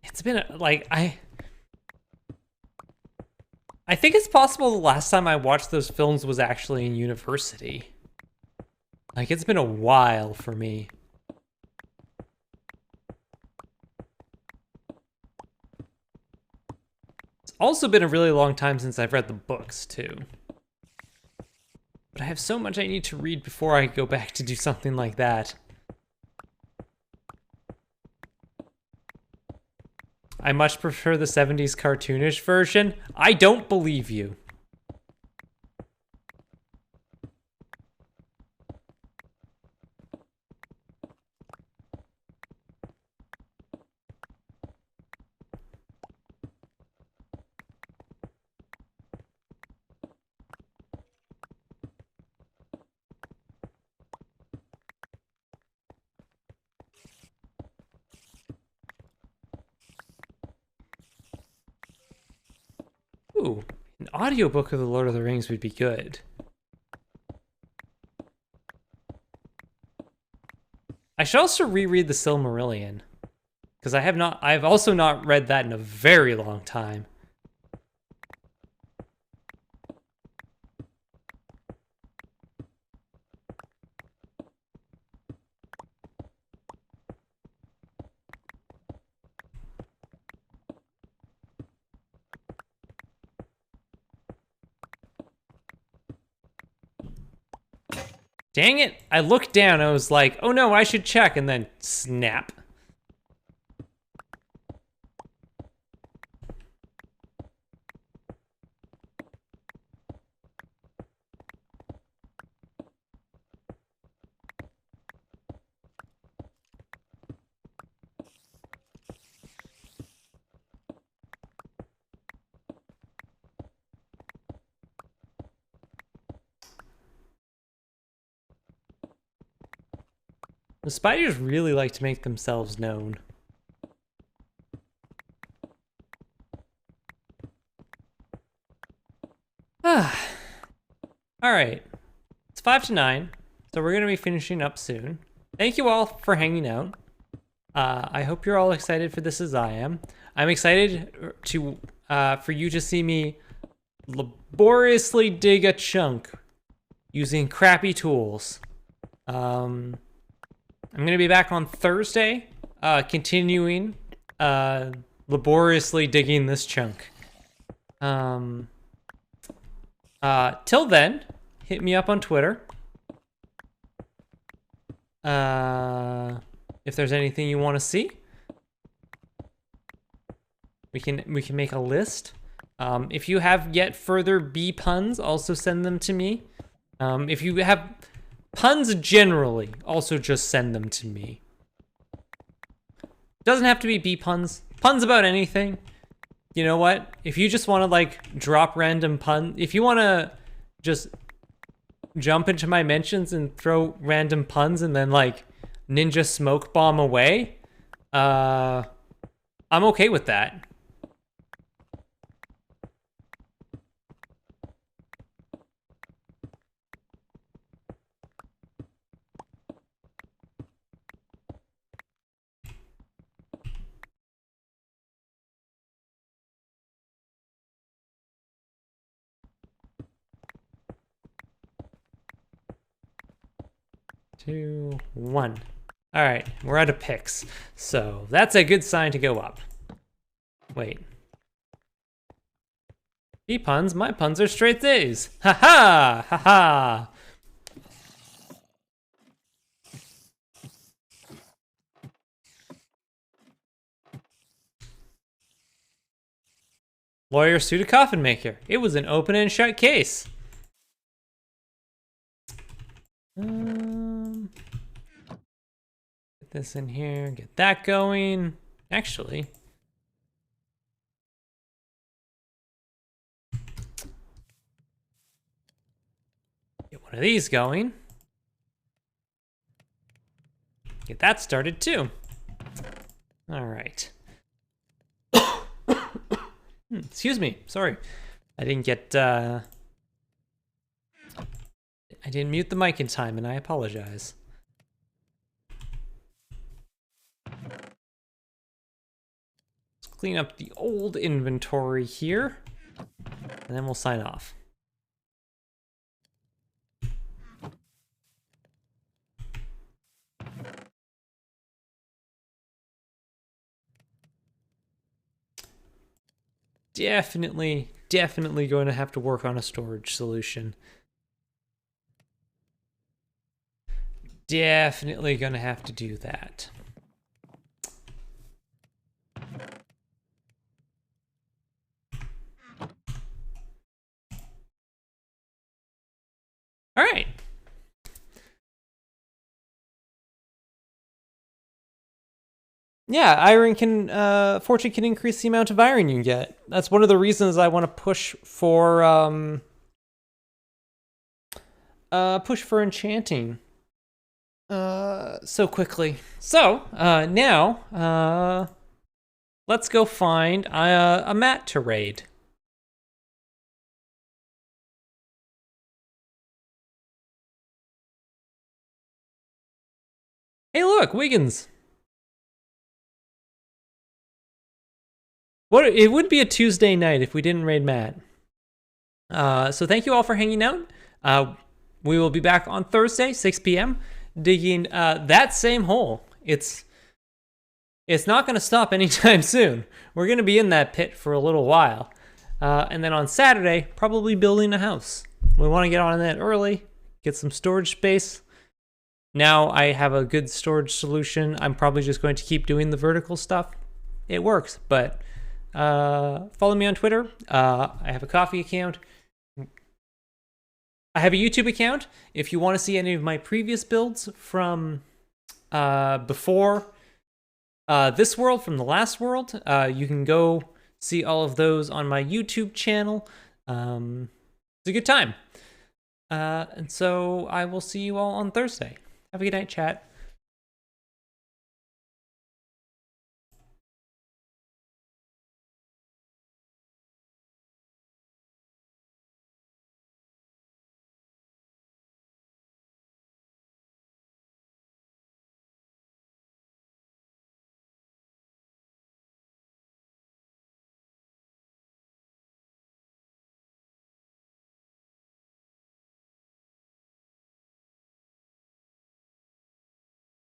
It's been like I think it's possible the last time I watched those films was actually in university. Like, it's been a while for me. It's also been a really long time since I've read the books too. But I have so much I need to read before I go back to do something like that. I much prefer the 70s cartoonish version. I don't believe you. Ooh, an audiobook of The Lord of the Rings would be good. I should also reread the Silmarillion, because I've also not read that in a very long time. Dang it, I looked down, I was like, oh no, I should check, and then snap. The spiders really like to make themselves known. Ah. All right, it's 5 to 9, so we're gonna be finishing up soon. Thank you all for hanging out. I hope you're all excited for this as I am. I'm excited to for you to see me laboriously dig a chunk using crappy tools. I'm gonna be back on Thursday, continuing laboriously digging this chunk. Till then, hit me up on Twitter. If there's anything you want to see, we can make a list. If you have yet further bee puns, also send them to me. If you have puns generally, also just send them to me. Doesn't have to be bee puns. Puns about anything. You know what? If you just want to like drop random if you want to just jump into my mentions and throw random puns and then like ninja smoke bomb away, I'm okay with that. Two, one. All right, we're out of picks, so that's a good sign to go up. Wait. Bee puns? My puns are straight A's. Ha ha! Ha ha! Lawyer sued a coffin maker. It was an open and shut case. Get this in here, get that going. Actually, get one of these going. Get that started too. All right. Excuse me, sorry. I didn't get, I didn't mute the mic in time and I apologize. Let's clean up the old inventory here and then we'll sign off. Definitely going to have to work on a storage solution. Definitely going to have to do that. All right. Yeah, fortune can increase the amount of iron you get. That's one of the reasons I want to push for enchanting so quickly. So, now, let's go find a mat to raid. Hey, look, Wiggins. What? It would be a Tuesday night if we didn't raid Matt. So thank you all for hanging out. We will be back on Thursday, 6 p.m., digging that same hole. It's not going to stop anytime soon. We're going to be in that pit for a little while. And then on Saturday, probably building a house. We want to get on that early, get some storage space. Now I have a good storage solution. I'm probably just going to keep doing the vertical stuff. It works, but follow me on Twitter. I have a coffee account. I have a YouTube account. If you want to see any of my previous builds from before this world, from the last world, you can go see all of those on my YouTube channel. It's a good time. And so I will see you all on Thursday. Have a good night, chat.